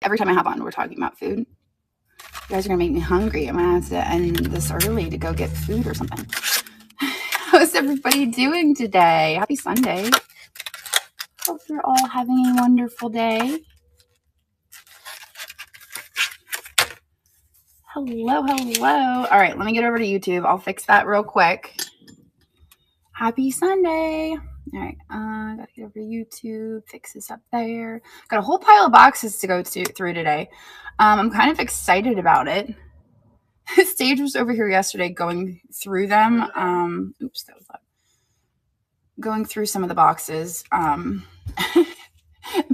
every time I hop on, we're talking about food. You guys are going to make me hungry. I'm going to have to end this early to go get food or something. How's everybody doing today? Happy Sunday. Hope you're all having a wonderful day. Hello. All right, let me get over to YouTube. I'll fix that real quick. Happy Sunday. All right, gotta get over to YouTube, fix this up there. Got a whole pile of boxes to go through today. I'm kind of excited about it. Sage was over here yesterday going through them. Oops, that was loud. Going through some of the boxes.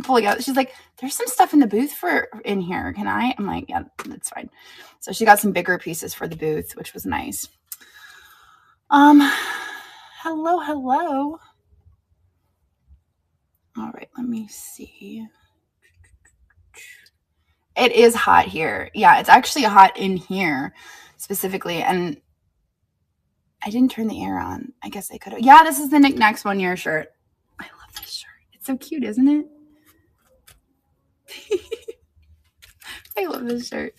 Pulling out. She's like, there's some stuff in the booth in here. Can I? I'm like, yeah, that's fine. So she got some bigger pieces for the booth, which was nice. Hello. All right, let me see. It is hot here. Yeah, it's actually hot in here specifically. And I didn't turn the air on. I guess I could have. Yeah, this is the Knickknacks 1 year shirt. I love this shirt. It's so cute, isn't it? I love this shirt.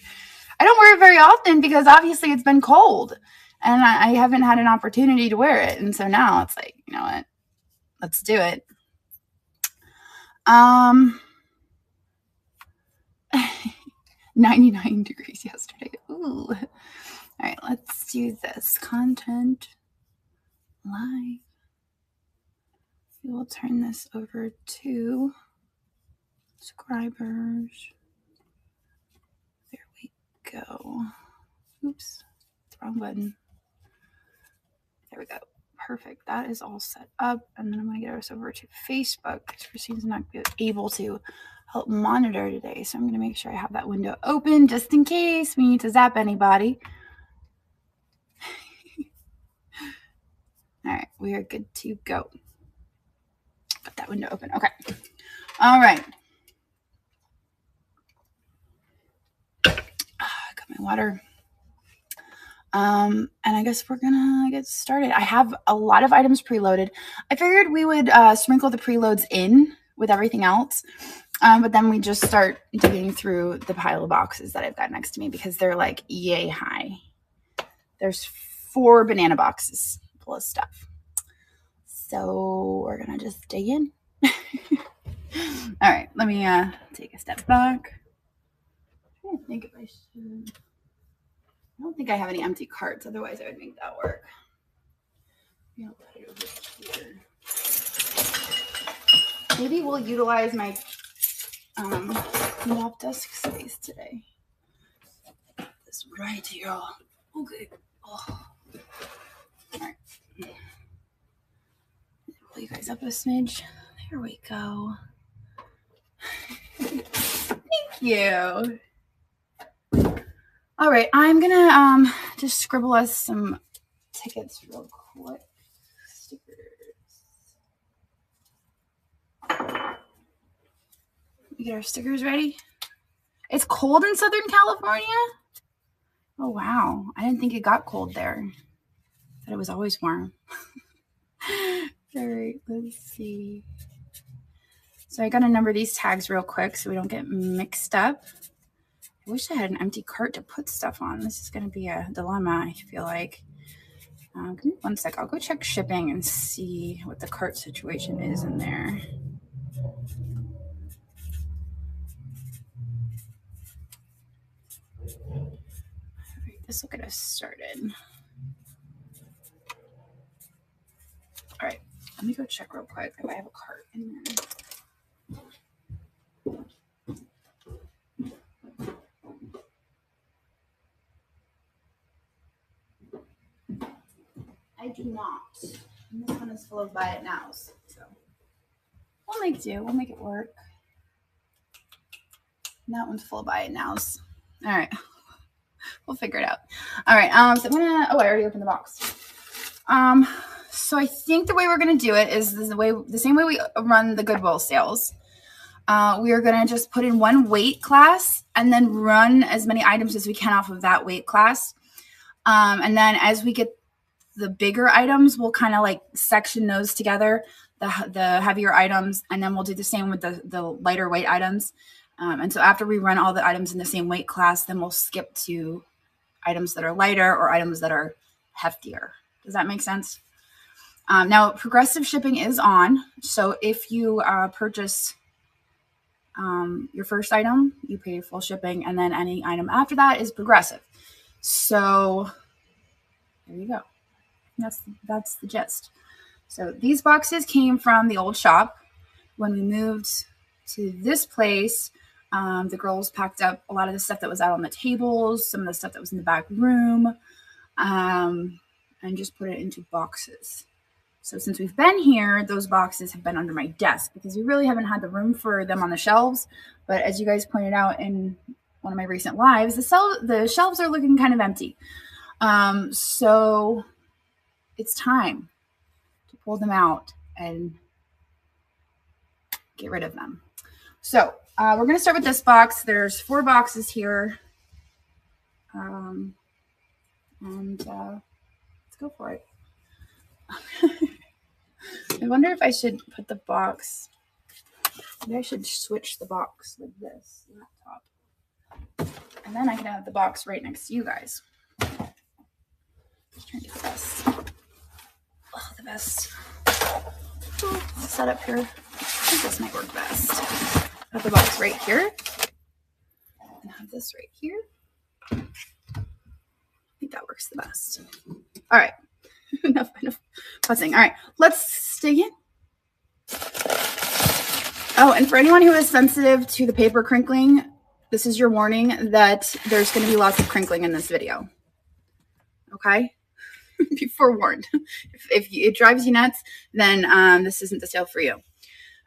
I don't wear it very often because obviously it's been cold and I haven't had an opportunity to wear it. And so now it's like, you know what? Let's do it. 99 degrees yesterday. Ooh. All right, let's do this. Content live. We will turn this over to subscribers. There we go. Oops, it's the wrong button. There we go. Perfect. That is all set up. And then I'm going to get us over to Facebook because Christine's not able to help monitor today. So I'm going to make sure I have that window open just in case we need to zap anybody. All right. We are good to go. Got that window open. Okay. All right. Got my water. And I guess we're gonna get started. I have a lot of items preloaded. I figured we would sprinkle the preloads in with everything else, but then we just start digging through the pile of boxes that I've got next to me because they're like yay high. There's 4 banana boxes full of stuff. So we're gonna just dig in. All right, let me take a step back. I think if I should. I don't think I have any empty carts. Otherwise, I would make that work. Maybe I'll put it over here. Maybe we'll utilize my mop desk space today. This right here. Okay. Oh. All right. Pull you guys up a smidge. There we go. Thank you. All right, I'm gonna just scribble us some tickets real quick. Stickers. We get our stickers ready. It's cold in Southern California? Oh wow, I didn't think it got cold there. I thought it was always warm. All right, let's see. So I gotta number these tags real quick so we don't get mixed up. I wish I had an empty cart to put stuff on. This is going to be a dilemma, I feel like. Give me 1 sec. I'll go check shipping and see what the cart situation is in there. All right, this will get us started. All right, let me go check real quick if I have a cart in there. I do not. And this one is full of buy it nows. So we'll make do. We'll make it work. And that one's full of buy it nows. All right. We'll figure it out. All right. So I'm gonna. Oh, I already opened the box. So I think the way we're gonna do it is the same way we run the Goodwill sales. We are gonna just put in one weight class and then run as many items as we can off of that weight class. And then as we get the bigger items, we'll kind of like section those together, the heavier items, and then we'll do the same with the lighter weight items. And so after we run all the items in the same weight class, then we'll skip to items that are lighter or items that are heftier. Does that make sense? Now, progressive shipping is on. So if you purchase your first item, you pay full shipping, and then any item after that is progressive. So there you go. That's the gist. So these boxes came from the old shop. When we moved to this place, the girls packed up a lot of the stuff that was out on the tables, some of the stuff that was in the back room, and just put it into boxes. So since we've been here, those boxes have been under my desk because we really haven't had the room for them on the shelves. But as you guys pointed out in one of my recent lives, the shelves are looking kind of empty. So it's time to pull them out and get rid of them. So we're going to start with this box. There's 4 boxes here. And let's go for it. I wonder if I should put the box. Maybe I should switch the box with this laptop. And then I can have the box right next to you guys. Just trying to do the best. Oh, the best. Setup here. I think this might work best. Have the box right here. And have this right here. I think that works the best. All right. enough fussing. All right. Let's dig in. Oh, and for anyone who is sensitive to the paper crinkling, this is your warning that there's going to be lots of crinkling in this video. Okay? Be forewarned. If it drives you nuts, then this isn't the sale for you.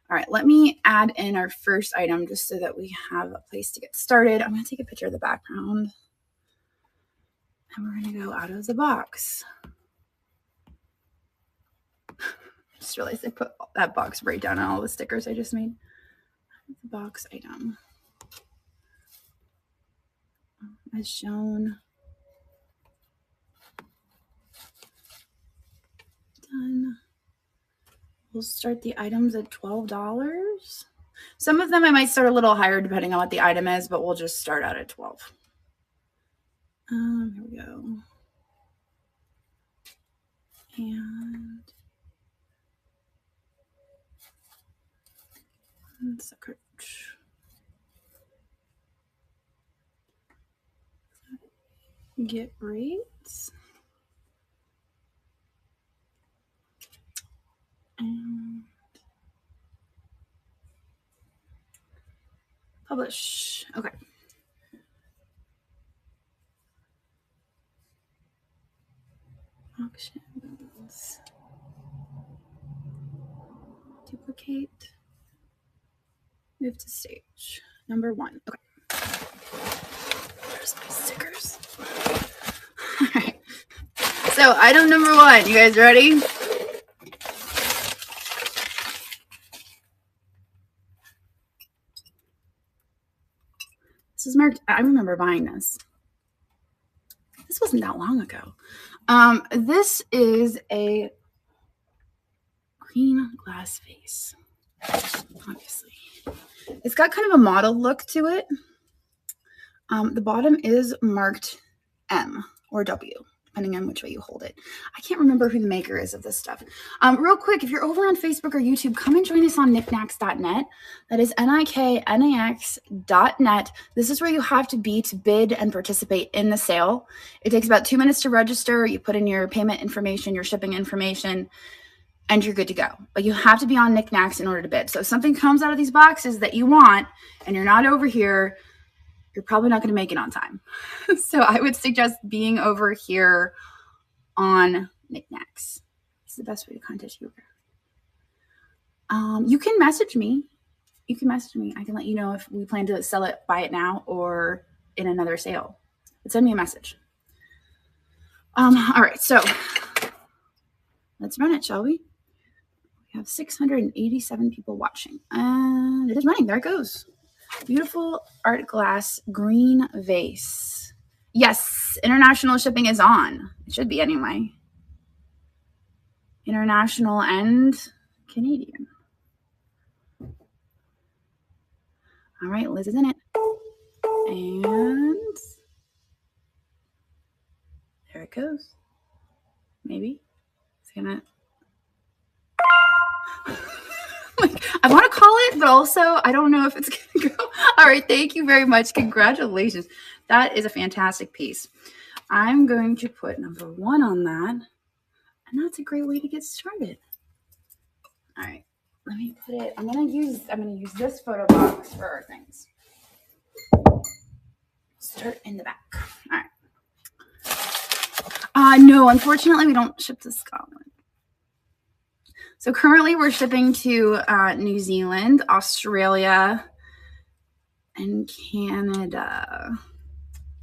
All right, let me add in our first item just so that we have a place to get started. I'm going to take a picture of the background. And we're going to go out of the box. I just realized I put that box right down on all the stickers I just made. The box item. As shown. Done. We'll start the items at $12. Some of them I might start a little higher depending on what the item is, but we'll just start out at $12. Here we go. And get rates. And publish. Okay. Auctions. Duplicate. Move to stage. Number 1. Okay. There's my stickers. All right. So item number 1. You guys ready? This is marked. I remember buying this. This wasn't that long ago. This is a green glass vase. Obviously, it's got kind of a model look to it. The bottom is marked M or W, depending on which way you hold it. I can't remember who the maker is of this stuff. Real quick, if you're over on Facebook or YouTube, come and join us on knickknacks.net. That is NIKNAX.net. This is where you have to be to bid and participate in the sale. It takes about 2 minutes to register. You put in your payment information, your shipping information, and you're good to go. But you have to be on knickknacks in order to bid. So if something comes out of these boxes that you want and you're not over here, you're probably not going to make it on time. So I would suggest being over here on knickknacks. It's the best way to contact you. You can message me. I can let you know if we plan to sell it, buy it now, or in another sale. But send me a message. All right, so let's run it, shall we? We have 687 people watching. And it is running. There it goes. Beautiful art glass green vase. Yes, international shipping is on. It should be anyway. International and Canadian. All right, Liz is in it. And there it goes. Maybe it's gonna. Like, I want to call it, but also I don't know if it's gonna go. All right, thank you very much. Congratulations. That is a fantastic piece. I'm going to put number 1 on that, and that's a great way to get started. All right, let me put it. I'm gonna use this photo box for our things. Start in the back. All right. No, unfortunately, we don't ship to Scotland. So currently we're shipping to New Zealand, Australia, and Canada,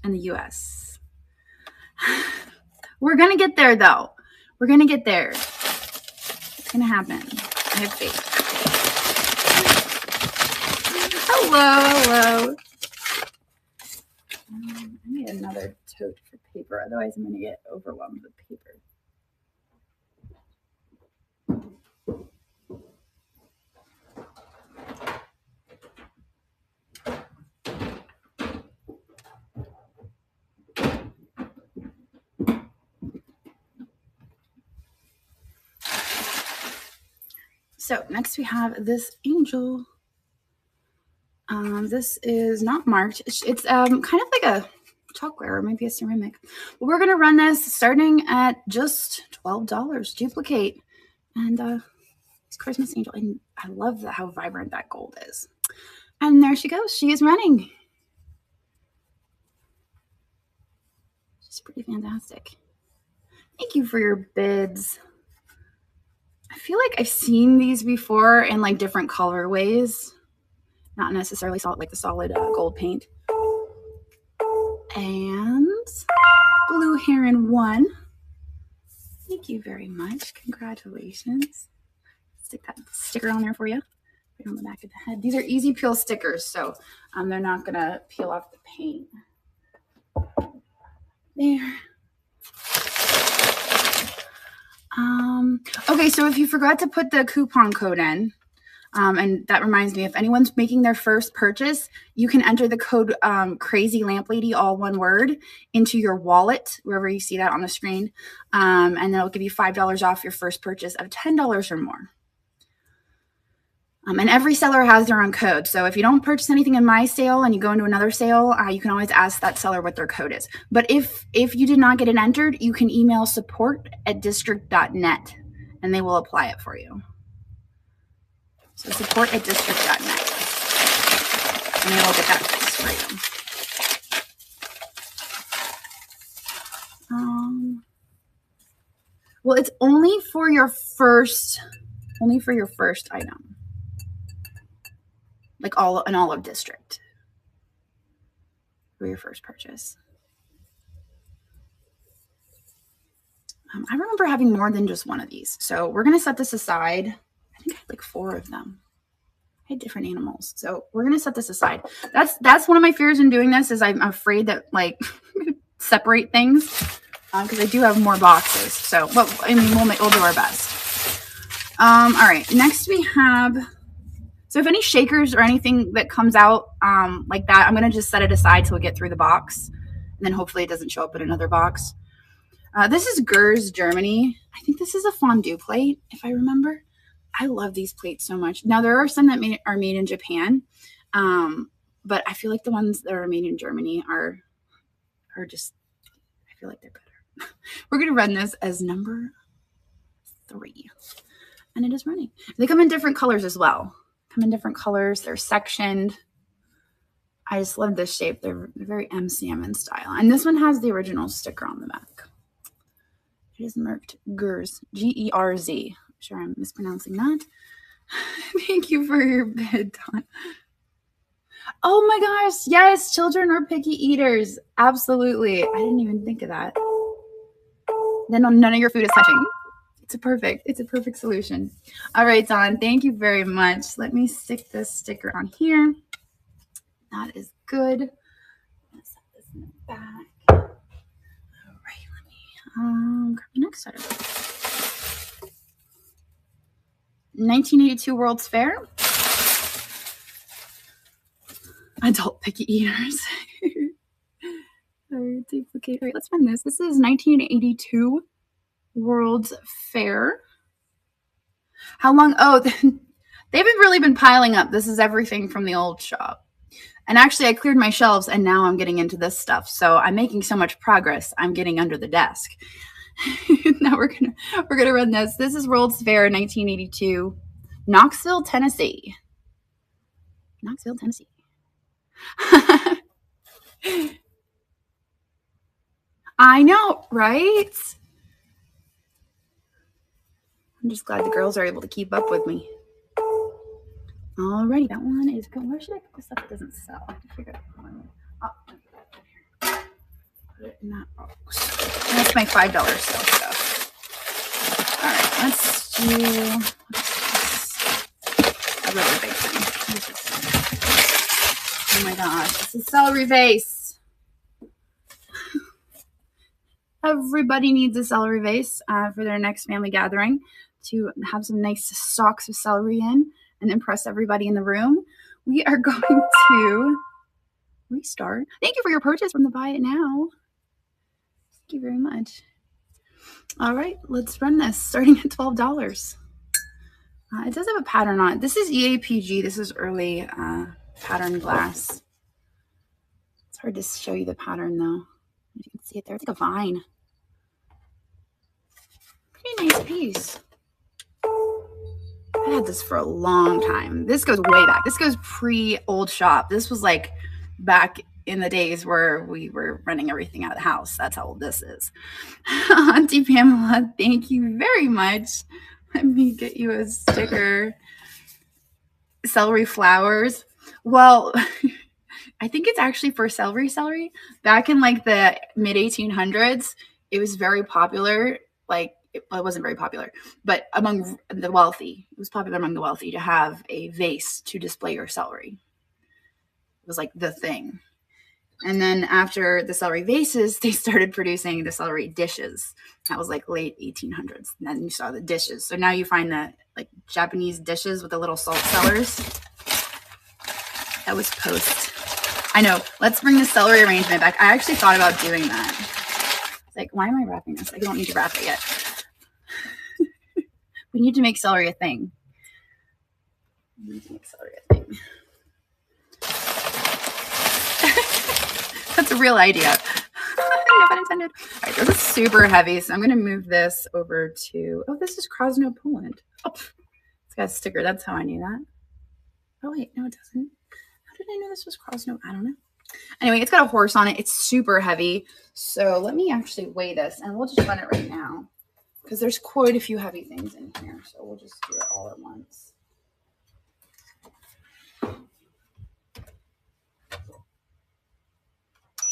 and the US. We're going to get there, though. We're going to get there. It's going to happen. I have faith. Hello. I need another tote for paper. Otherwise, I'm going to get overwhelmed with paper. So next we have this angel. This is not marked. It's kind of like a chalkware or maybe a ceramic. But we're gonna run this starting at just $12. Duplicate, and it's Christmas angel, and I love how vibrant that gold is. And there she goes. She is running. She's pretty fantastic. Thank you for your bids. I feel like I've seen these before in like different colorways, not necessarily like the solid gold paint. And Blue Heron 1. Thank you very much. Congratulations. Stick that sticker on there for you. Right on the back of the head. These are easy peel stickers, so they're not going to peel off the paint. There. Okay, so if you forgot to put the coupon code in, and that reminds me, if anyone's making their first purchase, you can enter the code Crazy Lamp Lady, all one word, into your wallet, wherever you see that on the screen, and then it'll give you $5 off your first purchase of $10 or more. And every seller has their own code. So if you don't purchase anything in my sale and you go into another sale, you can always ask that seller what their code is. But if you did not get it entered, you can email support@district.net and they will apply it for you. So support@district.net and they will get that fixed for you. Well, it's only for your first item. Like an olive district for your first purchase. I remember having more than just one of these. So we're going to set this aside. I think I had like 4 of them. I had different animals. So we're going to set this aside. That's one of my fears in doing this is I'm afraid that like separate things because I do have more boxes. So, but I mean, we'll do our best. All right. Next we have... So if any shakers or anything that comes out like that, I'm going to just set it aside till we get through the box. And then hopefully it doesn't show up in another box. This is Gers, Germany. I think this is a fondue plate, if I remember. I love these plates so much. Now, there are some that are made in Japan. But I feel like the ones that are made in Germany are just, I feel like they're better. We're going to run this as number 3. And it is running. They come in different colors as well. In different colors. They're sectioned. I just love this shape. They're very MCM in style. And this one has the original sticker on the back. It is marked Gers, G-E-R-Z. I'm sure I'm mispronouncing that. Thank you for your bid, Dawn. Oh my gosh. Yes, children are picky eaters. Absolutely. I didn't even think of that. Then none of your food is touching. It's a perfect solution. All right, Dawn, thank you very much. Let me stick this sticker on here. That is good. I'm gonna set this in the back. All right, let me grab the next item. 1982 World's Fair. Adult picky eaters. All right, duplicate. All right, let's find this. This is 1982 World's Fair. How long? Oh, they've really been piling up. This is everything from the old shop. And actually, I cleared my shelves, and now I'm getting into this stuff. So I'm making so much progress. I'm getting under the desk. Now we're gonna run this. This is World's Fair 1982, Knoxville, Tennessee. Knoxville, Tennessee. I know, right? I'm just glad the girls are able to keep up with me. Alrighty, that one is good. Where should I put the stuff that doesn't sell? I have to figure out one. Oh, put it in that box. That's my $5 sale stuff. Alright, let's do a really big thing. Oh my gosh, it's a celery vase. Everybody needs a celery vase for their next family gathering to have some nice stalks of celery in and impress everybody in the room. We are going to restart. Thank you for your purchase from the Buy It Now. Thank you very much. All right, let's run this, starting at $12. It does have a pattern on it. This is EAPG. This is early pattern glass. It's hard to show you the pattern, though. You can see it there. It's like a vine. Pretty nice piece. I had this for a long time. This goes way back. This goes pre-old shop. This was like back in the days where we were running everything out of the house. That's how old this is. Auntie Pamela, thank you very much. Let me get you a sticker. Celery flowers. Well, I think it's actually for celery. Back in like the mid 1800s, it was very popular. Like, it wasn't very popular, but among the wealthy, it was popular among the wealthy to have a vase to display your celery. It was like the thing. And then after the celery vases, they started producing the celery dishes. That was like late 1800s. And then you saw the dishes. So now you find the like Japanese dishes with the little salt cellars. That was post. I know. Let's bring the celery arrangement back. I actually thought about doing that. It's like, why am I wrapping this? I don't need to wrap it yet. We need to make celery a thing. We need to make celery a thing. That's a real idea. No pun intended. All right, this is super heavy, so I'm going to move this over to, oh, this is Krosno, Poland. Oh, it's got a sticker. That's how I knew that. Oh, wait, no, it doesn't. How did I know this was Krosno? I don't know. Anyway, it's got a horse on it. It's super heavy. So let me actually weigh this, and we'll just run it right now because there's quite a few heavy things in here. So we'll just do it all at once. I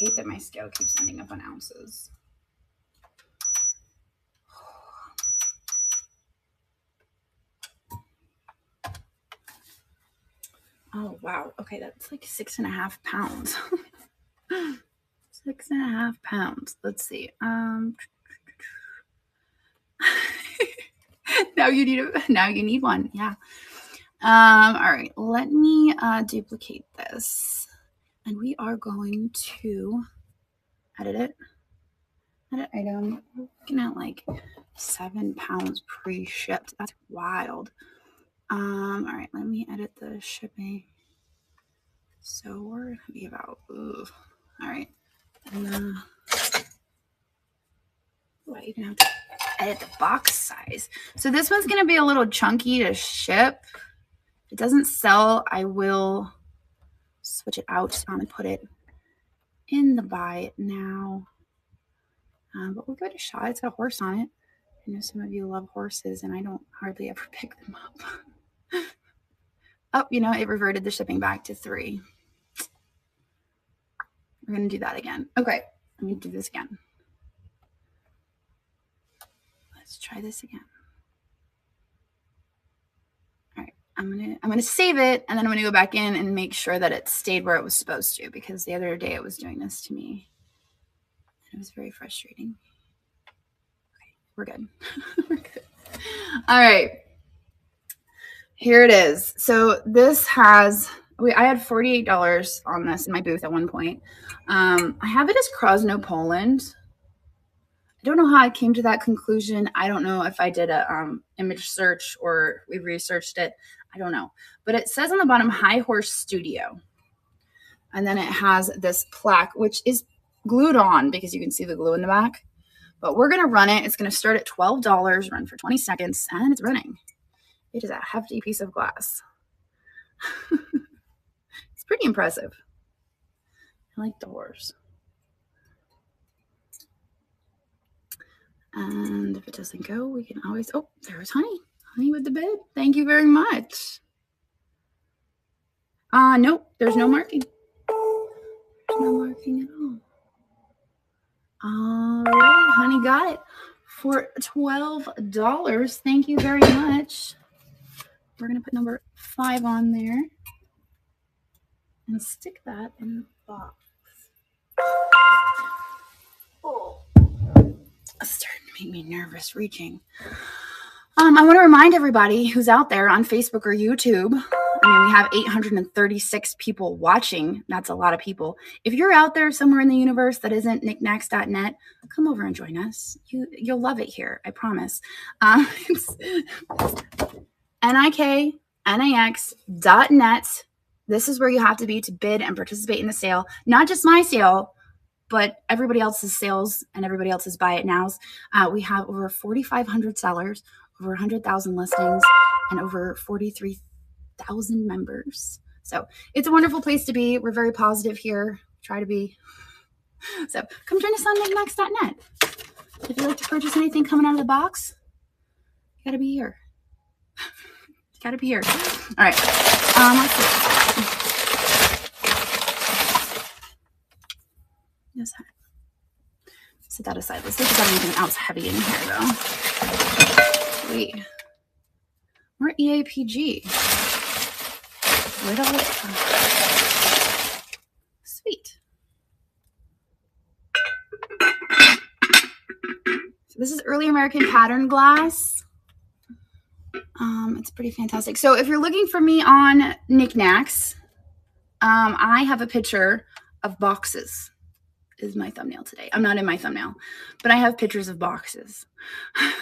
hate that my scale keeps ending up on ounces. Oh, wow. Okay, that's like 6.5 pounds. 6.5 pounds. Let's see. Now you need one. Yeah. All right. Let me duplicate this. And we are going to edit it. Edit item. We're looking at like 7 pounds pre-shipped. That's wild. All right, let me edit the shipping. So we're gonna be about, all right. And I even have to edit the box size. So this one's gonna be a little chunky to ship. If it doesn't sell, I will switch it out and put it in the Buy It Now. But we'll give it a shot. It's got a horse on it. I know some of you love horses, and I don't hardly ever pick them up. Oh, you know, it reverted the shipping back to 3. We're going to do that again. Okay, let me do this again. Let's try this again. All right, I'm going to save it, and then I'm going to go back in and make sure that it stayed where it was supposed to, because the other day it was doing this to me. It was very frustrating. Okay, we're good. We're good. All right. Here it is. So this has I had $48 on this in my booth at one point. I have it as Krosno, Poland. I don't know how I came to that conclusion. I don't know if I did a image search or we researched it. I don't know. But it says on the bottom, High Horse Studio. And then it has this plaque, which is glued on because you can see the glue in the back. But we're going to run it. It's going to start at $12, run for 20 seconds, and it's running. It is a hefty piece of glass. It's pretty impressive. I like the horse. And if it doesn't go, we can always, oh, there's Honey. Honey with the bid. Thank you very much. Nope, there's no marking. There's no marking at all. All right, Honey got it for $12. Thank you very much. We're going to put number 5 on there and stick that in the box. Oh, it's starting to make me nervous reaching. I want to remind everybody who's out there on Facebook or YouTube. I mean, we have 836 people watching. That's a lot of people. If you're out there somewhere in the universe that isn't knickknacks.net, come over and join us. You'll love it here. I promise. It's NIKNAX.net. This is where you have to be to bid and participate in the sale. Not just my sale, but everybody else's sales and everybody else's buy it nows. We have over 4,500 sellers, over 100,000 listings, and over 43,000 members. So it's a wonderful place to be. We're very positive here. Try to be. So come join us on knickknacks.net. If you'd like to purchase anything coming out of the box, you got to be here. You got to be here. All right. Let's see. Yes. Set that aside. Let's see if we got anything else heavy in here, though. Sweet. More EAPG. Where'd all this come from? Sweet. So this is early American pattern glass. It's pretty fantastic. So if you're looking for me on knickknacks, I have a picture of boxes. Is my thumbnail today. I'm not in my thumbnail, but I have pictures of boxes. I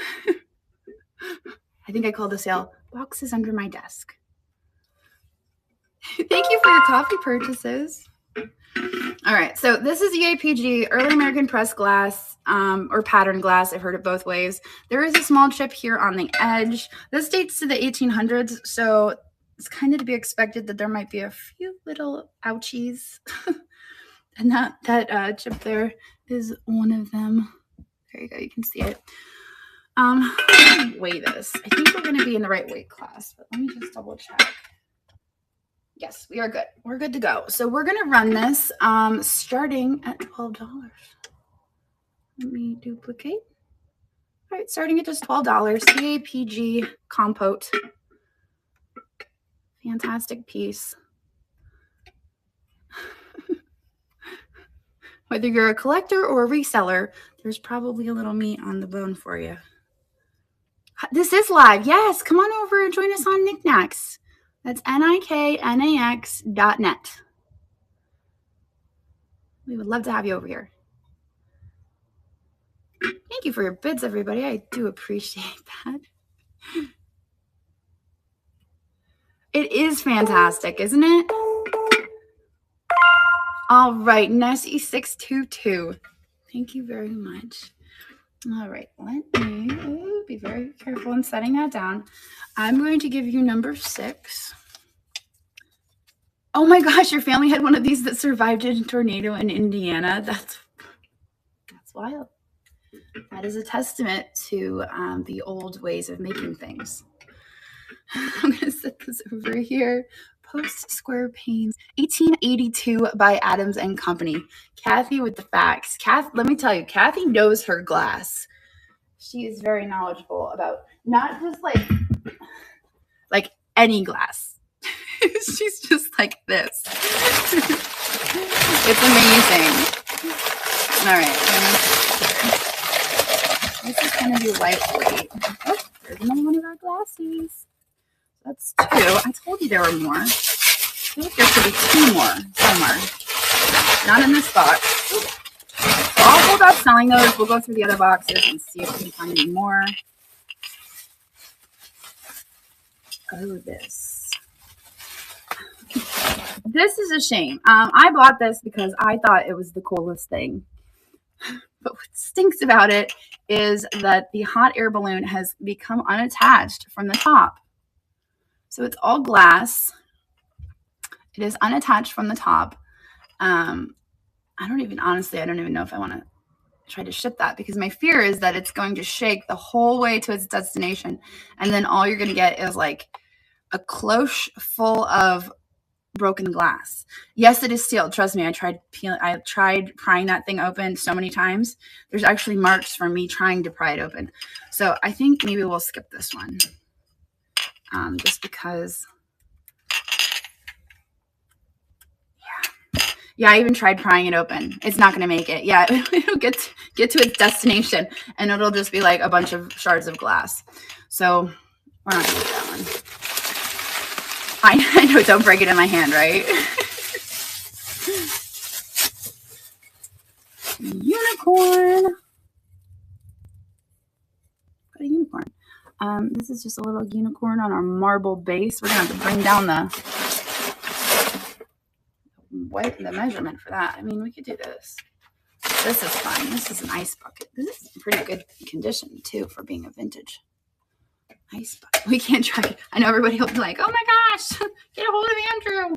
think I called the sale Boxes Under My Desk. Thank you for your coffee purchases. All right, so this is EAPG, Early American Press Glass, or pattern glass. I've heard it both ways. There is a small chip here on the edge. This dates to the 1800s, so it's kind of to be expected that there might be a few little ouchies. And that chip there is one of them. There you go. You can see it. Let me weigh this. I think we're going to be in the right weight class, but let me just double check. Yes, we are good. We're good to go. So we're going to run this starting at $12. Let me duplicate. All right, starting at just $12. EAPG compote. Fantastic piece. Whether you're a collector or a reseller, there's probably a little meat on the bone for you. This is live. Yes, come on over and join us on knickknacks. That's NIKNAX.net. We would love to have you over here. Thank you for your bids, everybody. I do appreciate that. It is fantastic, isn't it? All right, Nessie622. Thank you very much. All right, let me be very careful in setting that down. I'm going to give you number 6. Oh my gosh, your family had one of these that survived a tornado in Indiana. That's wild. That is a testament to the old ways of making things. I'm going to set this over here. Post square panes, 1882 by Adams and Company. Kathy with the facts. Let me tell you, Kathy knows her glass. She is very knowledgeable about not just like any glass. She's just like this. It's amazing. All right. This is going to be lightweight. Oh, there's another one of our glasses. That's 2. I told you there were more. feel like there should be 2 more somewhere. Not in this box. So I'll hold off selling those. We'll go through the other boxes and see if we can find any more. Oh, this. This is a shame. I bought this because I thought it was the coolest thing. But what stinks about it is that the hot air balloon has become unattached from the top. So it's all glass. It is unattached from the top. I don't even know if I want to try to ship that, because my fear is that it's going to shake the whole way to its destination. And then all you're going to get is like a cloche full of broken glass. Yes, it is steel. Trust me, I tried prying that thing open so many times. There's actually marks from me trying to pry it open. So I think maybe we'll skip this one. Just because. Yeah, I even tried prying it open. It's not going to make it. Yeah, it'll get to its destination, and it'll just be like a bunch of shards of glass. So we're not going to do that one. I know, don't break it in my hand, right? Unicorn. Got a unicorn. This is just a little unicorn on our marble base. We're going to have to bring down the measurement for that. I mean, we could do this. This is fun. This is an ice bucket. This is in pretty good condition too for being a vintage ice bucket. We can't try it. I know everybody will be like, oh my gosh, get a hold of Andrew.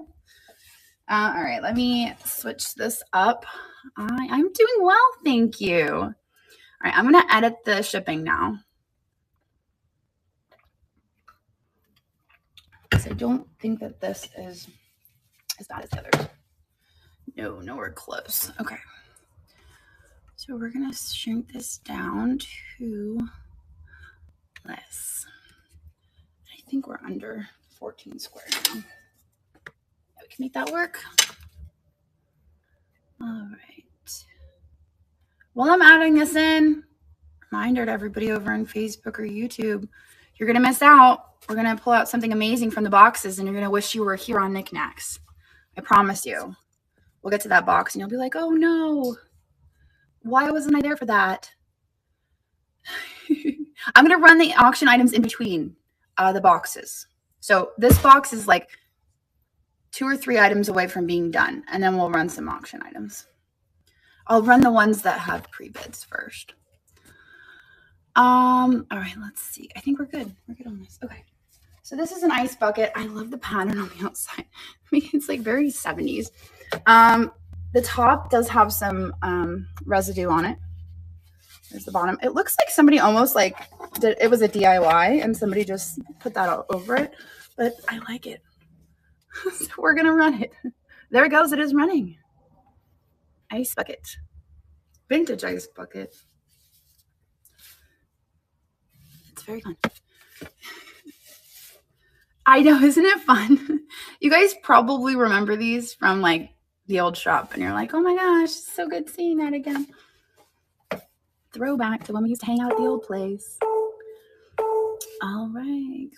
All right, let me switch this up. I'm doing well, thank you. All right, I'm going to edit the shipping now. So I don't think that this is as bad as the others. No, nowhere close. Okay. So we're going to shrink this down to less. I think we're under 14 square now. We can make that work. All right. While I'm adding this in, reminder to everybody over on Facebook or YouTube, you're going to miss out. We're going to pull out something amazing from the boxes, and you're going to wish you were here on Knickknacks. I promise you. We'll get to that box, and you'll be like, oh, no. Why wasn't I there for that? I'm going to run the auction items in between the boxes. So this box is like 2 or 3 items away from being done, and then we'll run some auction items. I'll run the ones that have pre-bids first. All right, let's see. I think we're good. We're good on this. Okay. So this is an ice bucket. I love the pattern on the outside. I mean, it's like very 70s. The top does have some residue on it. There's the bottom. It looks like somebody almost like it was a DIY and somebody just put that all over it, but I like it. So we're going to run it. There it goes. It is running. Ice bucket. Vintage ice bucket. It's very fun. I know, isn't it fun? You guys probably remember these from like the old shop, and you're like, oh my gosh, it's so good seeing that again. Throwback to when we used to hang out at the old place. All right.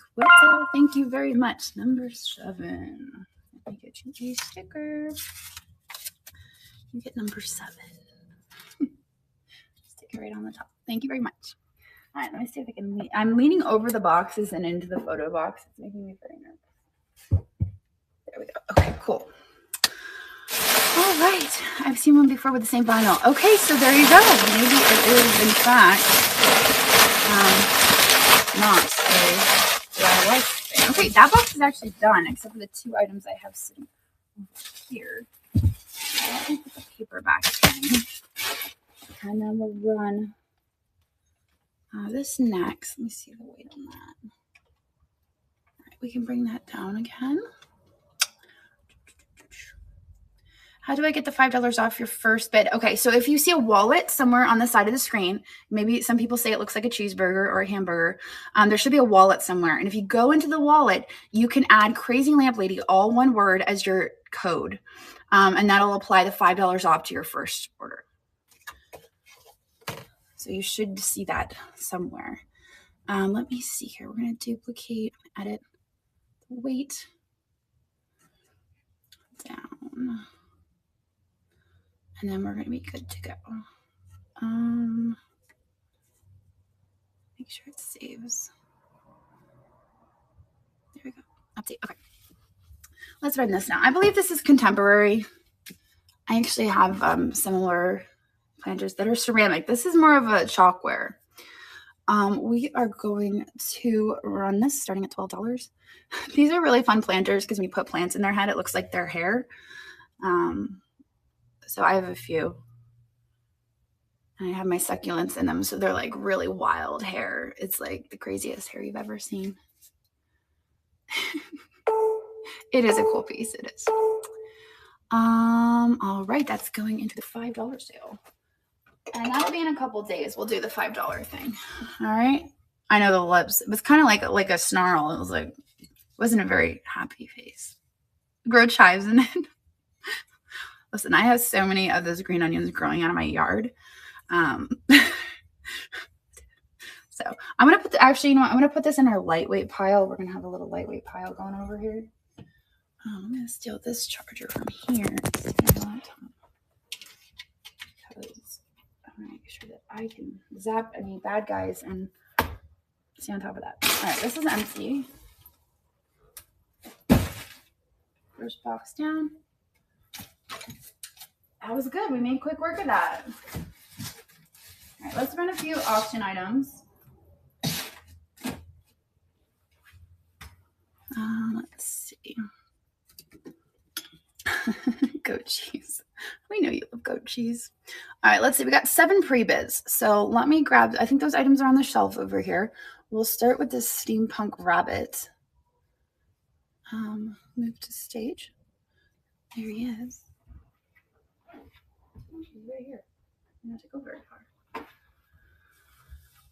Thank you very much. Number 7. Let me get you a sticker. You get number 7. Stick it right on the top. Thank you very much. All right, let me see if I can I'm leaning over the boxes and into the photo box. It's making me very nervous. There we go. Okay, cool. All right. I've seen one before with the same vinyl. Okay, so there you go. Maybe it is, in fact, not a DIY thing. Okay, that box is actually done, except for the 2 items I have sitting over here. Let me put the paper back in. And then we'll run this next. Let me see the weight on that. All right, we can bring that down again. How do I get the $5 off your first bid? Okay, so if you see a wallet somewhere on the side of the screen, maybe some people say it looks like a cheeseburger or a hamburger, there should be a wallet somewhere. And if you go into the wallet, you can add Crazy Lamp Lady, all one word, as your code. And that'll apply the $5 off to your first order. So you should see that somewhere. Let me see here. We're going to duplicate, edit the weight. down. And then we're going to be good to go. Make sure it saves. There we go. Update. Okay. Let's run this now. I believe this is contemporary. I actually have similar planters that are ceramic. This is more of a chalkware. We are going to run this starting at $12. These are really fun planters because when you put plants in their head, it looks like their hair. So I have a few. And I have my succulents in them, so they're like really wild hair. It's like the craziest hair you've ever seen. It is a cool piece. It is. All right, that's going into the $5 sale. And that'll be in a couple days. We'll do the $5 thing. All right. I know the lips. It was kind of like a snarl. It was like, wasn't a very happy face. Grow chives in it. Listen, I have so many of those green onions growing out of my yard. So I'm going to put actually, you know what? I'm going to put this in our lightweight pile. We're going to have a little lightweight pile going over here. I'm going to steal this charger from here. Because I'm going to make sure that I can zap any bad guys and stay on top of that. All right, this is empty. First box down. That was good. We made quick work of that. All right, let's run a few auction items. Let's see. Goat cheese. We know you love goat cheese. All right, let's see. We got 7 pre-bids. So let me grab, I think those items are on the shelf over here. We'll start with this steampunk rabbit. Move to stage. There he is. He's right here. I'm not to go very far.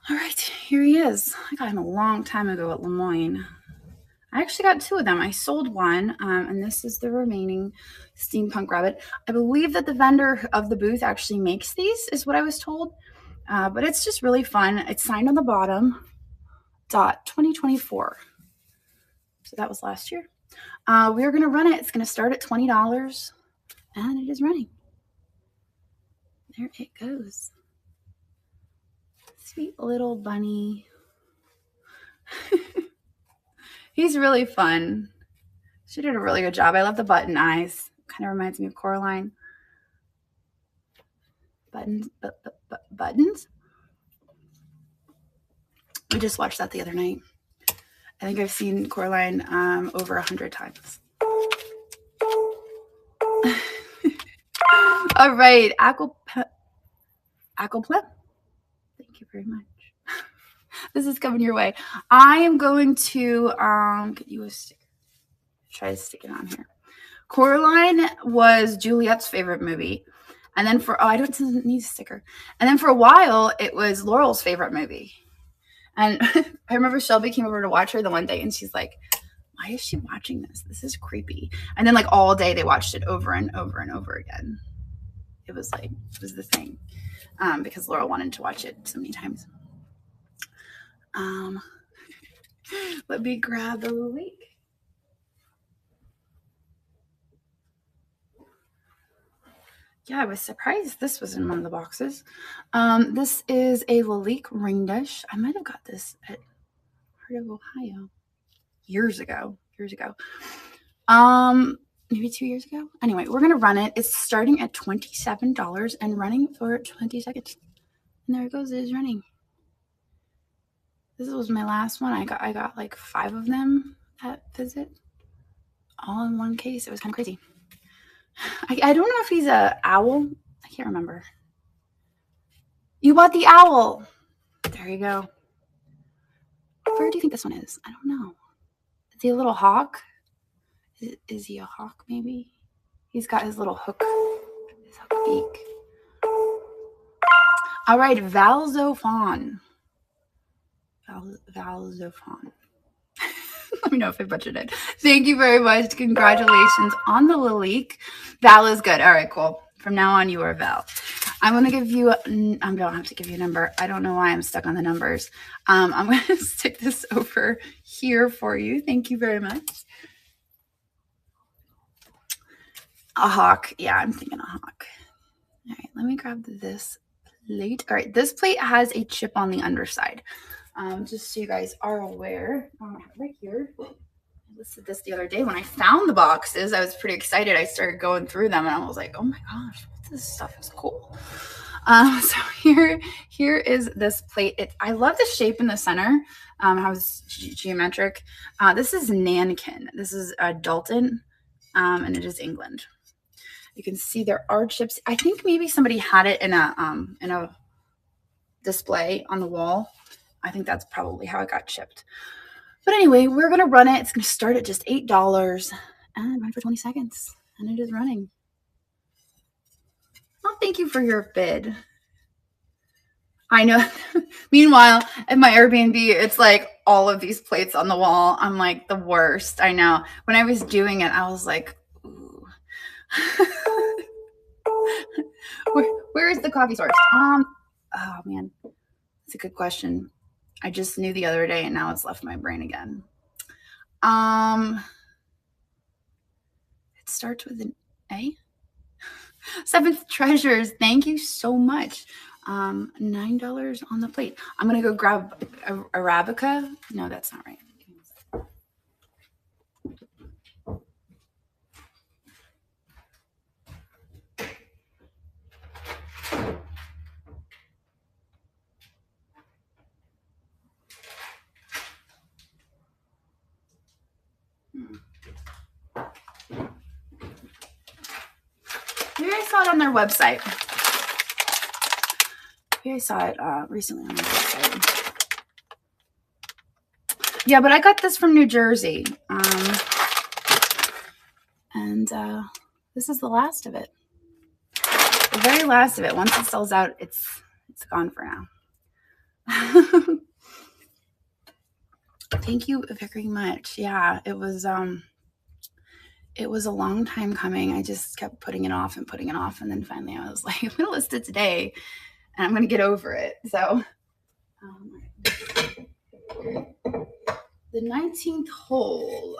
All right, here he is. I got him a long time ago at Lemoyne. I actually got 2 of them. I sold one, and this is the remaining steampunk rabbit. I believe that the vendor of the booth actually makes these, is what I was told. But it's just really fun. It's signed on the bottom, dot 2024. So that was last year. We are going to run it. It's going to start at $20, and it is running. There it goes. Sweet little bunny. He's really fun. She did a really good job. I love the button eyes. Kind of reminds me of Coraline. Buttons. Buttons? We just watched that the other night. I think I've seen Coraline over 100 times. All right. Aquaplep. Thank you very much. This is coming your way. I am going to get you a sticker. Try to stick it on here. Coraline was Juliet's favorite movie. And then I don't need a sticker. And then for a while, it was Laurel's favorite movie. And I remember Shelby came over to watch her the one day, and she's like, why is she watching this? This is creepy. And then like all day they watched it over and over and over again. It was the thing. Because Laurel wanted to watch it so many times. Let me grab the link. Yeah, I was surprised this was in one of the boxes. This is a Lalique ring dish. I might have got this at Heart of Ohio years ago. Maybe 2 years ago. Anyway, we're gonna run it. It's starting at $27 and running for 20 seconds. And there it goes. It is running. This was my last one. I got like 5 of them at visit, all in one case. It was kind of crazy. I don't know if he's a owl. I can't remember. You bought the owl. There you go. Where do you think this one is? I don't know. Is he a little hawk? Is he a hawk maybe? He's got his little hook. His hook beak. All right, Valzophon. Valzophon. Let me know if I butchered it. Thank you very much. Congratulations on the Lalique. Val is good. All right, cool. From now on, you are Val. I'm going to give you, I don't have to give you a number. I don't know why I'm stuck on the numbers. I'm going to stick this over here for you. Thank you very much. A hawk. Yeah, I'm thinking a hawk. All right, let me grab this plate. All right, this plate has a chip on the underside. Just so you guys are aware, right here. I listed this the other day when I found the boxes. I was pretty excited. I started going through them and I was like, oh my gosh, this stuff is cool. So here is this plate. I love the shape in the center. How it's geometric. This is Nankin. This is Dalton, and it is England. You can see there are chips. I think maybe somebody had it in a display on the wall. I think that's probably how it got chipped. But anyway, we're gonna run it. It's gonna start at just $8 and run for 20 seconds, and it is running. Oh, thank you for your bid. I know. Meanwhile, at my Airbnb, it's like all of these plates on the wall. I'm like the worst. I know. When I was doing it, I was like, ooh. Where is the coffee source? Oh man, that's a good question. I just knew the other day and now it's left my brain again. It starts with an A. Seventh Treasures, thank you so much. $9 on the plate. I'm gonna go grab a Arabica. No, that's not right. Maybe I saw it on their website. Maybe I saw it recently on their website. Yeah, but I got this from New Jersey. And this is the last of it. The very last of it. Once it sells out, it's gone for now. Thank you very much. Yeah, it was a long time coming. I just kept putting it off, and then finally I was like, I'm gonna list it today and I'm gonna get over it. So the 19th hole.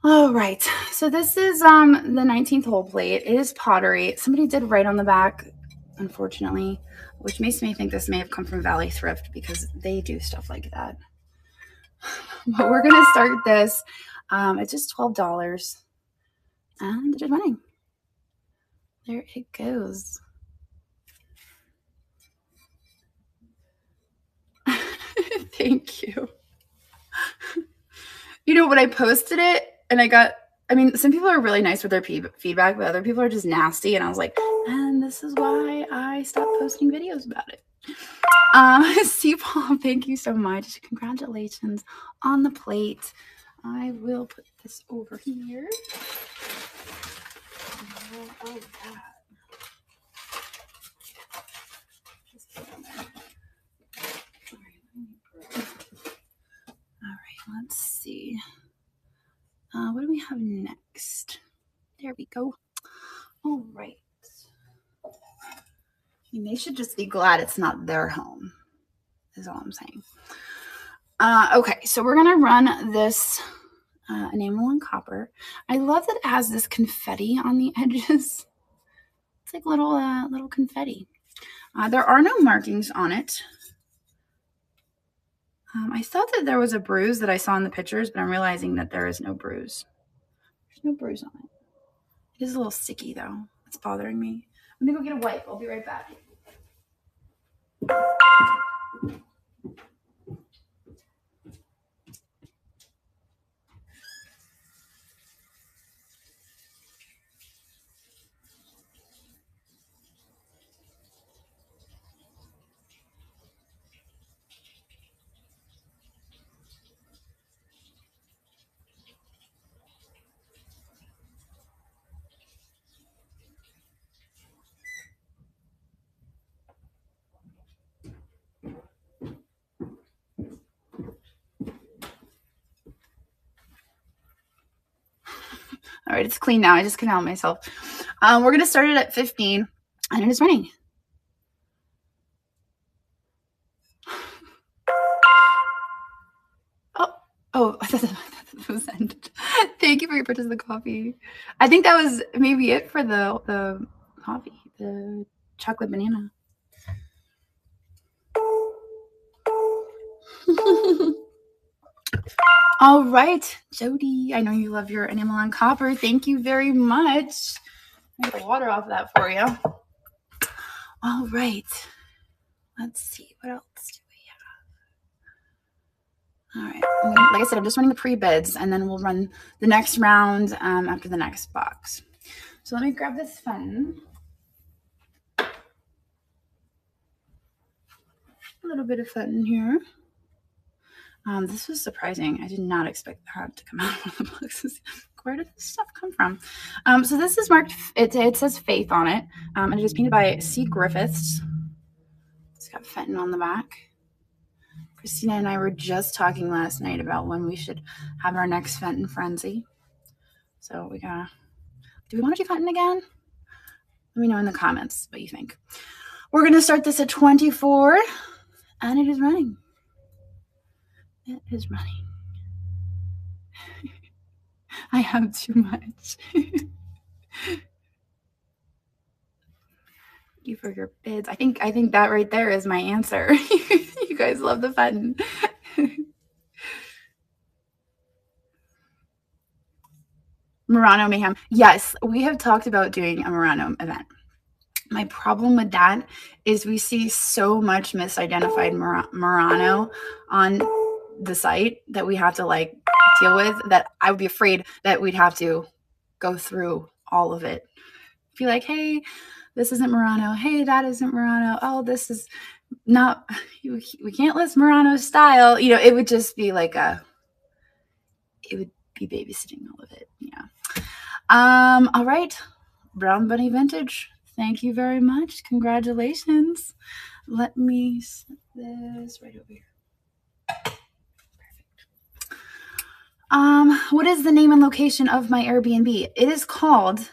All right, so this is the 19th hole plate. It is pottery. Somebody did write on the back, unfortunately, which makes me think this may have come from Valley Thrift because they do stuff like that. But we're gonna start this. It's just $12, and it is running. There it goes. Thank you. You know, when I posted it and I mean, some people are really nice with their feedback, but other people are just nasty. And I was like, and this is why I stopped posting videos about it. C-Paul, thank you so much. Congratulations on the plate. I will put this over here. Oh, that. Just put it on there. All right, let's see. What do we have next? There we go. All right. I mean, they should just be glad it's not their home, is all I'm saying. Okay, so we're gonna run this enamel and copper. I love that it has this confetti on the edges. It's like little confetti. There are no markings on it. I thought that there was a bruise that I saw in the pictures, but I'm realizing that there is no bruise. There's no bruise on it. It is a little sticky though. It's bothering me. I'm gonna go get a wipe. I'll be right back. All right, it's clean now. I just couldn't help myself. We're going to start it at 15, and it is running. Oh, Thank you for your purchase of the coffee. I think that was maybe it for the coffee, the chocolate banana. All right, Jody, I know you love your enamel on copper. Thank you very much. I get the water off of that for you. All right. Let's see. What else do we have? All right. Like I said, I'm just running the pre-bids, and then we'll run the next round after the next box. So let me grab this pen. A little bit of fun here. This was surprising. I did not expect that to come out of the boxes. Where did this stuff come from? So this is marked, it says Faith on it, and it is painted by C. Griffiths. It's got Fenton on the back. Christina and I were just talking last night about when we should have our next Fenton frenzy. So do we want to do Fenton again? Let me know in the comments what you think. We're going to start this at 24, and it is running. It is running. I have too much. Thank you for your bids. I think that right there is my answer. You guys love the Fenton. Murano Mayhem. Yes, we have talked about doing a Murano event. My problem with that is we see so much misidentified Murano on the site that we have to like deal with, that I would be afraid that we'd have to go through all of it. Be like, hey, this isn't Murano. Hey, that isn't Murano. Oh, this is not, we can't list Murano style. You know, it would just be like it would be babysitting all of it. Yeah. All right. Brown Bunny Vintage. Thank you very much. Congratulations. Let me set this right over here. Perfect. What is the name and location of my Airbnb? It is called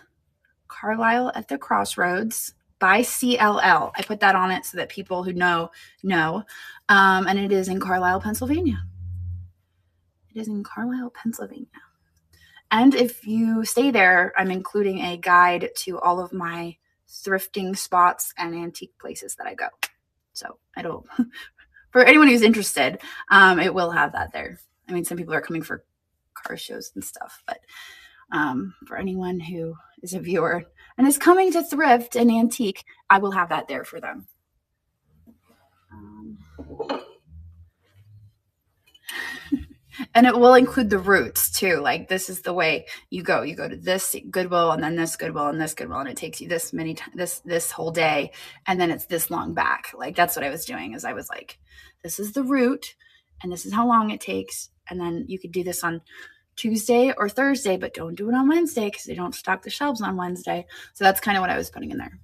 Carlisle at the Crossroads by CLL. I put that on it so that people who know. And it is in Carlisle, Pennsylvania. It is in Carlisle, Pennsylvania. And if you stay there, I'm including a guide to all of my thrifting spots and antique places that I go. So for anyone who's interested, it will have that there. I mean, some people are coming for car shows and stuff, but for anyone who is a viewer and is coming to thrift and antique, I will have that there for them. And it will include the routes too. Like, this is the way you go. You go to this Goodwill and then this Goodwill and this Goodwill, and it takes you this many this whole day, and then it's this long back. Like, that's what I was doing. Is I was like, this is the route, and this is how long it takes, and then you could do this on Tuesday or Thursday, but don't do it on Wednesday because they don't stock the shelves on Wednesday. So that's kind of what I was putting in there.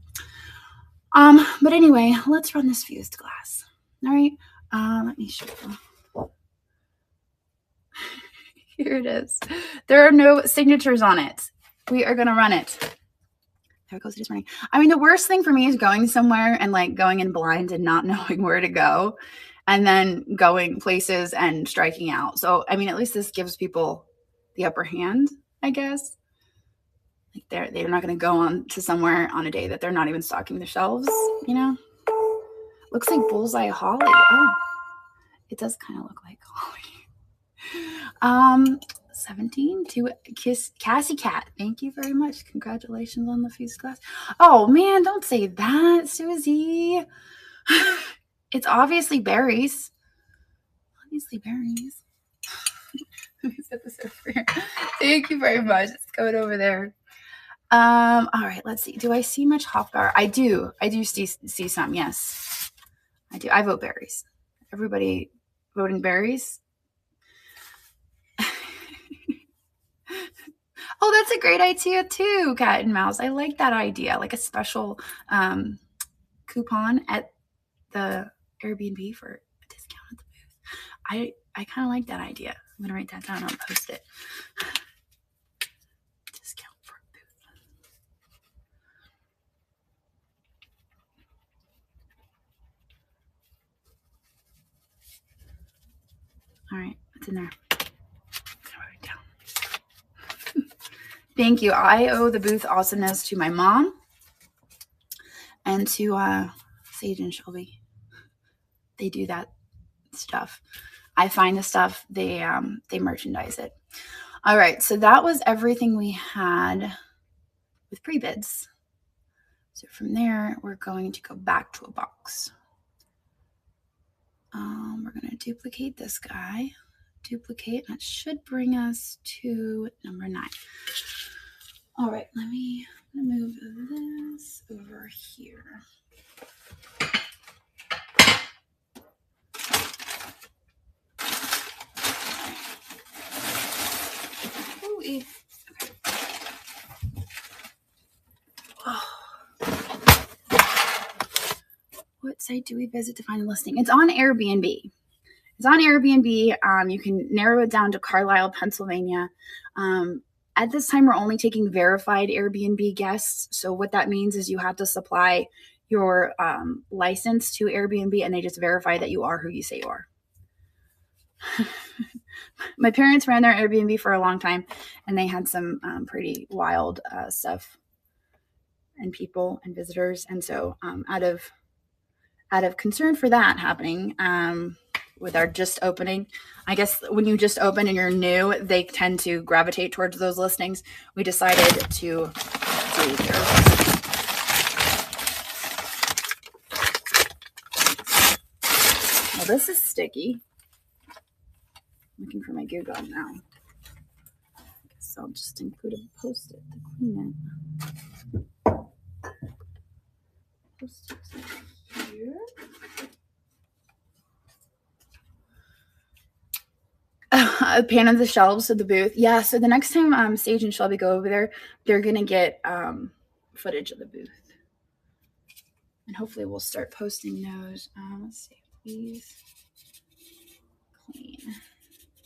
But anyway, let's run this fused glass. All right. Let me show you. Here it is. There are no signatures on it. We are going to run it. There it goes. It is running. I mean, the worst thing for me is going somewhere and like going in blind and not knowing where to go, and then going places and striking out. So, I mean, at least this gives people the upper hand, I guess. Like, they're not going to go on to somewhere on a day that they're not even stocking the shelves, you know? Looks like Bullseye Holly. Oh, it does kind of look like Holly. 17 to Cassie Cat. Thank you very much. Congratulations on the fused glass. Oh man, don't say that, Susie. It's obviously berries. Obviously berries. Let me set this over here. Thank you very much. It's going over there. All right, let's see. Do I see much Hofbauer? I do see some, yes. I do. I vote berries. Everybody voting berries? Oh, that's a great idea too, Cat and Mouse. I like that idea, like a special coupon at the Airbnb for a discount at the booth. I kind of like that idea. I'm gonna write that down. I'll post it. Discount for a booth. All right, what's in there? Thank you. I owe the booth awesomeness to my mom and to Sage and Shelby. They do that stuff. I find the stuff, they merchandise it. All right, so that was everything we had with pre-bids. So from there, we're going to go back to a box. We're going to duplicate this guy. Duplicate. That should bring us to number 9. All right, let me move this over here. Ooh, oh. What site do we visit to find a listing? It's on Airbnb. It's on Airbnb. You can narrow it down to Carlisle, Pennsylvania. At this time, we're only taking verified Airbnb guests. So what that means is you have to supply your license to Airbnb, and they just verify that you are who you say you are. My parents ran their Airbnb for a long time, and they had some pretty wild stuff and people and visitors. And so out of concern for that happening, with our just opening, I guess when you just open and you're new, they tend to gravitate towards those listings. We decided to do theirs. Well, this is sticky. I'm looking for my Goo Gum now. I guess I'll just include a Post-it to clean it. Post-it here. A pan on the shelves of the booth. Yeah, so the next time Sage and Shelby go over there, they're going to get footage of the booth. And hopefully we'll start posting those. Let's see. Please clean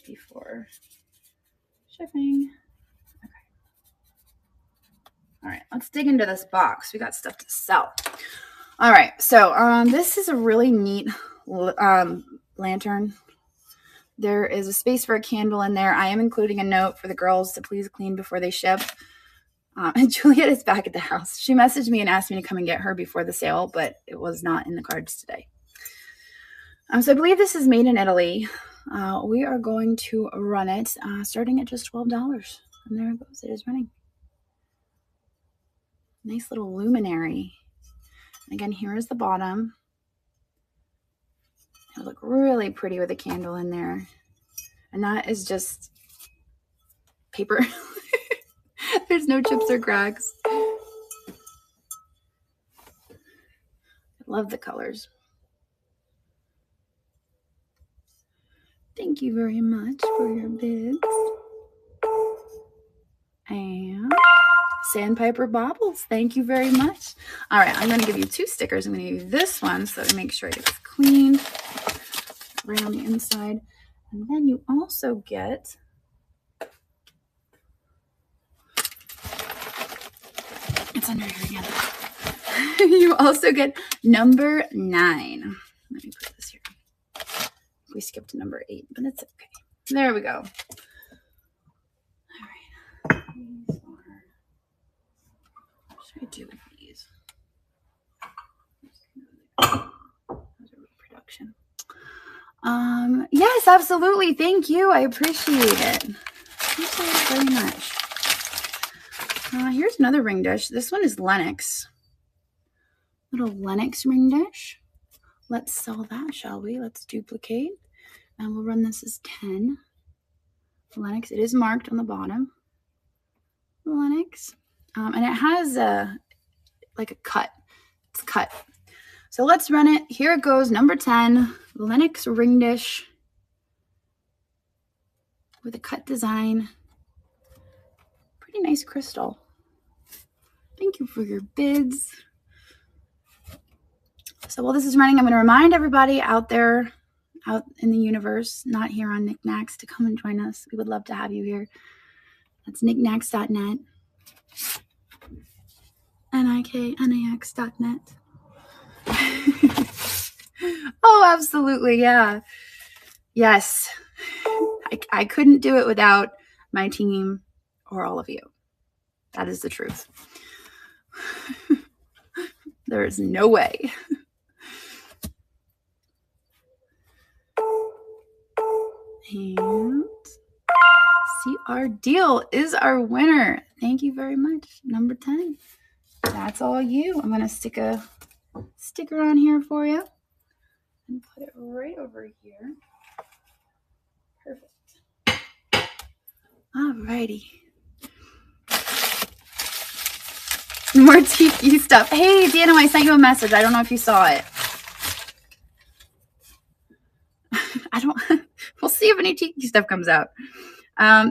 before shipping. Okay. All right, let's dig into this box. We got stuff to sell. All right, so this is a really neat lantern. There is a space for a candle in there. I am including a note for the girls to please clean before they ship. And Juliet is back at the house. She messaged me and asked me to come and get her before the sale, but it was not in the cards today. So I believe this is made in Italy. We are going to run it starting at just $12. And there it goes. It is running. Nice little luminary. And again, here is the bottom. It would look really pretty with a candle in there. And that is just paper. There's no chips or cracks. I love the colors. Thank you very much for your bids. And Sandpiper Baubles, thank you very much. All right, I'm going to give you 2 stickers. I'm going to give you this one so that I make sure it gets cleaned right on the inside. And then you also get it's under here again. You also get number 9. Let me put this here. We skipped to number 8, but it's okay. There we go. All right. These are, what should I do with these? Those are reproduction. Yes, absolutely. Thank you. I appreciate it. Appreciate it very much. Here's another ring dish. This one is Lennox. Little Lennox ring dish. Let's sell that, shall we? Let's duplicate. And we'll run this as 10. Lennox. It is marked on the bottom. Lennox. And it has like a cut. It's cut. So let's run it. Here it goes. Number 10. Lennox ring dish. With a cut design. Pretty nice crystal. Thank you for your bids. So while this is running, I'm going to remind everybody out there, out in the universe, not here on Knickknacks, to come and join us. We would love to have you here. That's knickknacks.net. NIKNAX.net. Oh, absolutely. Yeah. Yes. I couldn't do it without my team or all of you. That is the truth. There is no way. And see, our deal is our winner. Thank you very much. Number 10. That's all you. I'm going to stick a sticker on here for you and put it right over here. Perfect. Alrighty. More tiki stuff. Hey, Dano, I sent you a message. I don't know if you saw it. We'll see if any tiki stuff comes out.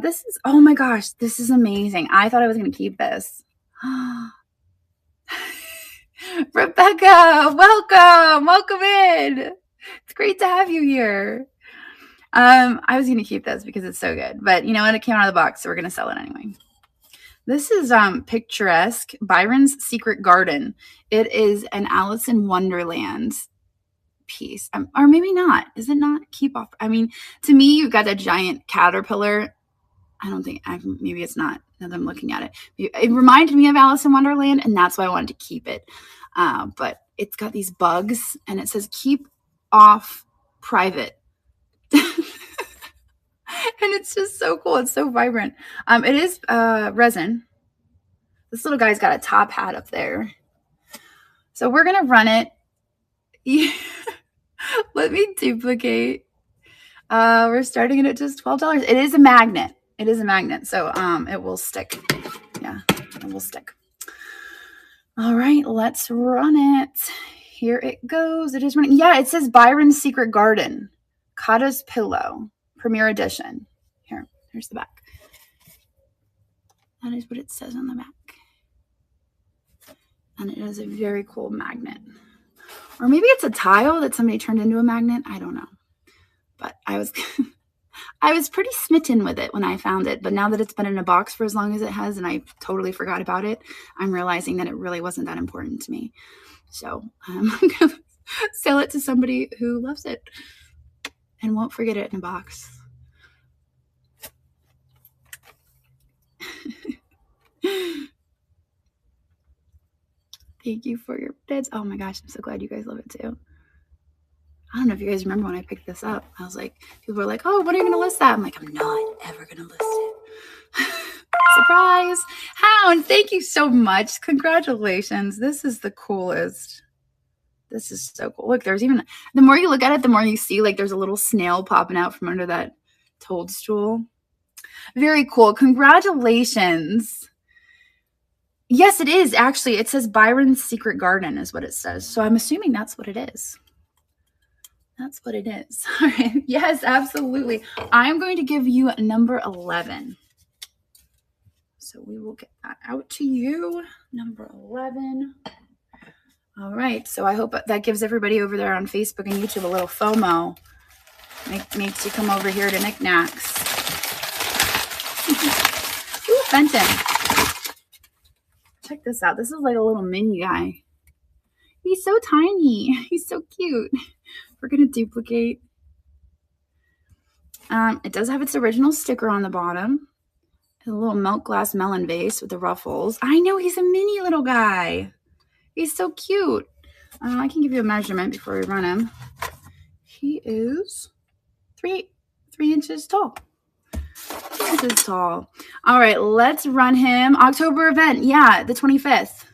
This is, oh my gosh, this is amazing. I thought I was going to keep this. Rebecca, welcome in. It's great to have you here. I was going to keep this because it's so good, but you know what? It came out of the box, so we're going to sell it anyway. This is Picturesque, Byron's Secret Garden. It is an Alice in Wonderland piece, or maybe not. Is it not? Keep off. I mean, to me, you've got a giant caterpillar. I don't think, maybe it's not, now that I'm looking at it. It reminded me of Alice in Wonderland, and that's why I wanted to keep it. But it's got these bugs, and it says, keep off private. And it's just so cool. It's so vibrant. It is resin. This little guy's got a top hat up there. So we're going to run it. Let me duplicate. We're starting it at just $12. It is a magnet. It is a magnet. So it will stick. Yeah, it will stick. All right, let's run it. Here it goes. It is running. Yeah, it says Byron's Secret Garden. Kata's Pillow. Premier Edition. Here's the back. That is what it says on the back. And it is a very cool magnet. Or maybe it's a tile that somebody turned into a magnet. I don't know. But I was pretty smitten with it when I found it. But now that it's been in a box for as long as it has, and I totally forgot about it, I'm realizing that it really wasn't that important to me. So I'm going to sell it to somebody who loves it and won't forget it in a box. Thank you for your bids. Oh my gosh, I'm so glad you guys love it too. I don't know if you guys remember when I picked this up. I was like, people were like, oh, when are you going to list that? I'm like, I'm not ever going to list it. Surprise. Hound, thank you so much. Congratulations. This is the coolest. This is so cool. Look, there's even, the more you look at it, the more you see like there's a little snail popping out from under that toadstool. Very cool. Congratulations. Yes, it is. Actually, it says Byron's Secret Garden is what it says. So I'm assuming that's what it is. That's what it is. All right. Yes, absolutely. I'm going to give you number 11. So we will get that out to you. Number 11. All right. So I hope that gives everybody over there on Facebook and YouTube a little FOMO. Makes you come over here to Knickknacks. Ooh, Fenton. Check this out. This is like a little mini guy. He's so tiny. He's so cute. We're going to duplicate. It does have its original sticker on the bottom. A little milk glass melon vase with the ruffles. I know, he's a mini little guy. He's so cute. I can give you a measurement before we run him. He is 3 inches tall. 3 inches tall. All right, let's run him. October event. Yeah, the 25th.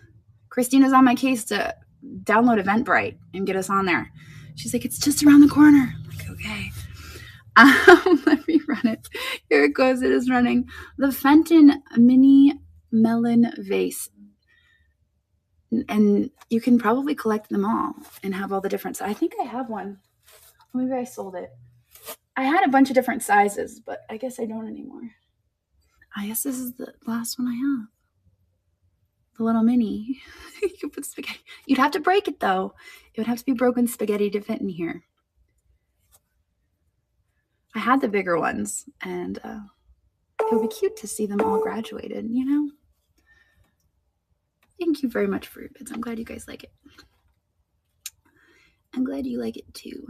Christina's on my case to download Eventbrite and get us on there. She's like, it's just around the corner. I'm like, okay. Let me run it. Here it goes. It is running. The Fenton Mini Melon Vase. And you can probably collect them all and have all the different. I think I have one. Maybe I sold it. I had a bunch of different sizes, but I guess I don't anymore. I guess this is the last one I have. The little mini. You can put spaghetti. You'd have to break it though. It would have to be broken spaghetti to fit in here. I had the bigger ones, and it would be cute to see them all graduated, you know? Thank you very much for your bids. I'm glad you guys like it. I'm glad you like it too.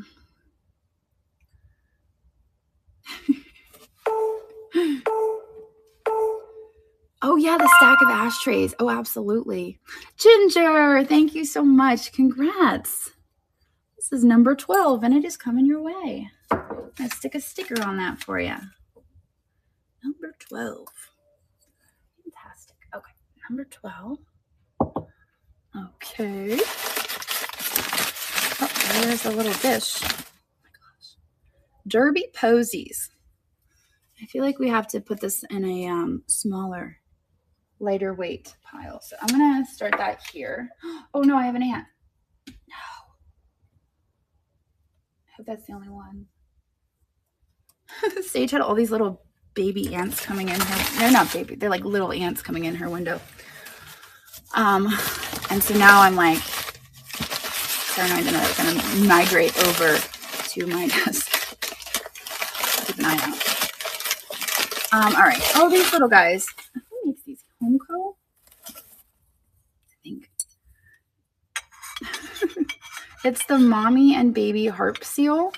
Oh yeah, the stack of ashtrays. Oh, absolutely. Ginger, thank you so much. Congrats. This is number 12 and it is coming your way. Let's stick a sticker on that for you. Number 12. Fantastic. Okay, number 12. Okay. Oh, there's a little dish. Oh my gosh. Derby Posies. I feel like we have to put this in a smaller, lighter weight pile. So I'm going to start that here. Oh no, I have an ant. No. I hope that's the only one. Sage had all these little baby ants coming in her. They're not baby. They're like little ants coming in her window. And so now I'm like paranoid that they're going to migrate over to my desk. Keep an eye out. All right. Oh, these little guys. Who makes these? Homeco? I think. It's the mommy and baby harp seal.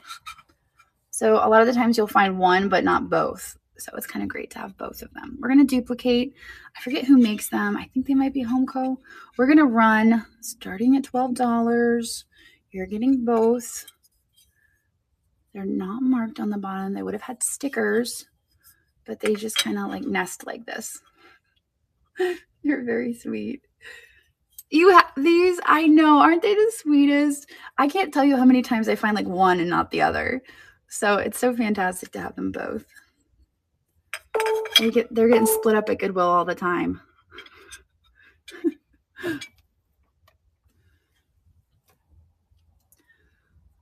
So a lot of the times you'll find one, but not both. So it's kind of great to have both of them. We're going to duplicate. I forget who makes them. I think they might be Homeco. We're going to run starting at $12. You're getting both. They're not marked on the bottom. They would have had stickers, but they just kind of like nest like this. You're very sweet. You have these? I know. Aren't they the sweetest? I can't tell you how many times I find like one and not the other. So it's so fantastic to have them both. They're getting split up at Goodwill all the time.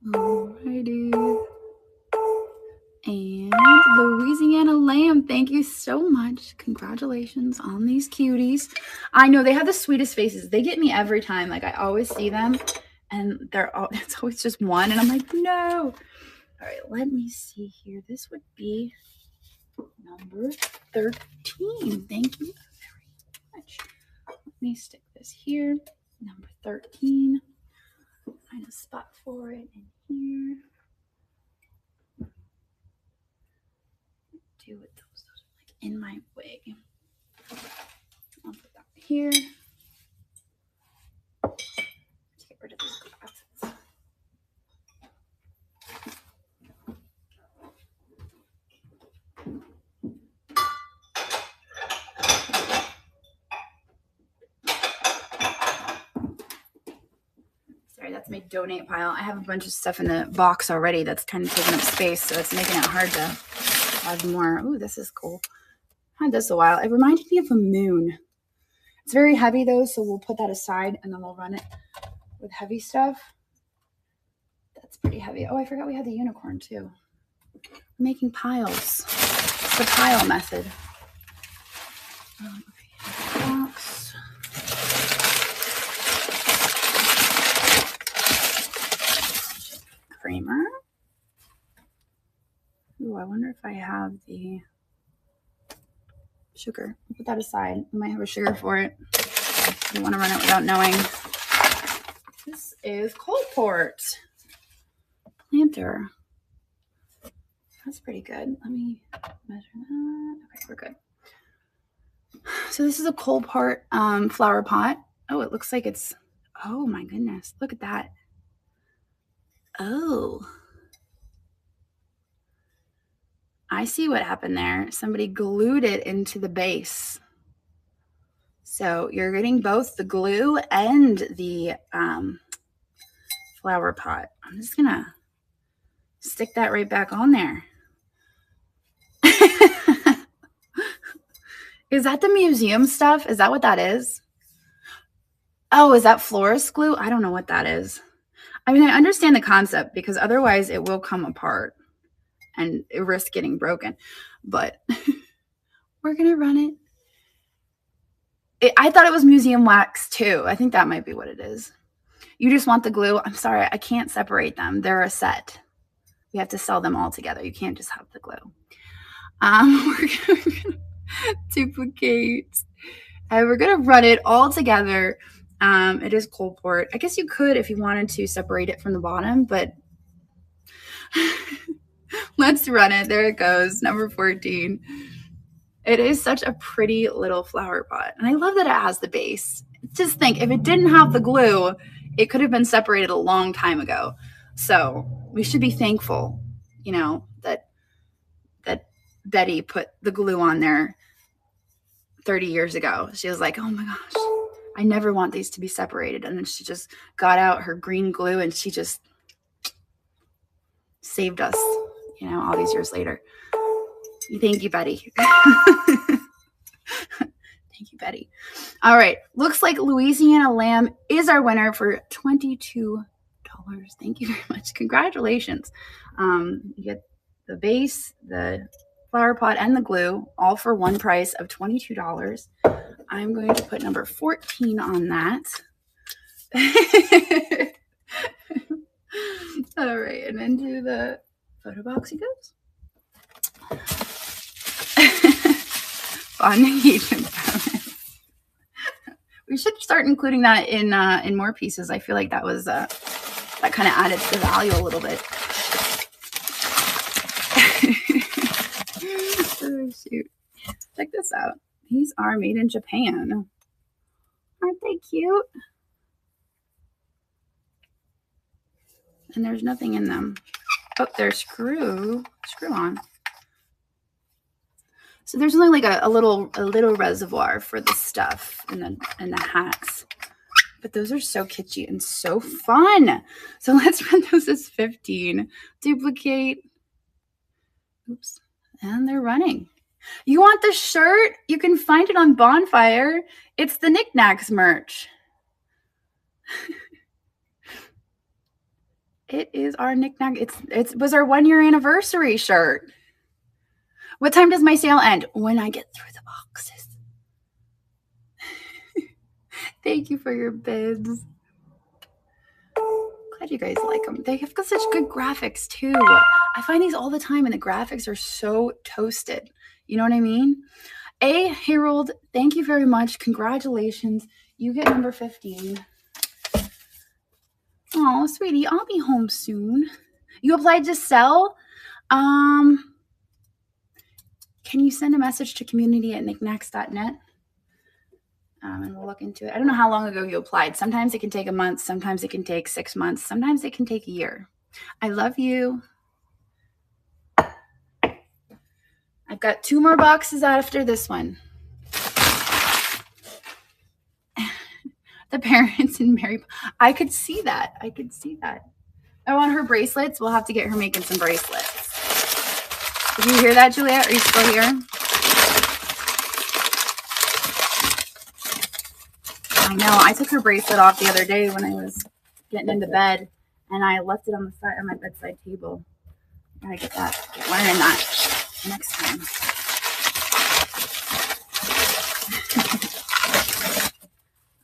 Alrighty. And Louisiana Lamb, thank you so much. Congratulations on these cuties. I know they have the sweetest faces. They get me every time. Like I always see them and it's always just one. And I'm like, no. All right, let me see here. This would be number 13. Thank you very much. Let me stick this here. Number 13. Find a spot for it in here. Do with those like in my way. I'll put that here. Let's get rid of these glasses. Sorry, that's my donate pile. I have a bunch of stuff in the box already that's kind of taking up space, so it's making it hard to add more. Oh, this is cool. I had this a while. It reminded me of a moon. It's very heavy though, so we'll put that aside and then we'll run it with heavy stuff. That's pretty heavy. Oh, I forgot we had the unicorn too. We're making piles. It's the pile method. Box. Creamer. Ooh, I wonder if I have the sugar. I'll put that aside. I might have a sugar for it. I don't want to run it without knowing. This is Coldport planter. That's pretty good. Let me measure that. Okay, we're good. So this is a Coldport flower pot. Oh, it looks like it's, oh my goodness. Look at that. Oh. I see what happened there. Somebody glued it into the base. So you're getting both the glue and the flower pot. I'm just going to stick that right back on there. Is that the museum stuff? Is that what that is? Oh, is that florist glue? I don't know what that is. I mean, I understand the concept because otherwise it will come apart and it risks getting broken. But we're going to run it. I thought it was museum wax too. I think that might be what it is. You just want the glue. I'm sorry, I can't separate them. They're a set. You have to sell them all together. You can't just have the glue. We're gonna duplicate. And we're gonna run it all together. It is Coldport. I guess you could if you wanted to separate it from the bottom, but let's run it. There it goes, number 14. It is such a pretty little flower pot. And I love that it has the base. Just think, if it didn't have the glue, it could have been separated a long time ago. So we should be thankful, that Betty put the glue on there 30 years ago. She was like, oh my gosh, I never want these to be separated. And then she just got out her green glue and she just saved us, all these years later. Thank you, Betty. Thank you, Betty. All right. Looks like Louisiana Lamb is our winner for $22. Thank you very much. Congratulations. You get the base, the flower pot, and the glue, all for one price of $22. I'm going to put number 14 on that. All right. And into the photo box he goes. Fun engagement. We should start including that in more pieces. I feel like that was that kind of added to the value a little bit. Oh, shoot. Check this out. These are made in Japan. Aren't they cute? And there's nothing in them. Oh, there's screw on. So there's only like a little reservoir for the stuff and the hats. But those are so kitschy and so fun. So let's run those as 15. Duplicate. Oops. And they're running. You want the shirt? You can find it on Bonfire. It's the Knickknacks merch. It is our Knickknack. It was our 1-year anniversary shirt. What time does my sale end? When I get through the boxes. Thank you for your bids. Glad you guys like them. They have got such good graphics too. I find these all the time and the graphics are so toasted. You know what I mean? A. Harold, thank you very much. Congratulations. You get number 15. Oh, sweetie, I'll be home soon. You applied to sell? Can you send a message to community@knickknacks.net? And we'll look into it. I don't know how long ago you applied. Sometimes it can take a month. Sometimes it can take 6 months. Sometimes it can take a year. I love you. I've got 2 more boxes after this one. The parents and Mary. I could see that. I want her bracelets. We'll have to get her making some bracelets. Did you hear that, Juliet? Are you still here? I know. I took her bracelet off the other day when I was getting into bed, and I left it on the side of my bedside table. I gotta get wearing that next time.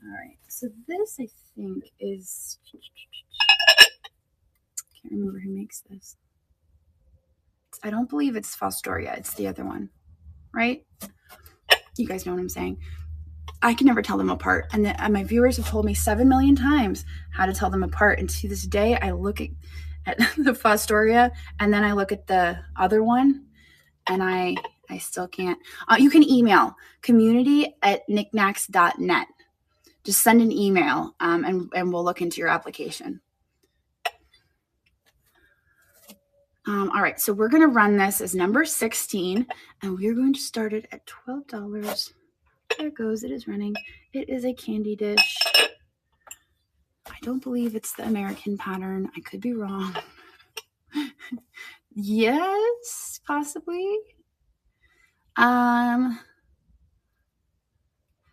All right. So this, I think, is... Can't remember who makes this. I don't believe it's Fostoria. It's the other one, right? You guys know what I'm saying. I can never tell them apart. And my viewers have told me 7 million times how to tell them apart. And to this day, I look at the Fostoria and then I look at the other one and I still can't. You can email community@knickknacks.net. Just send an email and we'll look into your application. All right, so we're going to run this as number 16, and we're going to start it at $12. There it goes. It is running. It is a candy dish. I don't believe it's the American pattern. I could be wrong. Yes, possibly.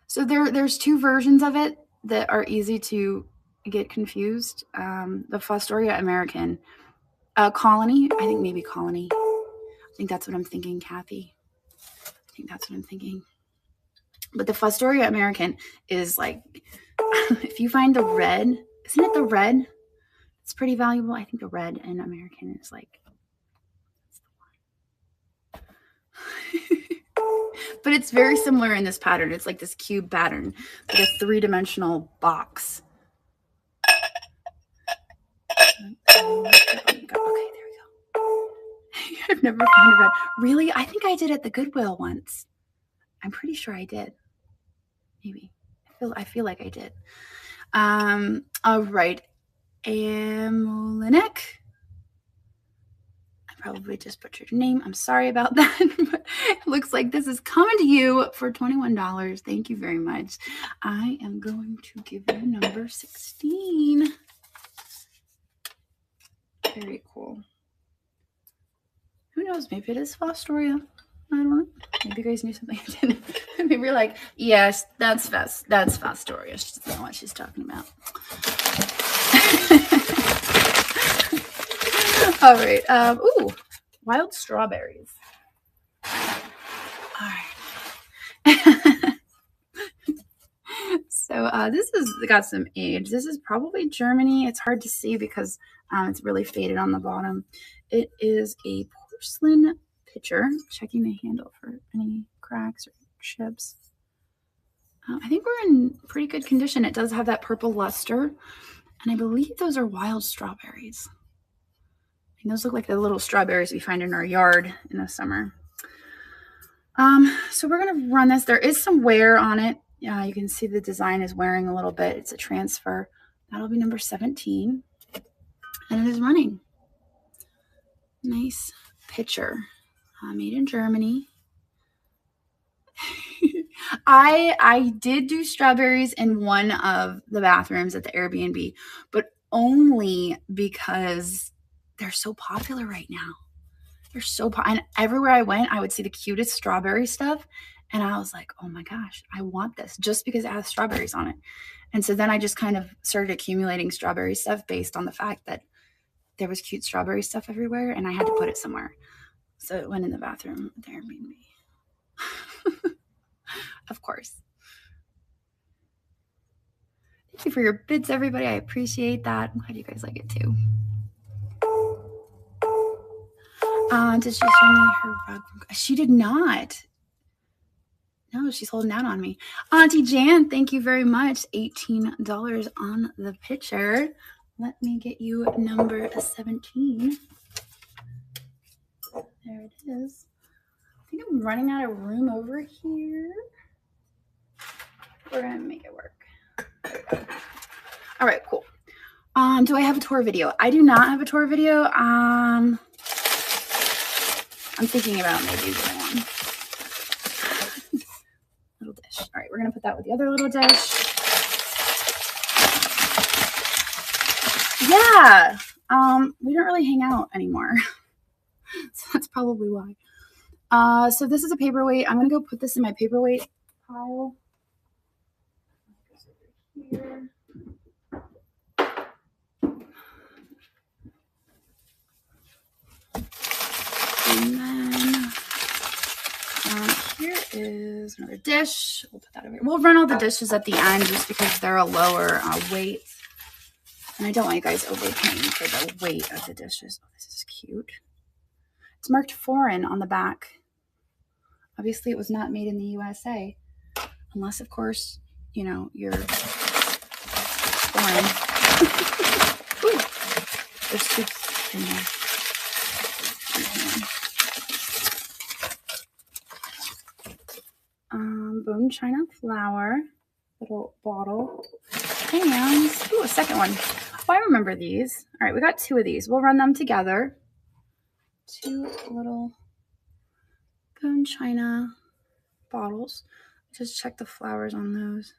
So there's 2 versions of it that are easy to get confused. The Fostoria American. Colony. I think maybe Colony. I think that's what I'm thinking, Kathy. I think that's what I'm thinking. But the Fostoria American is like, if you find the red, isn't it the red? It's pretty valuable. I think the red and American is like, that's the one. But it's very similar in this pattern. It's like this cube pattern, like a 3-dimensional box. Oh my God. Okay, there we go. I've never found a red. Really? I think I did at the Goodwill once. I'm pretty sure I did. Maybe. I feel like I did. All right. Amolinek. I probably just butchered your name. I'm sorry about that. But it looks like this is coming to you for $21. Thank you very much. I am going to give you number 16. Very cool. Who knows? Maybe it is Fostoria. I don't know. Maybe you guys knew something I didn't. Maybe you're like, yes, that's Fostoria. She doesn't know what she's talking about. All right. Ooh, wild strawberries. All right. So this has got some age. This is probably Germany. It's hard to see because it's really faded on the bottom. It is a porcelain pitcher. Checking the handle for any cracks or chips. I think we're in pretty good condition. It does have that purple luster, and I believe those are wild strawberries. And those look like the little strawberries we find in our yard in the summer. So we're going to run this. There is some wear on it. You can see the design is wearing a little bit. It's a transfer. That'll be number 17. And it is running. Nice pitcher. Made in Germany. I did do strawberries in one of the bathrooms at the Airbnb, but only because they're so popular right now. They're so and everywhere I went, I would see the cutest strawberry stuff. And I was like, oh my gosh, I want this just because it has strawberries on it. And so then I just kind of started accumulating strawberry stuff based on the fact that there was cute strawberry stuff everywhere and I had to put it somewhere. So it went in the bathroom at the Airbnb. Of course. Thank you for your bids, everybody. I appreciate that. I'm glad you guys like it too. Did she show me her rug? She did not. No, she's holding out on me. Auntie Jan, thank you very much. $18 on the pitcher. Let me get you number 17. There it is. I think I'm running out of room over here. We're going to make it work. All right, cool. Do I have a tour video? I do not have a tour video. I'm thinking about maybe doing one. Little dish. All right, we're going to put that with the other little dish. Yeah. We don't really hang out anymore. So that's probably why. So this is a paperweight. I'm going to go put this in my paperweight pile. Here. And then here is another dish. We'll put that over here. We'll run all the dishes at the end just because they're a lower weight. And I don't want you guys overpaying for the weight of the dishes. Oh, this is cute. It's marked foreign on the back. Obviously, it was not made in the USA. Unless, of course, you know, you're foreign. Ooh, there's soups in there. Bone china flour, little bottle, and ooh, a second one. Oh, I remember these. All right, we got two of these. We'll run them together. Two little bone china bottles. Just check the flowers on those.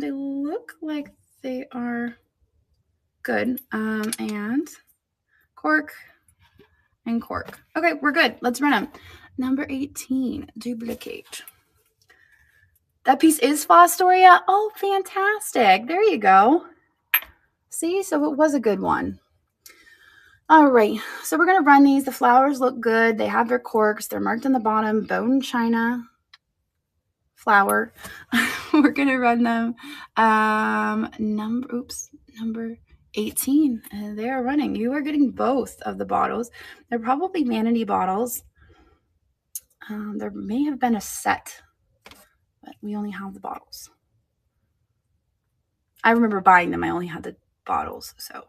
They look like they are good. And cork and cork. Okay, we're good. Let's run them. Number 18, duplicate. That piece is Fostoria. Oh, fantastic. There you go. See, so it was a good one. All right, so we're going to run these. The flowers look good. They have their corks. They're marked on the bottom, bone china flower. We're going to run them. Number 18. And they are running. You are getting both of the bottles. They're probably vanity bottles. There may have been a set, but we only have the bottles. I remember buying them. I only had the bottles, so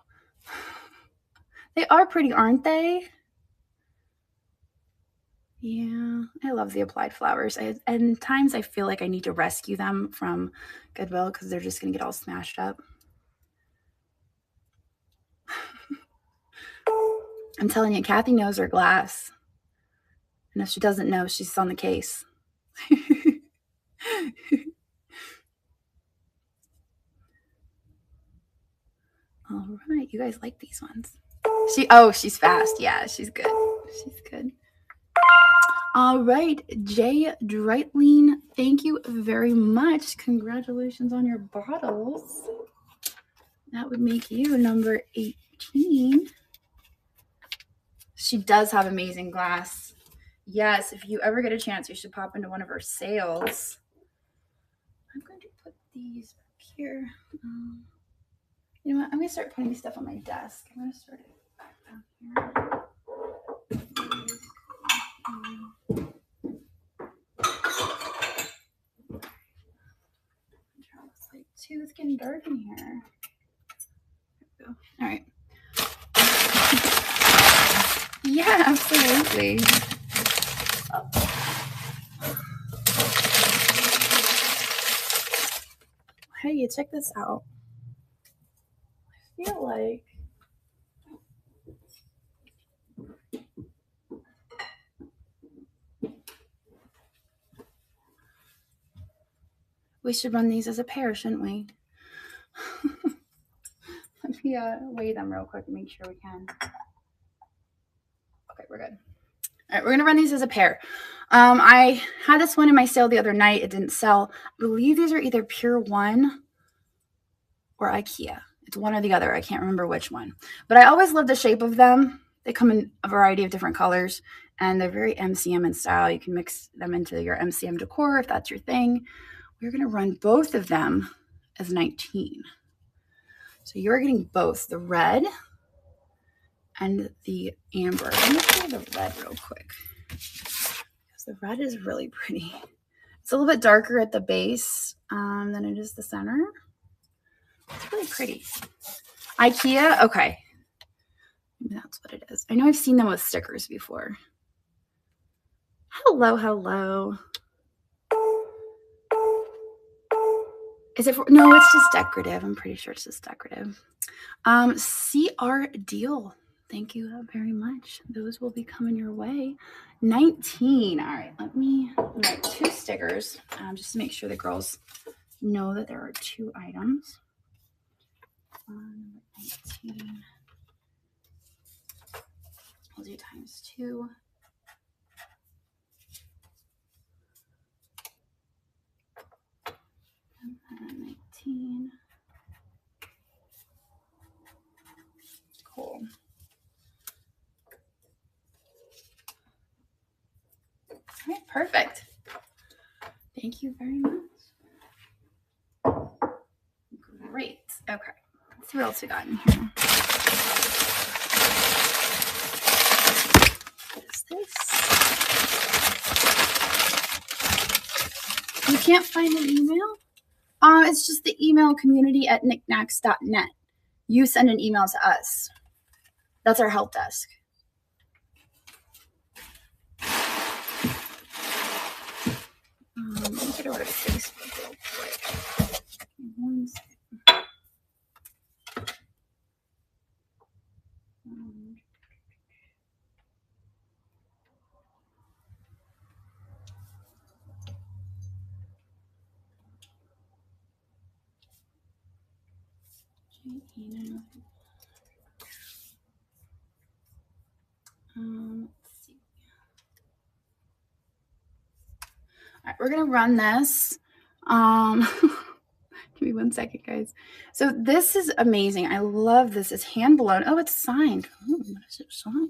they are pretty, aren't they? Yeah, I love the applied flowers. And times I feel like I need to rescue them from Goodwill because they're just going to get all smashed up. I'm telling you, Kathy knows her glass. And if she doesn't know, she's on the case. All right, you guys like these ones. She's fast. Yeah, she's good. She's good. All right, Jay Dreitling, thank you very much. Congratulations on your bottles. That would make you number 18. She does have amazing glass. Yes, if you ever get a chance, you should pop into one of her sales. I'm going to put these back here. You know what? I'm going to start putting stuff on my desk. I'm going to start it back down here. It's like too, it's getting dark in here. All right. Yeah, absolutely. Oh. Hey, check this out. I feel like we should run these as a pair, shouldn't we? Let me weigh them real quick and make sure we can. Okay, we're good. All right, we're gonna run these as a pair. I had this one in my sale the other night. It didn't sell. I believe these are either Pure One or IKEA. It's one or the other. I can't remember which one. But I always love the shape of them. They come in a variety of different colors, and they're very MCM in style. You can mix them into your MCM decor if that's your thing. We're gonna run both of them as 19. So you're getting both the red and the amber. I'm gonna try the red real quick. Because the red is really pretty. It's a little bit darker at the base than it is the center. It's really pretty. IKEA, okay. Maybe that's what it is. I know I've seen them with stickers before. Hello, hello. Is it for, no, it's just decorative. I'm pretty sure it's just decorative. CR Deal. Thank you very much. Those will be coming your way. 19. All right, let me write 2 stickers just to make sure the girls know that there are 2 items. 19. We'll do times 2. And 19. Cool. All right, perfect. Thank you very much. Great. Okay. Let's see what else we got in here. What is this? You can't find an email? It's just the email community@knickknacks.net. You send an email to us. That's our help desk. Let me get over to Facebook real quick. 1 second. Let's see. All right, we're gonna run this. Give me 1 second, guys. So this is amazing. I love this. It's hand blown. Oh, it's signed. Oh, what is it signed?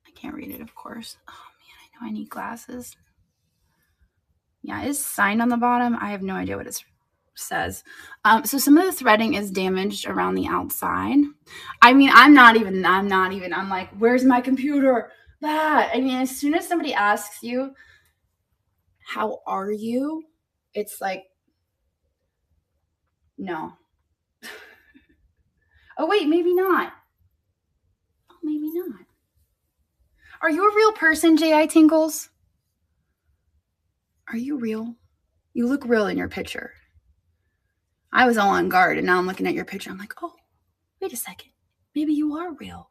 I can't read it, of course. Oh man, I know I need glasses. Yeah, it's signed on the bottom. I have no idea what it says. So some of the threading is damaged around the outside. I mean, I'm like, where's my computer? That. I mean, as soon as somebody asks you, how are you? It's like, no. Oh, wait, maybe not. Oh, maybe not. Are you a real person, J.I. Tinkles? Are you real? You look real in your picture. I was all on guard, and now I'm looking at your picture. I'm like, oh, wait a second. Maybe you are real.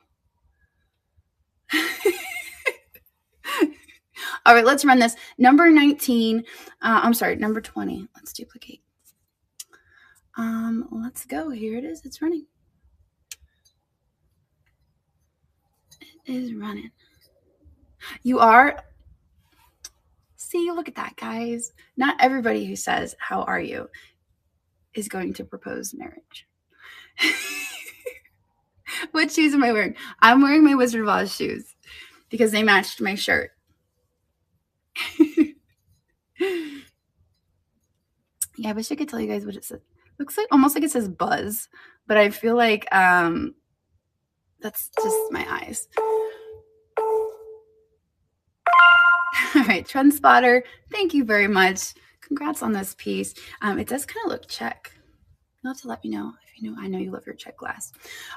All right, let's run this. Number 19. I'm sorry, number 20. Let's duplicate. Let's go. Here it is. It's running. It is running. You are. See, look at that, guys. Not everybody who says, how are you, is going to propose marriage. What shoes am I wearing? I'm wearing my Wizard of Oz shoes because they matched my shirt. Yeah, I wish I could tell you guys what it says. Looks like almost like it says Buzz, but I feel like that's just my eyes. All right, Trend Spotter, thank you very much. Congrats on this piece. It does kind of look check. You'll have to let me know if you know. I know you love your check glass.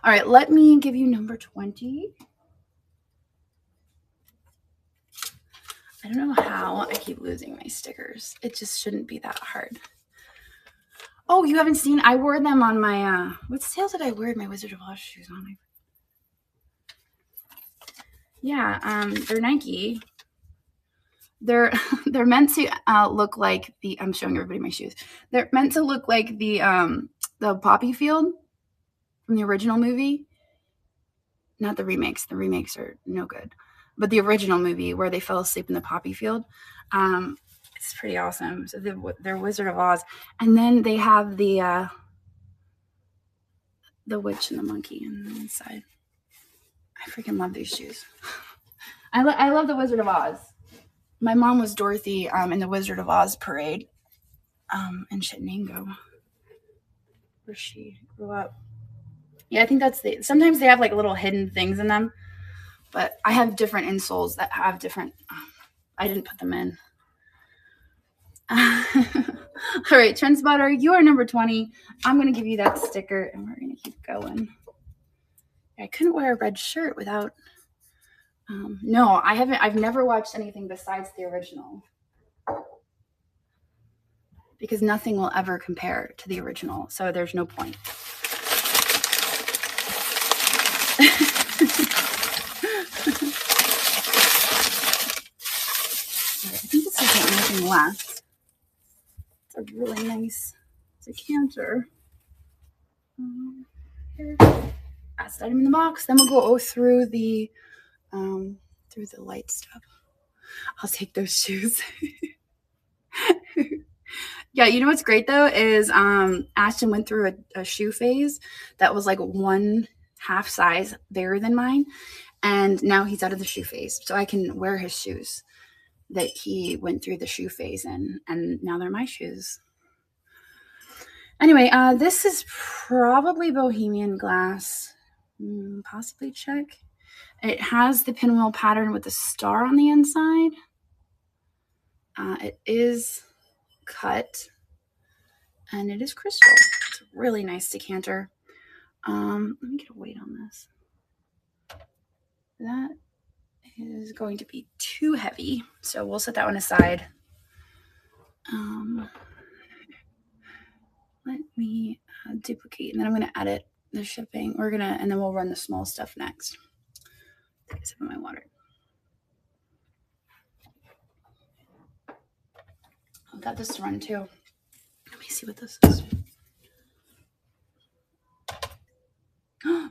All right, let me give you number 20. I don't know how I keep losing my stickers. It just shouldn't be that hard. Oh, you haven't seen? I wore them on my, what sale did I wear my Wizard of Oz shoes on? Yeah, they're Nike. They're meant to look like the, I'm showing everybody my shoes. They're meant to look like the poppy field from the original movie. Not the remakes. The remakes are no good. But the original movie where they fell asleep in the poppy field. It's pretty awesome. So they're Wizard of Oz. And then they have the witch and the monkey on the inside. I freaking love these shoes. I love the Wizard of Oz. My mom was Dorothy in the Wizard of Oz parade in Chittenango, where she grew up. Yeah, I think that's sometimes they have like little hidden things in them, but I have different insoles that have different, I didn't put them in. All right, Trend Spotter, you are number 20. I'm going to give you that sticker, and we're going to keep going. I couldn't wear a red shirt without, no, I've never watched anything besides the original. Because nothing will ever compare to the original, so there's no point. I think this isn't anything left. It's a really nice decanter. Here. Last item in the box. Then we'll go through the light stuff. I'll take those shoes. Yeah, you know what's great though is Ashton went through a shoe phase that was like 1/2 size bigger than mine, and now he's out of the shoe phase, so I can wear his shoes that he went through the shoe phase in, and now they're my shoes. Anyway, this is probably Bohemian glass, possibly check. It has the pinwheel pattern with the star on the inside. It is cut, and it is crystal. It's a really nice decanter. Let me get a weight on this. That is going to be too heavy, so we'll set that one aside. Let me duplicate, and then I'm going to edit the shipping. And then we'll run the small stuff next. Take a sip of my water. I've got this to run too. Let me see what this is.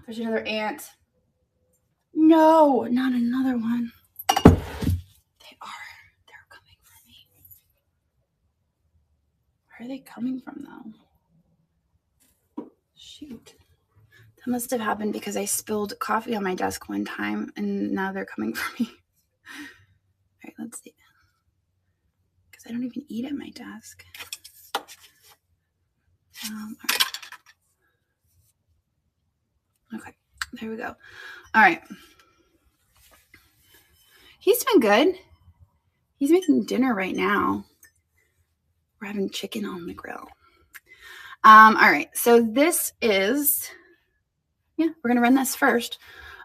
There's another ant. No, not another one. They're coming for me. Where are they coming from though? Shoot. That must have happened because I spilled coffee on my desk one time and now they're coming for me. All right, let's see. Because I don't even eat at my desk. All right. Okay, there we go. All right. He's been good. He's making dinner right now. We're having chicken on the grill. All right, so this is, we're going to run this first.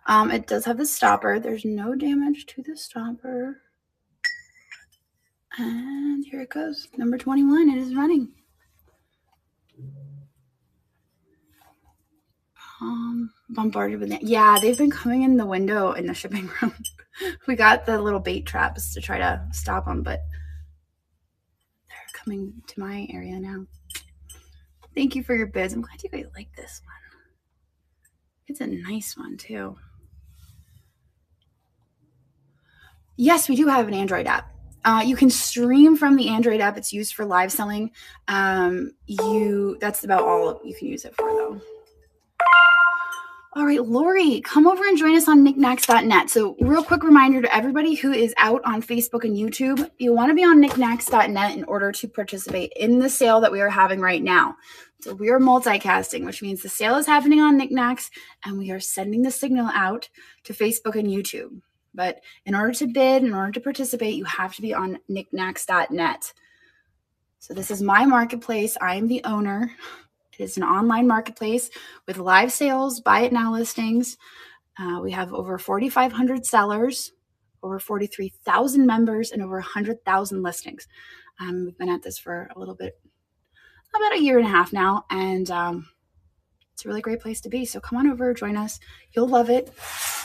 It does have the stopper. There's no damage to the stopper. And here it goes. Number 21. It is running. Bombarded with it. Yeah, they've been coming in the window in the shipping room. We got the little bait traps to try to stop them, but they're coming to my area now. Thank you for your bids. I'm glad you guys like this one. It's a nice one too. Yes, we do have an Android app. You can stream from the Android app. It's used for live selling. That's about all you can use it for, though. All right, Lori, come over and join us on knickknacks.net. So real quick reminder to everybody who is out on Facebook and YouTube, you want to be on knickknacks.net in order to participate in the sale that we are having right now. So we are multicasting, which means the sale is happening on Knickknacks, and we are sending the signal out to Facebook and YouTube. But in order to bid, in order to participate, you have to be on knickknacks.net. So this is my marketplace. I am the owner. It is an online marketplace with live sales, buy it now listings. We have over 4,500 sellers, over 43,000 members, and over 100,000 listings. We've been at this for a little bit, about a year and a half now, and it's a really great place to be. So come on over, join us. You'll love it.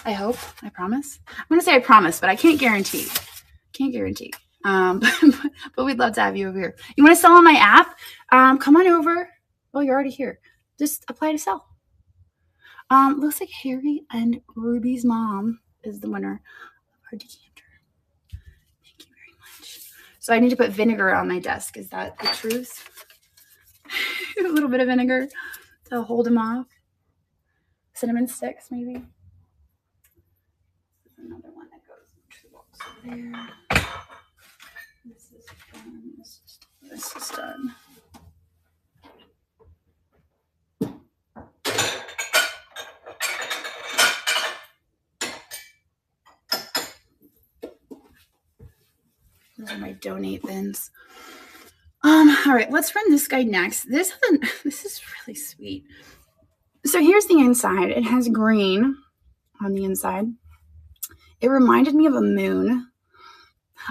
I hope. I promise. I'm going to say I promise, but I can't guarantee. But we'd love to have you over here. You want to sell on my app? Come on over. Well, you're already here. Just apply to sell. Looks like Harry and Ruby's mom is the winner of our decanter. Thank you very much. So I need to put vinegar on my desk. Is that the truth? A little bit of vinegar to hold them off. Cinnamon sticks, maybe. Another one that goes into the box over there. This is done. This is done. Those are my donate bins. All right, let's run this guy next. This is really sweet. So here's the inside. It has green on the inside. It reminded me of a moon.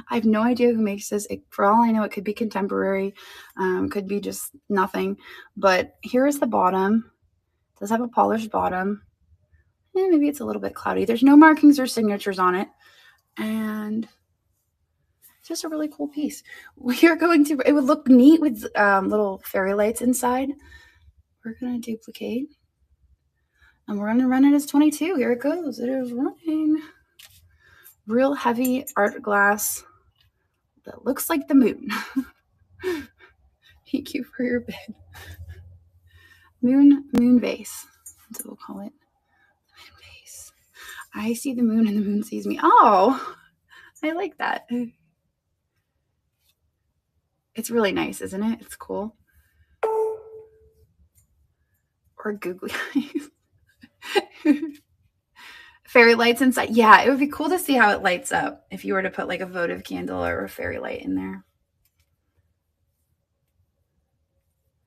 I have no idea who makes this. For all I know, it could be contemporary, could be just nothing. But here is the bottom. It does have a polished bottom. Maybe it's a little bit cloudy. There's no markings or signatures on it. And it's just a really cool piece. It would look neat with little fairy lights inside. We're going to duplicate. And we're going to run it as 22. Here it goes. It is running. Real heavy art glass that looks like the moon. Thank you for your bid. Moon vase. That's what we'll call it. Moon vase. I see the moon and the moon sees me. Oh, I like that. It's really nice, isn't it? It's cool. Or googly eyes. Fairy lights inside. Yeah, it would be cool to see how it lights up if you were to put like a votive candle or a fairy light in there.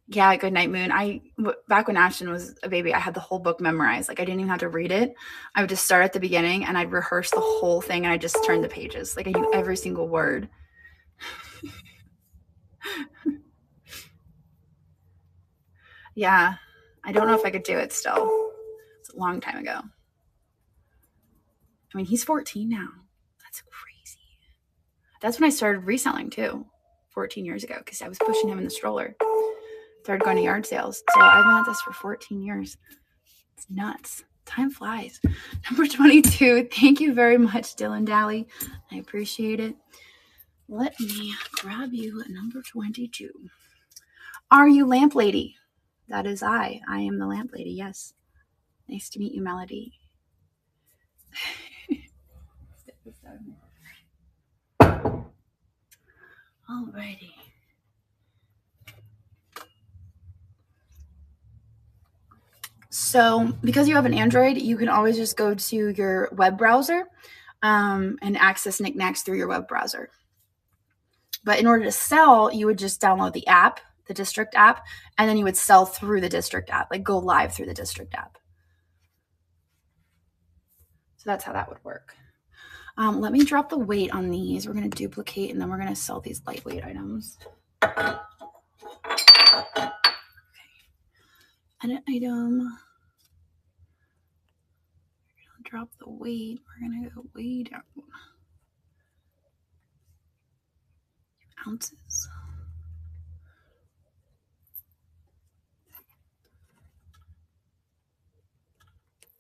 Yeah, Good Night Moon. Back when Ashton was a baby, I had the whole book memorized. Like I didn't even have to read it. I would just start at the beginning and I'd rehearse the whole thing and I just turned the pages. Like I knew every single word. Yeah, I don't know if I could do it still. It's a long time ago. I mean, he's 14 now. That's crazy. That's when I started reselling too, 14 years ago, because I was pushing him in the stroller. Started going to yard sales. So I've been at this for 14 years. It's nuts. Time flies. Number 22. Thank you very much, Dylan Dally. I appreciate it. Let me grab you at number 22. Are you Lamp Lady? That is I. I am the Lamp Lady, yes. Nice to meet you, Melody. Alrighty. So because you have an Android, you can always just go to your web browser and access Knickknacks through your web browser. But in order to sell, you would just download the app, the District app, and then you would sell through the District app, like go live through the District app. So that's how that would work. Let me drop the weight on these. We're going to duplicate, and then we're going to sell these lightweight items. Okay. Edit item. We're going to drop the weight. We're going to go way down. Ounces.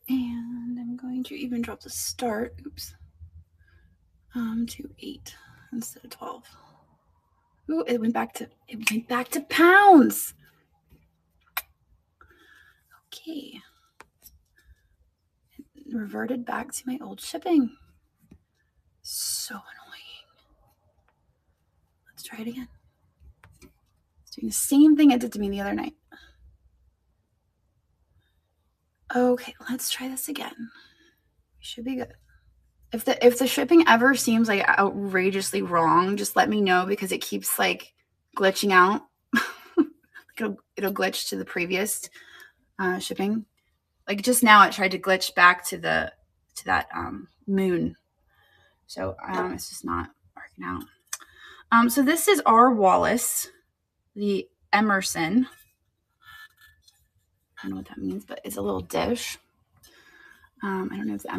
And I'm going to even drop the start, to 8 instead of 12. Ooh, it went back to pounds. Okay. It reverted back to my old shipping. So annoying. Let's try it again. It's doing the same thing it did to me the other night. Okay, let's try this again. We should be good. If the shipping ever seems like outrageously wrong, just let me know, because it keeps like glitching out. it'll glitch to the previous shipping. Like just now, it tried to glitch back to that moon. So it's just not working out. So this is our Wallace, the Emerson. I don't know what that means, but it's a little dish. I don't know if the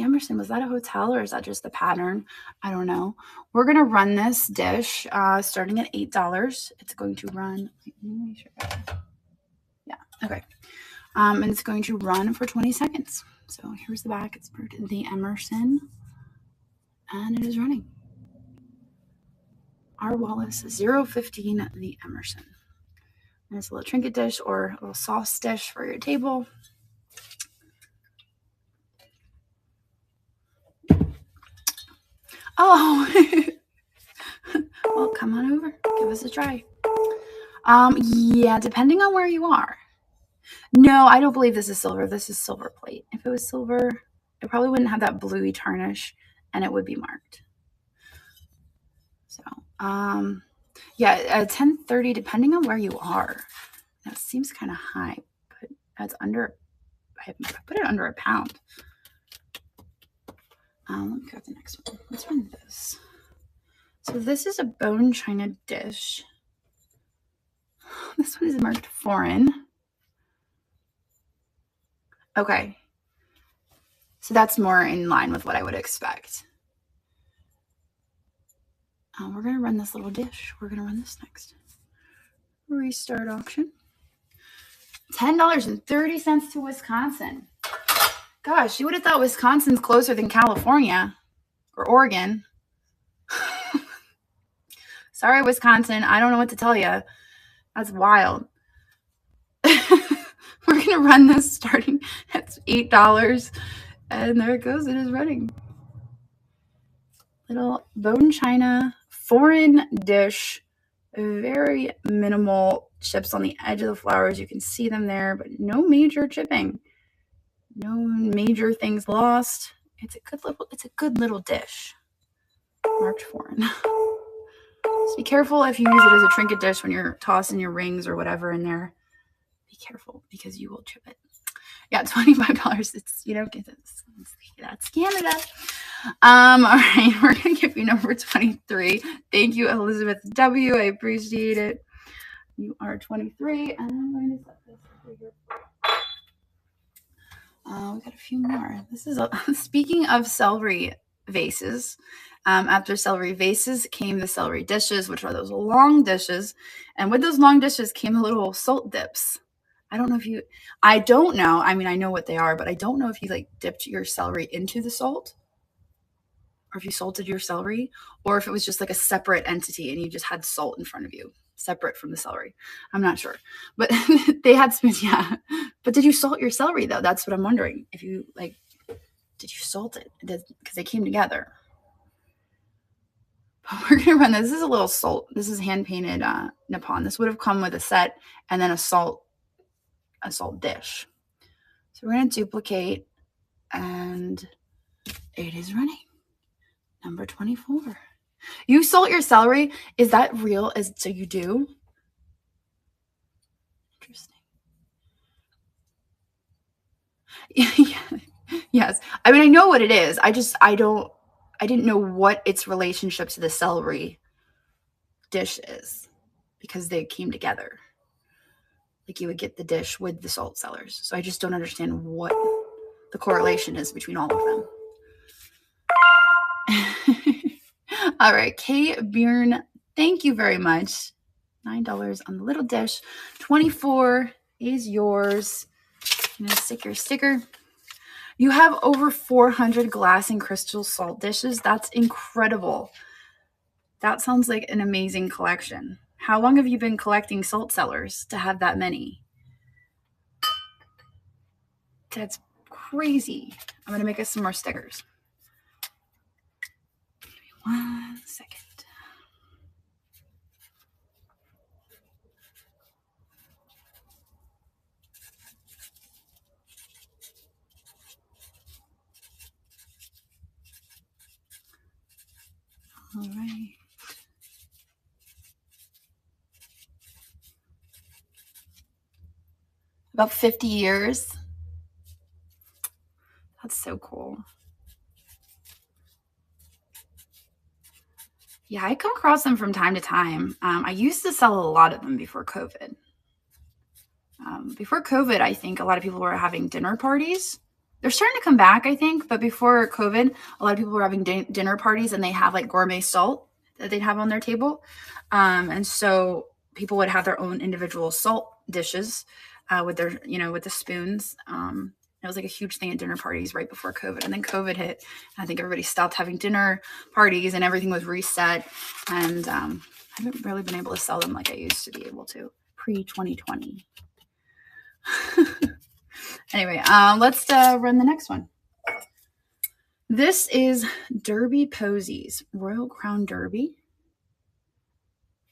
Emerson, was that a hotel or is that just the pattern? I don't know. We're going to run this dish starting at $8. It's going to run, yeah, okay. And it's going to run for 20 seconds. So here's the back. It's the Emerson, and it is running. Our Wallace 015, the Emerson. And it's a little trinket dish or a little sauce dish for your table. Oh, well, come on over. Give us a try. Yeah, depending on where you are. No, I don't believe this is silver. This is silver plate. If it was silver, it probably wouldn't have that bluey tarnish, and it would be marked. So, yeah, 1030, depending on where you are. That seems kind of high, but that's under. I put it under a pound. Let me go to the next one. Let's run this. So this is a bone china dish. This one is marked foreign. Okay. So that's more in line with what I would expect. We're going to run this little dish. We're going to run this next. Restart auction. $10.30 to Wisconsin. Gosh, you would have thought Wisconsin's closer than California or Oregon. Sorry, Wisconsin. I don't know what to tell you. That's wild. We're going to run this starting at $8. And there it goes. It is running. Little bone china foreign dish. Very minimal chips on the edge of the flowers. You can see them there, but no major chipping. No major things lost. It's a good little dish. Marked foreign. Just be careful if you use it as a trinket dish when you're tossing your rings or whatever in there. Be careful because you will chip it. Yeah, $25. It's that's Canada. All right, we're gonna give you number 23. Thank you, Elizabeth W. I appreciate it. You are 23, and I'm going to set this over here. We got a few more. This is speaking of celery vases. After celery vases came the celery dishes, which are those long dishes, and with those long dishes came the little salt dips. I don't know. I mean, I know what they are, but I don't know if you like dipped your celery into the salt, or if you salted your celery, or if it was just like a separate entity and you just had salt in front of you, separate from the celery. I'm not sure, but they had some, yeah. But did you salt your celery though? That's what I'm wondering. If you did you salt it? Because they came together. But we're gonna run this. This is a little salt. This is hand painted Nippon. This would have come with a set and then a salt dish. So we're gonna duplicate, and it is running. Number 24. You salt your celery? Is that real? So you do? Interesting. Yeah. Yes. I mean, I know what it is. I didn't know what its relationship to the celery dish is because they came together. Like you would get the dish with the salt cellars. So I just don't understand what the correlation is between all of them. All right, Kay Byrne, thank you very much. $9 on the little dish. 24 is yours. I'm gonna stick your sticker. You have over 400 glass and crystal salt dishes. That's incredible. That sounds like an amazing collection. How long have you been collecting salt cellars to have that many? That's crazy. I'm gonna make us some more stickers. Give me 1 second. All right. About 50 years. That's so cool. Yeah, I come across them from time to time. I used to sell a lot of them before COVID. Before COVID, I think a lot of people were having dinner parties. They're starting to come back, I think, but before COVID, a lot of people were having dinner parties and they have like gourmet salt that they'd have on their table. And so people would have their own individual salt dishes with their, with the spoons. It was like a huge thing at dinner parties right before COVID. And then COVID hit. And I think everybody stopped having dinner parties and everything was reset. And I haven't really been able to sell them like I used to be able to pre-2020. Anyway, let's run the next one. This is Derby Posies, Royal Crown Derby.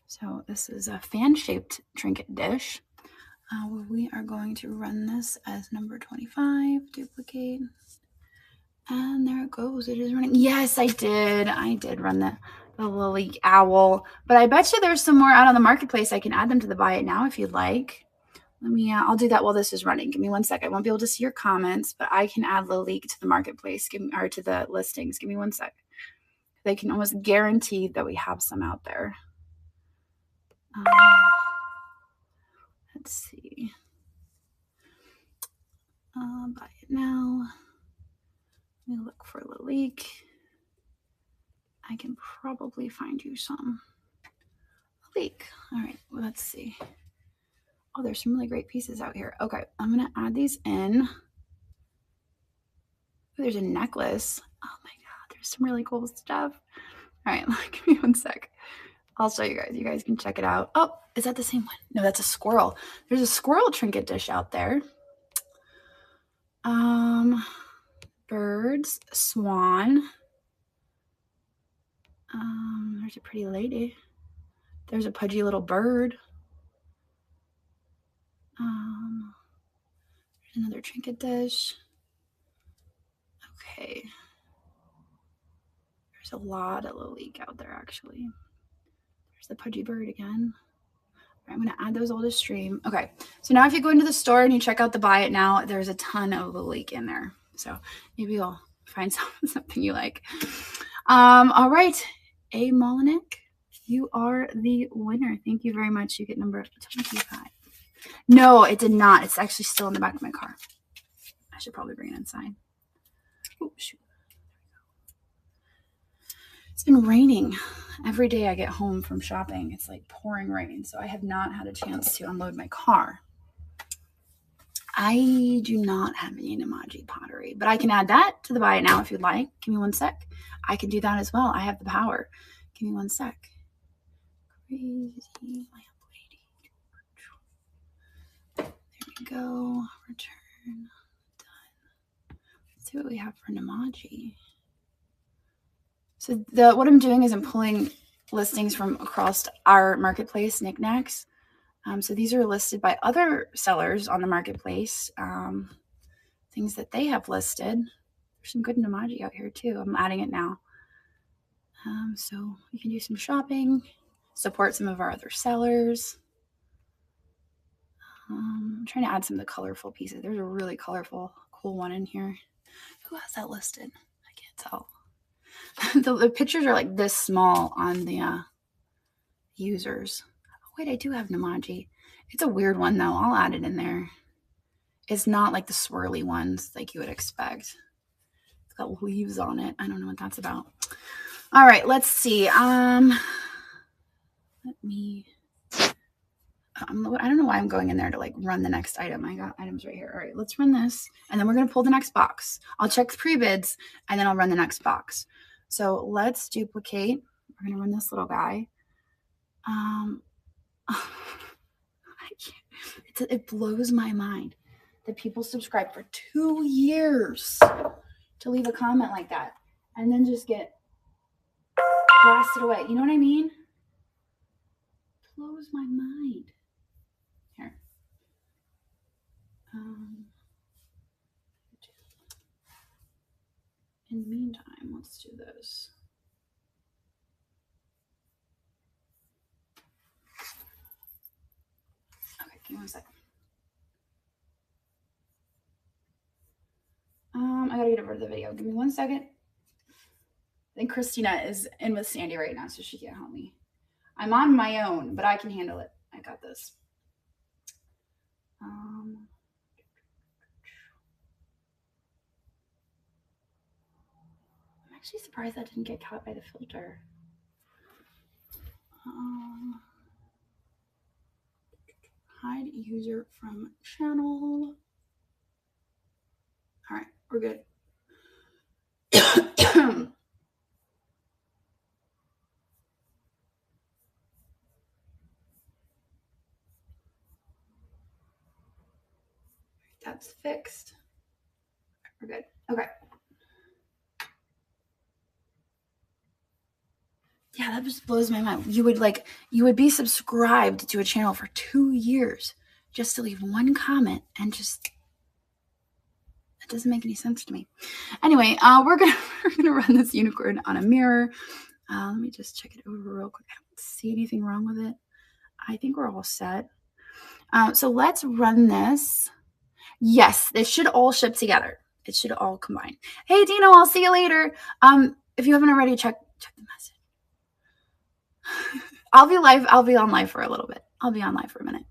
So this is a fan-shaped trinket dish. We are going to run this as number 25, duplicate. And there it goes. It is running. Yes, I did. I did run the lily owl. But I bet you there's some more out on the marketplace. I can add them to the buy it now if you'd like. Let me, I'll do that while this is running. Give me 1 second. I won't be able to see your comments, but I can add Lilique to the marketplace, or to the listings. Give me 1 sec. They can almost guarantee that we have some out there. Let's see. Buy it now. Let me look for Lilique. I can probably find you some. Lilique. All right, well, let's see. Oh, there's some really great pieces out here. Okay, I'm going to add these in. There's a necklace. Oh my God, there's some really cool stuff. All right, give me 1 sec. I'll show you guys. You guys can check it out. Oh, is that the same one? No, that's a squirrel. There's a squirrel trinket dish out there. Birds, swan. There's a pretty lady. There's a pudgy little bird. There's another trinket dish. Okay. There's a lot of Lilique out there, actually. There's the pudgy bird again. I'm going to add those all to stream. Okay, so now if you go into the store and you check out the buy it now, there's a ton of Lilique in there. So maybe you'll find something you like. All right, A. Molinek, you are the winner. Thank you very much. You get number 25. No, it did not. It's actually still in the back of my car. I should probably bring it inside. Oh, shoot. It's been raining. Every day I get home from shopping, it's like pouring rain. So I have not had a chance to unload my car. I do not have any Namaji pottery, but I can add that to the buy it now if you'd like. Give me 1 sec. I can do that as well. I have the power. Give me 1 sec. Crazy lamp lady. There we go. Return. Done. Let's see what we have for Namaji. So what I'm doing is I'm pulling listings from across our marketplace, knickknacks. So these are listed by other sellers on the marketplace, things that they have listed. There's some good Namaji out here too. I'm adding it now. So you can do some shopping, support some of our other sellers. I'm trying to add some of the colorful pieces. There's a really colorful, cool one in here. Who has that listed? I can't tell. The pictures are like this small on the users. Oh, wait, I do have Namaji. It's a weird one though. I'll add it in there. It's not like the swirly ones like you would expect. It's got leaves on it. I don't know what that's about. All right, let's see. Let me. I don't know why I'm going in there to like run the next item. I got items right here. All right, let's run this, and then we're gonna pull the next box. I'll check the pre-bids, and then I'll run the next box. So let's duplicate. We're gonna run this little guy. It blows my mind that people subscribe for 2 years to leave a comment like that, and then just get blasted away. You know what I mean? Blows my mind. Here. In the meantime, let's do this. Okay, give me 1 second. I gotta get over to the video. Give me 1 second. I think Christina is in with Sandy right now, so she can't help me. I'm on my own, but I can handle it. I got this. I'm actually surprised that didn't get caught by the filter. Hide user from channel. All right, we're good. That's fixed. We're good. Okay. Yeah, that just blows my mind. You would be subscribed to a channel for 2 years just to leave one comment, and just that doesn't make any sense to me. Anyway, we're gonna run this unicorn on a mirror. Let me just check it over real quick. I don't see anything wrong with it. I think we're all set. So let's run this. Yes, they should all ship together. It should all combine. Hey, Dino, I'll see you later. If you haven't already, check the message. I'll be live. I'll be on live for a little bit. I'll be on live for a minute.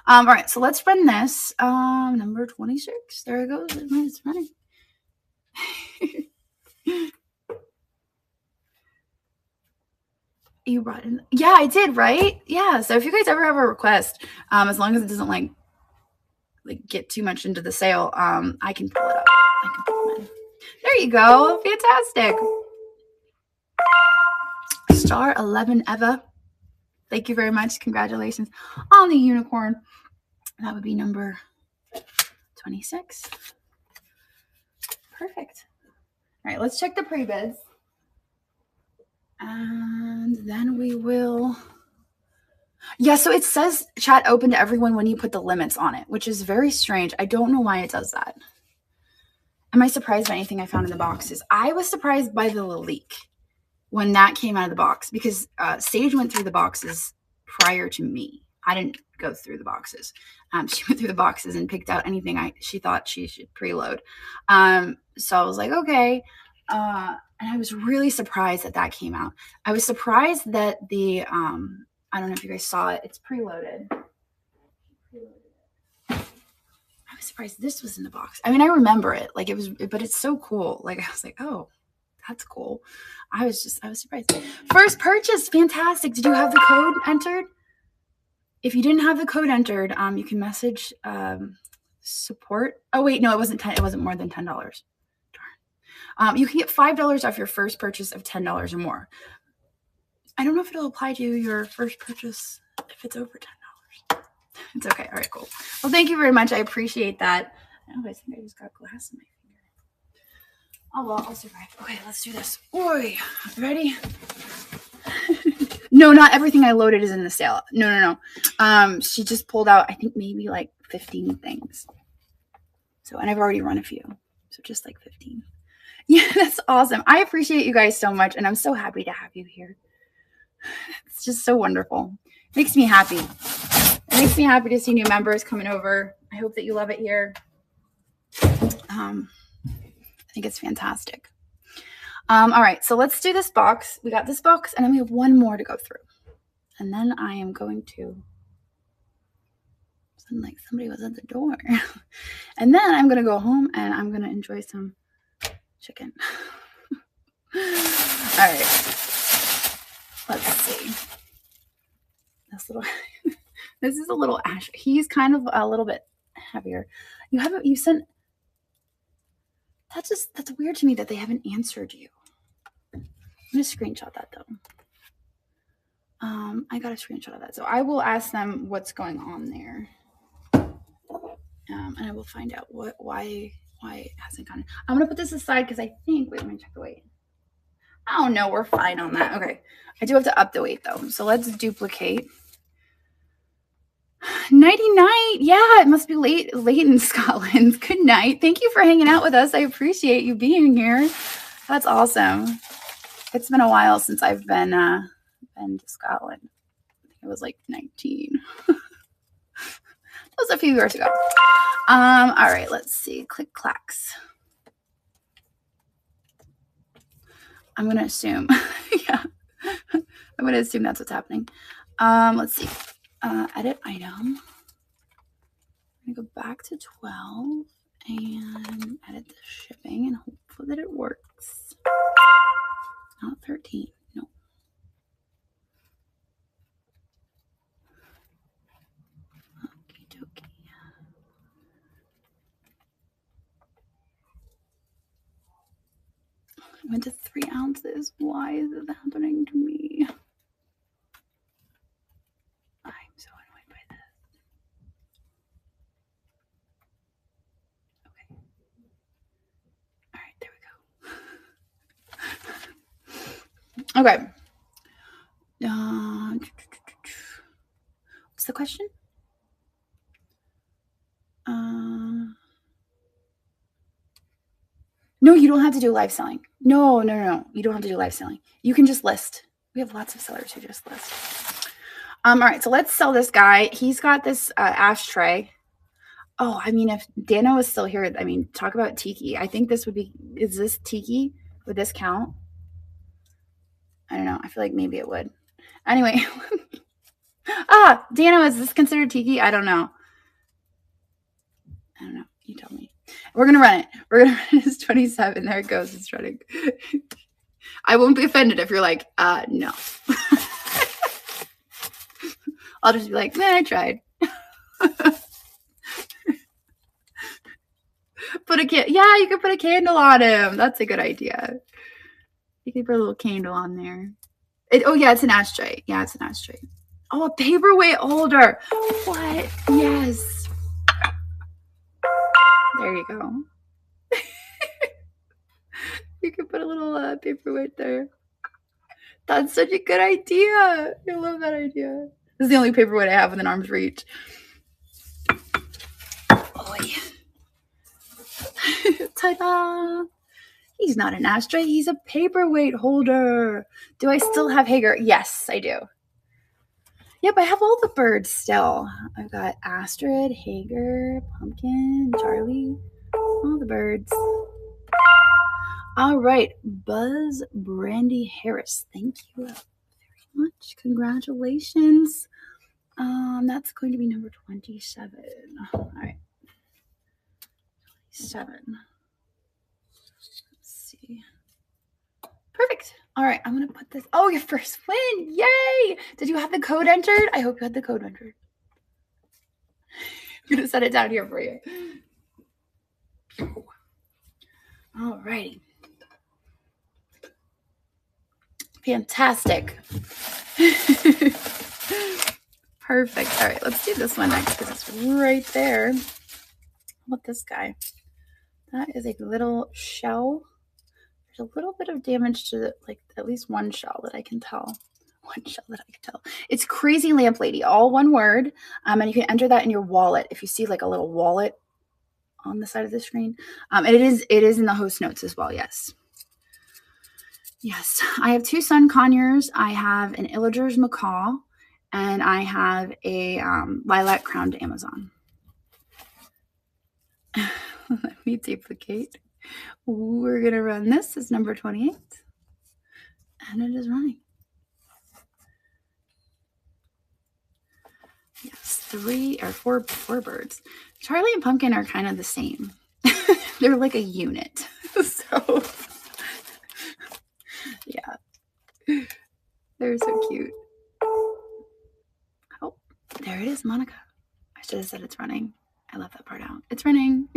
All right, so let's run this. Number 26. There it goes. It's running. You brought in. Yeah, I did, right? Yeah. So if you guys ever have a request, as long as it doesn't like get too much into the sale, I can pull it up. I can pull them in. There you go. Fantastic. Star 11 Eva. Thank you very much. Congratulations on the unicorn. That would be number 26. Perfect. All right, let's check the pre-bids. And then we will. Yeah, so it says chat open to everyone when you put the limits on it, which is very strange. I don't know why it does that. Am I surprised by anything I found in the boxes? I was surprised by the leak when that came out of the box, because Sage went through the boxes prior to me. I didn't go through the boxes. She went through the boxes and picked out anything she thought she should preload. So I was like, okay. And I was really surprised that came out. I was surprised that the, I don't know if you guys saw it. It's preloaded. I was surprised this was in the box. I mean, I remember it. Like, it was, but it's so cool. Like, I was like, oh, that's cool. I was surprised. First purchase, fantastic. Did you have the code entered? If you didn't have the code entered, you can message support. Oh wait, no, it wasn't 10. It wasn't more than $10. Darn. You can get $5 off your first purchase of $10 or more. I don't know if it'll apply to your first purchase if it's over $10. It's okay. All right, cool. Well, thank you very much. I appreciate that. Oh, I think I just got glass in my finger. Oh well, I'll survive. Okay, let's do this. Oi, ready? No, not everything I loaded is in the sale. No. She just pulled out, I think maybe like 15 things. So, and I've already run a few. So just like 15. Yeah, that's awesome. I appreciate you guys so much. And I'm so happy to have you here. It's just so wonderful. It makes me happy. It makes me happy to see new members coming over. I hope that you love it here. I think it's fantastic. All right, so let's do this box. We got this box, and then we have one more to go through. And then I am going to sound like somebody was at the door. And then I'm going to go home, and I'm going to enjoy some chicken. All right. Let's see. This is a little ash. He's kind of a little bit heavier. You sent. That's weird to me that they haven't answered you. I'm gonna screenshot that though. I got a screenshot of that, so I will ask them what's going on there, and I will find out why it hasn't gone. I'm gonna put this aside because I think. Wait, let me check the weight. Oh no, we're fine on that. Okay, I do have to up the weight though, so let's duplicate. Nighty night. Yeah, it must be late in Scotland. Good night. Thank you for hanging out with us. I appreciate you being here. That's awesome. It's been a while since I've been to Scotland. I think it was like 19. That was a few years ago. All right, let's see. Click clacks. I'm gonna assume. Yeah. I'm gonna assume that's what's happening. Let's see. Edit item. I'm gonna go back to 12 and edit the shipping and hopefully that it works. Not 13. No. Okie dokie. I went to 3 ounces. Why is it happening to me? I'm so annoyed by this. Okay. All right, there we go. Okay. What's the question? No, you don't have to do live selling. No. You don't have to do live selling. You can just list. We have lots of sellers who just list. All right, so let's sell this guy. He's got this ashtray. Oh, I mean, if Dano was still here, I mean, talk about tiki. I think this would be, is this tiki? Would this count? I don't know. I feel like maybe it would. Anyway. Dano, is this considered tiki? I don't know. You tell me. We're going to run it. We're going to run it as 27. There it goes. It's running. I won't be offended if you're like, no. I'll just be like, man, I tried. Yeah, you could put a candle on him. That's a good idea. You could put a little candle on there. Yeah, it's an ashtray. Yeah, it's an ashtray. Oh, a paperweight holder. What? Yes. There you go. You could put a little paperweight there. That's such a good idea. I love that idea. This is the only paperweight I have within arm's reach. Oh, yeah. Ta-da! He's not an ashtray. He's a paperweight holder. Do I still have Hager? Yes, I do. Yep, I have all the birds still. I've got Astrid, Hager, Pumpkin, Charlie, all the birds. All right, Buzz Brandy Harris. Thank you very much. Congratulations. That's going to be number 27. All right. 7. Let's see. Perfect. All right, I'm going to put this. Oh, your first win. Yay. Did you have the code entered? I hope you had the code entered. I'm going to set it down here for you. All righty. Fantastic. Perfect. All right, let's do this one next because it's right there. How about this guy? That is a little shell. There's a little bit of damage to like at least one shell that I can tell. It's Crazy Lamp Lady, all one word. And you can enter that in your wallet if you see like a little wallet on the side of the screen. And it is in the host notes as well. Yes. Yes. I have 2 Sun Conures. I have an Illager's Macaw, and I have a Lilac Crowned Amazon. Let me duplicate. We're going to run this as number 28. And it is running. Yes, four birds. Charlie and Pumpkin are kind of the same. They're like a unit. So, yeah. They're so cute. Oh, there it is, Monica. I should have said it's running. I left that part out. It's running.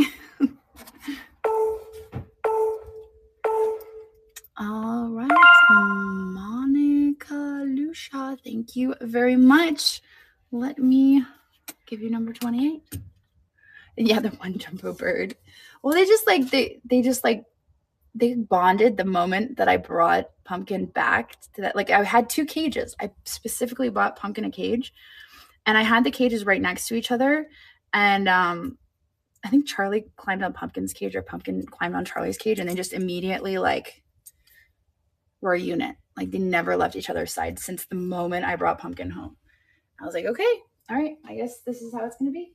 All right, Monica Lucia, thank you very much. Let me give you number 28. Yeah, the one jumbo bird. Well, they bonded the moment that I brought Pumpkin back to that. Like, I had 2 cages. I specifically bought Pumpkin a cage, and I had the cages right next to each other. And I think Charlie climbed on Pumpkin's cage, or Pumpkin climbed on Charlie's cage, and they just immediately like were a unit. Like, they never left each other's side since the moment I brought Pumpkin home. I was like, okay, all right, I guess this is how it's gonna be.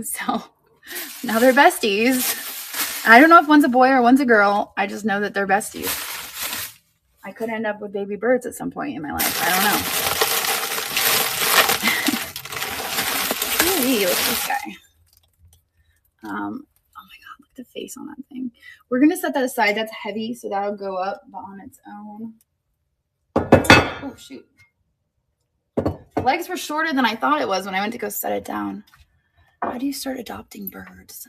So now they're besties. I don't know if one's a boy or one's a girl. I just know that they're besties. I could end up with baby birds at some point in my life. I don't know. Ooh, look at this guy. Oh my God, look at the face on that thing. We're gonna set that aside. That's heavy, so that'll go up on its own. Oh shoot. The legs were shorter than I thought it was when I went to go set it down. How do you start adopting birds?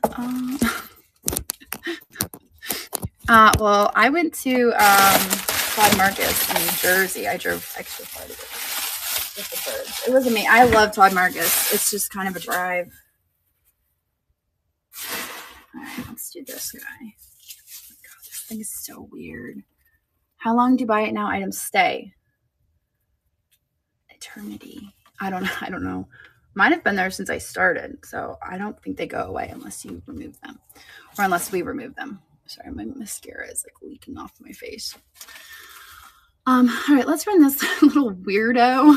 Well, I went to Todd Marcus in New Jersey. I drove extra far to get with the birds. It was amazing. I love Todd Marcus. It's just kind of a drive. All right, let's do this guy. God, this thing is so weird. How long do you buy it now? Items stay. Eternity. I don't know. Mine have been there since I started, so I don't think they go away unless you remove them, or unless we remove them. Sorry, my mascara is like leaking off my face. All right, let's run this little weirdo.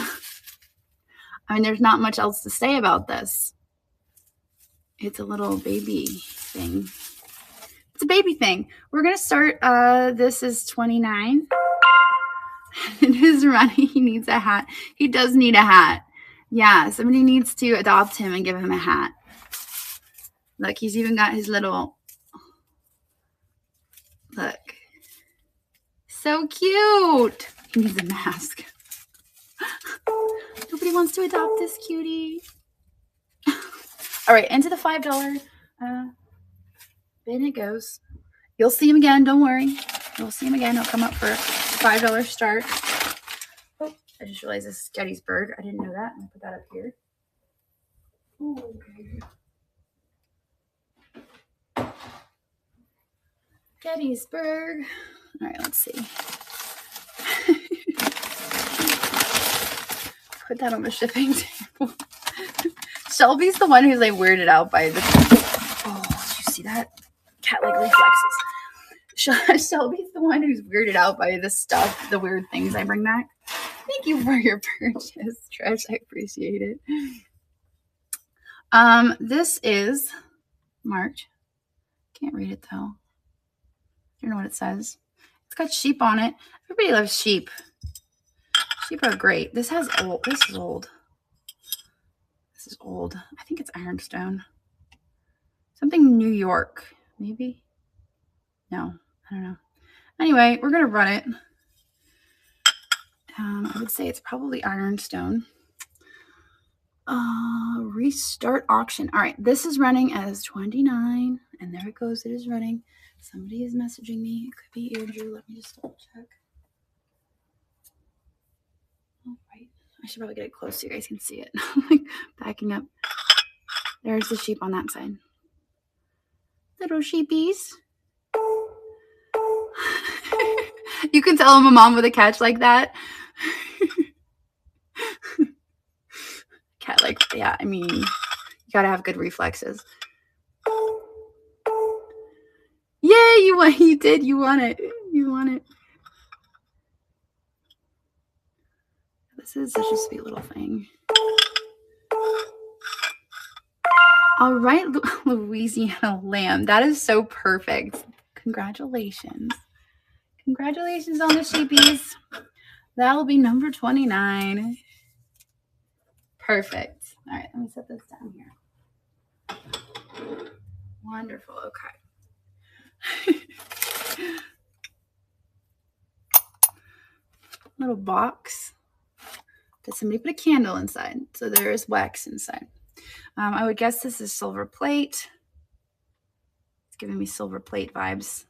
I mean, there's not much else to say about this. It's a little baby thing. It's a baby thing. We're gonna start. This is 29. It is running. He needs a hat. He does need a hat. Yeah, somebody needs to adopt him and give him a hat. Look, he's even got his little. Look. So cute. He needs a mask. Nobody wants to adopt this cutie. All right, into the $5 bin it goes. You'll see him again. Don't worry. You'll see him again. He'll come up for a $5 start. Oh, I just realized this is Gettysburg. I didn't know that. I'm going to put that up here. Okay. Gettysburg. All right, let's see. Put that on the shipping table. Shelby's the one who's like weirded out by the. Oh, did you see that? Cat-like reflexes. Shelby's the one who's weirded out by the stuff, the weird things I bring back. Thank you for your purchase, Trish. I appreciate it. This is March. Can't read it though. I don't know what it says. It's got sheep on it. Everybody loves sheep. Sheep are great. This is old. This is old. I think it's ironstone. Something New York, maybe? No, I don't know. Anyway, we're going to run it. I would say it's probably ironstone. Restart auction. All right, this is running as 29, and there it goes. It is running. Somebody is messaging me. It could be Andrew. Let me just double check. All right. I should probably get it close so you guys can see it. Like backing up. There's the sheep on that side. Little sheepies. You can tell I'm a mom with a catch like that. Cat like, yeah, I mean, you gotta have good reflexes. Yay, you won. You did. You won it. You won it. This is such a sweet little thing. All right, Louisiana lamb. That is so perfect. Congratulations. Congratulations on the sheepies. That'll be number 29. Perfect. All right, let me set this down here. Wonderful. Okay. Little box. Did somebody put a candle inside? So there is wax inside. I would guess this is silver plate. It's giving me silver plate vibes.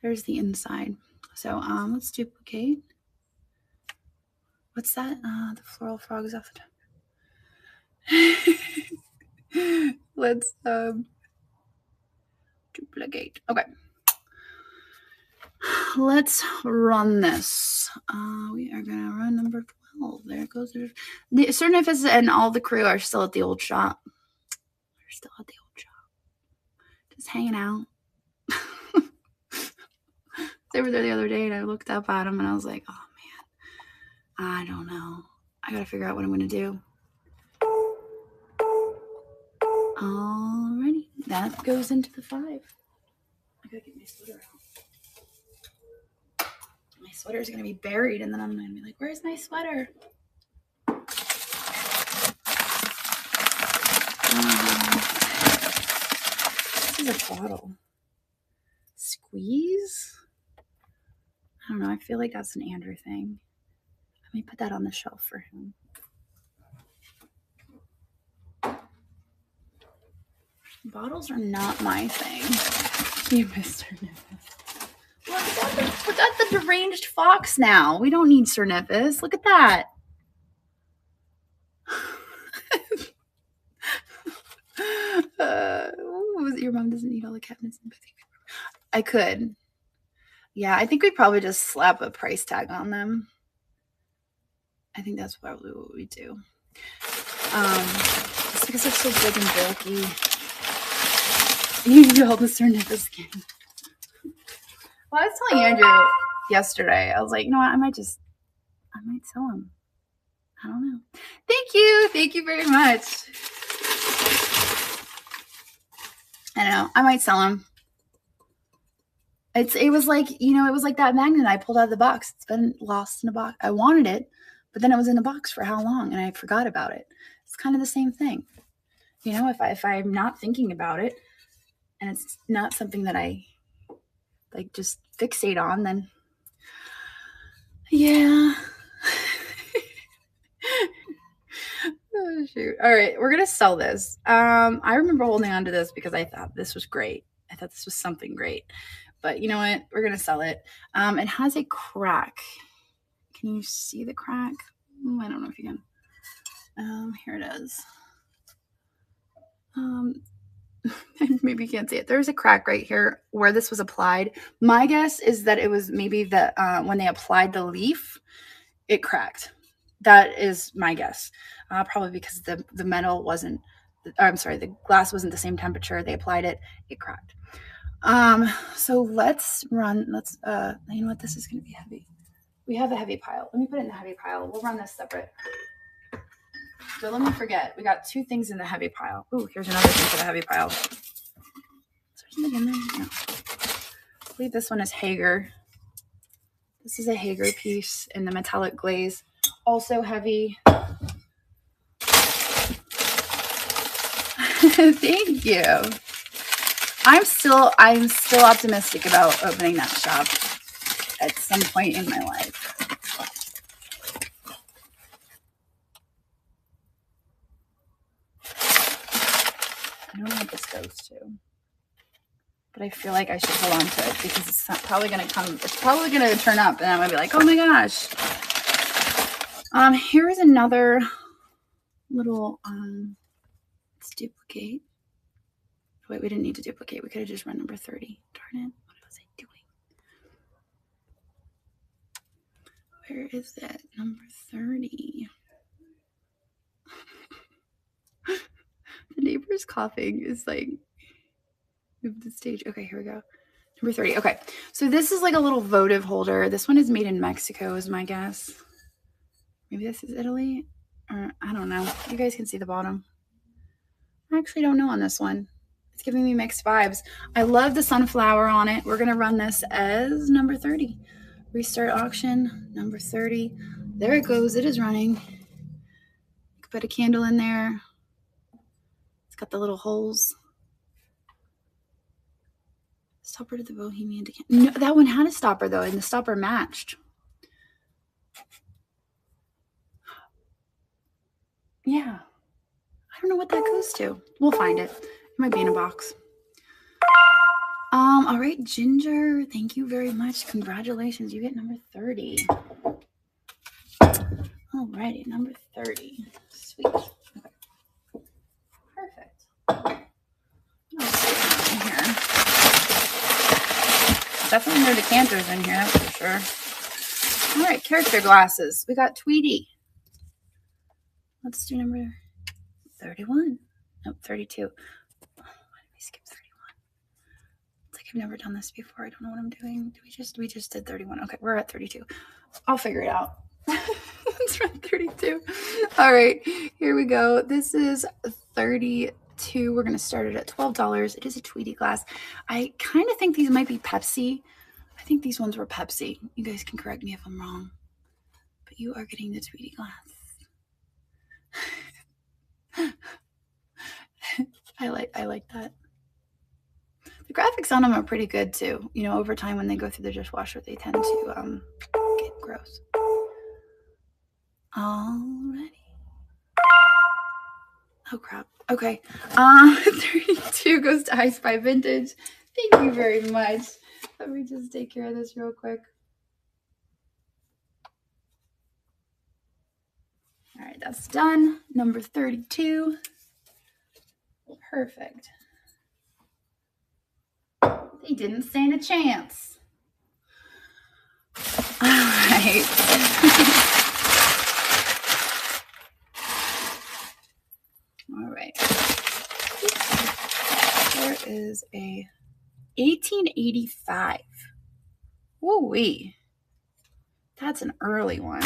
There's the inside. So let's duplicate. What's that? The floral frog is off the top. Let's duplicate. Okay. Let's run this. We are gonna run number 12. There it goes. The Cernifus and all the crew are still at the old shop. They're still at the old shop. Just hanging out. They were there the other day and I looked up at them and I was like, oh man, I don't know. I gotta figure out what I'm gonna do. Alrighty, that goes into the 5. I gotta get my sweater out. My sweater is gonna be buried and then I'm gonna be like, where's my sweater? This is a bottle. Squeeze? I don't know. I feel like that's an Andrew thing. Let me put that on the shelf for him. Bottles are not my thing. You Mr. Nippus. Look at the deranged fox now. We don't need Sir Nippus. Look at that. Your mom doesn't need all the cabinets. I could. Yeah, I think we'd probably just slap a price tag on them. I think that's probably what we do. Just because they're so big and bulky. You need all the Sir Nippus skin. Well, I was telling Andrew yesterday, I was like, you know what, I might sell them. I don't know. Thank you very much. I don't know, I might sell them. It was like, it was like that magnet I pulled out of the box. It's been lost in a box. I wanted it, but then it was in the box for how long, and I forgot about it. It's kind of the same thing. If I'm not thinking about it, and it's not something that I like just fixate on, then yeah. Oh, shoot. All right, we're gonna sell this. I remember holding on to this because I thought this was great. I thought this was something great. But you know what? We're gonna sell it. It has a crack. Can you see the crack? I don't know if you can. Here it is. Maybe you can't see it. There's a crack right here where this was applied. My guess is that it was maybe when they applied the leaf, it cracked. That is my guess. Probably because the metal wasn't, the glass wasn't the same temperature. They applied it, it cracked. So let's, you know what? This is going to be heavy. We have a heavy pile. Let me put it in the heavy pile. We'll run this separate. So let me forget. We got 2 things in the heavy pile. Ooh, here's another thing for the heavy pile. Is there something in there? No. I believe this one is Hager. This is a Hager piece in the metallic glaze. Also heavy. Thank you. I'm still optimistic about opening that shop at some point in my life. I don't know what this goes to, but I feel like I should hold on to it because it's probably going to come. It's probably going to turn up, and I'm going to be like, oh my gosh. Here's another little. Let's duplicate. Wait, we didn't need to duplicate. We could have just run number 30. Darn it. What was I doing? Where is that? Number 30. The neighbor's coughing is like, move the stage. Okay, here we go. Number 30. Okay, so this is like a little votive holder. This one is made in Mexico, is my guess. Maybe this is Italy, or I don't know. You guys can see the bottom. I actually don't know on this one. It's giving me mixed vibes. I love the sunflower on it. We're going to run this as number 30. Restart auction, number 30. There it goes. It is running. You can put a candle in there. It's got the little holes. Stopper to the Bohemian Decanter. No, that one had a stopper, though, and the stopper matched. Yeah. I don't know what that goes to. We'll find it. It might be in a box. All right, Ginger, thank you very much. Congratulations. You get number 30. All righty, number 30. Sweet. Okay. Perfect. In here. Definitely no decanters in here, that's for sure. All right, character glasses. We got Tweety. Let's do number 31. Nope, 32. Why did we skip 31? It's like I've never done this before. I don't know what I'm doing. We just did 31. Okay, we're at 32. I'll figure it out. Let's run 32. All right, here we go. This is 32. We're going to start it at $12. It is a Tweety glass. I kind of think these might be Pepsi. I think these ones were Pepsi. You guys can correct me if I'm wrong. But you are getting the Tweety glass. I like that. The graphics on them are pretty good too. You know, over time when they go through the dishwasher, they tend to get gross. Alrighty. Oh crap. Okay. 32 goes to I Spy Vintage. Thank you very much. Let me just take care of this real quick. All right, that's done. Number 32. Perfect. They didn't stand a chance. All right. All right. There is a 1885. Woo-wee. That's an early one.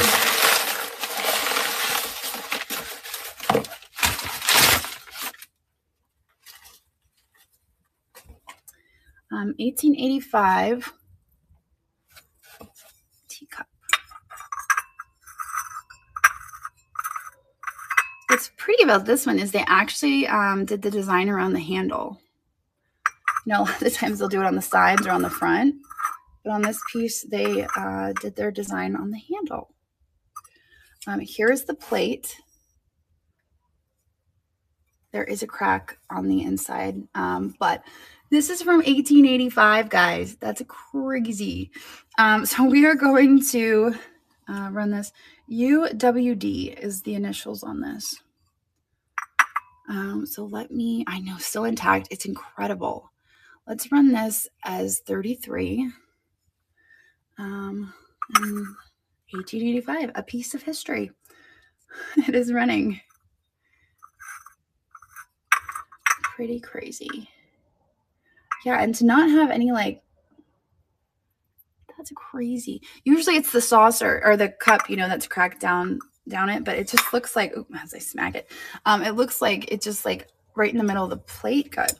1885 teacup. What's pretty about this one is they actually did the design around the handle. You know, a lot of the times they'll do it on the sides or on the front, but on this piece they did their design on the handle. Here's the plate. There is a crack on the inside, but this is from 1885, guys. That's crazy. So we are going to run this. UWD is the initials on this. So I know, still intact. It's incredible. Let's run this as 33. 1885, a piece of history. It is running. Pretty crazy. Yeah, and to not have any that's crazy. Usually it's the saucer or the cup, you know, that's cracked down it, but it just looks like, ooh, as I smack it, it looks like it just like right in the middle of the plate got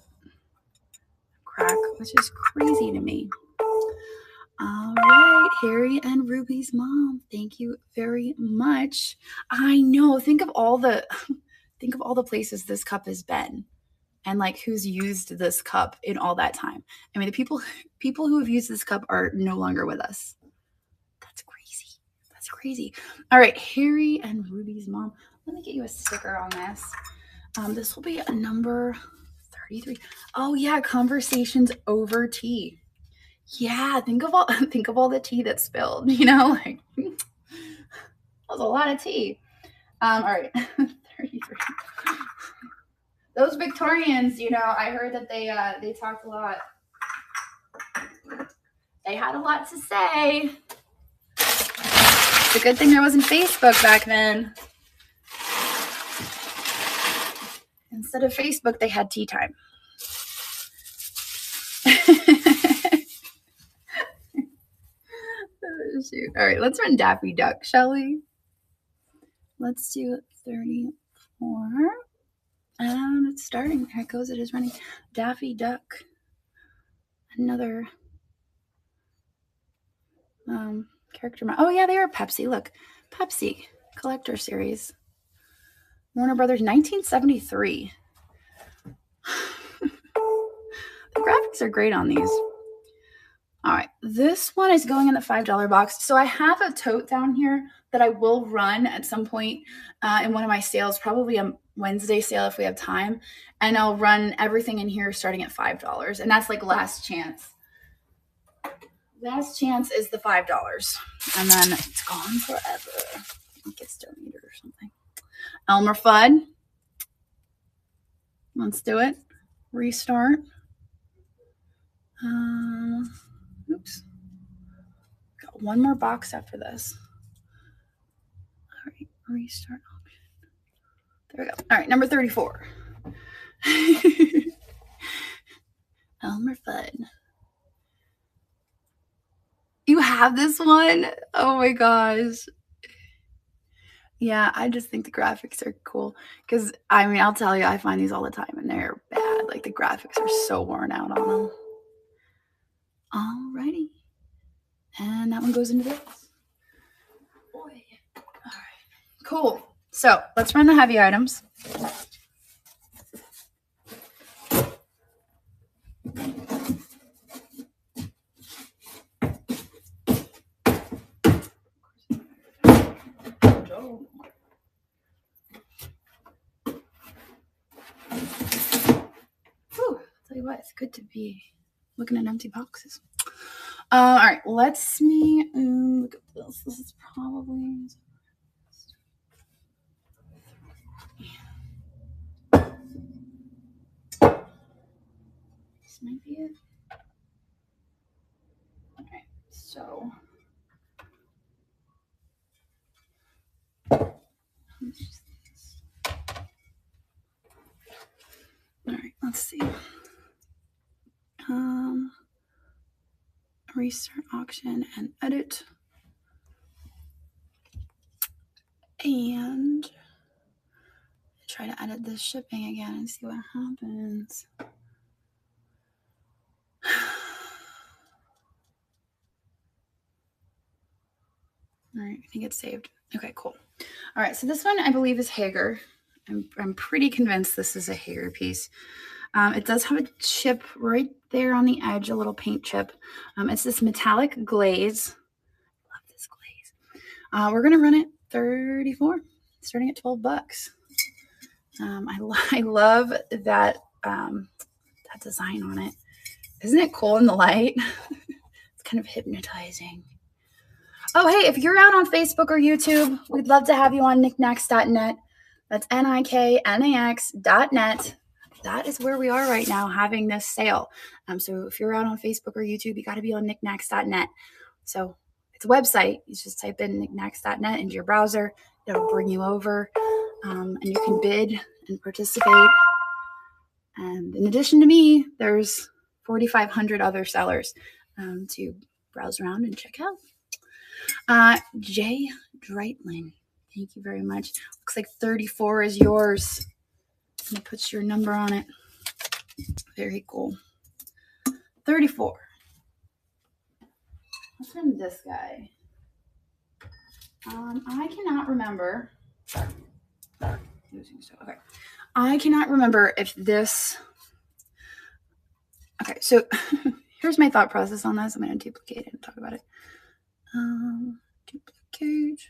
crack, which is crazy to me. All right, Harry and Ruby's mom, thank you very much. I know, think of all the places this cup has been. And like who's used this cup in all that time. I mean, the people who have used this cup are no longer with us. That's crazy. That's crazy. All right, Harry and Ruby's mom. Let me get you a sticker on this. This will be a number 33. Oh yeah, conversations over tea. Yeah, think of all the tea that's spilled. You know, like that was a lot of tea. All right, 33. Those Victorians, you know, I heard that they talked a lot. They had a lot to say. It's a good thing there wasn't Facebook back then. Instead of Facebook, they had tea time. Oh, shoot. All right, let's run Daffy Duck, shall we? Let's do 34. And it's starting. Here it goes. It is running. Daffy Duck. Another character. Oh, yeah, they are Pepsi. Look. Pepsi. Collector series. Warner Brothers, 1973. The graphics are great on these. All right, this one is going in the $5 box. So I have a tote down here that I will run at some point in one of my sales, probably a Wednesday sale if we have time. And I'll run everything in here starting at $5. And that's like last chance. Last chance is the $5. And then it's gone forever. It gets donated or something. Elmer Fudd. Let's do it. Restart. Oops. Got one more box after this. All right, restart option. There we go. All right, number 34. Elmer Fudd. You have this one? Oh my gosh. Yeah, I just think the graphics are cool. Because, I mean, I'll tell you, I find these all the time, and they're bad. Like, the graphics are so worn out on them. Alrighty. And that one goes into this. Boy. All right. Cool. So, let's run the heavy items. Tell you what, it's good to be looking at empty boxes. All right, let's look at this. This is probably this might be it. All right, so all right, let's see. Restart auction and edit. And try to edit this shipping again and see what happens. All right, I think it's saved. Okay, cool. All right, so this one I believe is Hager. I'm pretty convinced this is a Hager piece. It does have a chip right there on the edge, a little paint chip. It's this metallic glaze. Love this glaze. We're gonna run it 34, starting at $12. I love that that design on it. Isn't it cool in the light? It's kind of hypnotizing. Oh, hey, if you're out on Facebook or YouTube, we'd love to have you on knickknacks.net. That's niknax.net. That is where we are right now having this sale. So if you're out on Facebook or YouTube, you got to be on knickknacks.net. So it's a website. You just type in knickknacks.net into your browser. It'll bring you over, and you can bid and participate. And in addition to me, there's 4,500 other sellers to browse around and check out. Jay Dreitling, thank you very much. Looks like 34 is yours. And it puts your number on it. Very cool. 34. What's in this guy? I cannot remember. Okay. I cannot remember if this. Okay, so here's my thought process on this. I'm going to duplicate it and talk about it. Duplicate.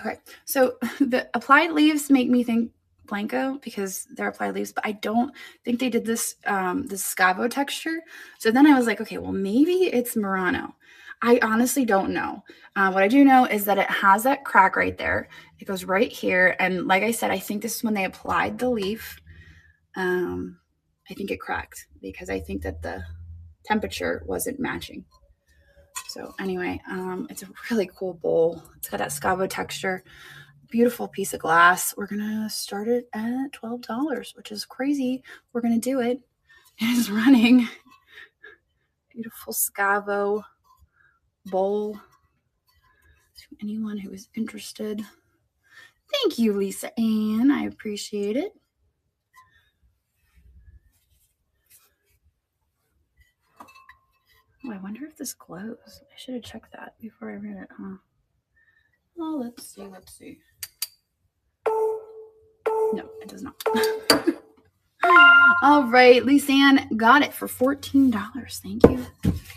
Okay, so the applied leaves make me think Blanco because they're applied leaves, but I don't think they did this this Scavo texture. So then I was like, okay, well maybe it's Murano. I honestly don't know. What I do know is that it has that crack right there. It goes right here, and like I said, I think this is when they applied the leaf. I think it cracked because I think that the temperature wasn't matching. So anyway, it's a really cool bowl. It's got that Scavo texture. Beautiful piece of glass. We're gonna start it at $12, which is crazy. We're gonna do it. It is running. Beautiful Scavo bowl. To anyone who is interested, Thank you, Lisa Ann. I appreciate it. Oh, I wonder if this glows. I should have checked that before I read it, huh? Oh, let's see. No, it does not. All right, Lisanne got it for $14. Thank you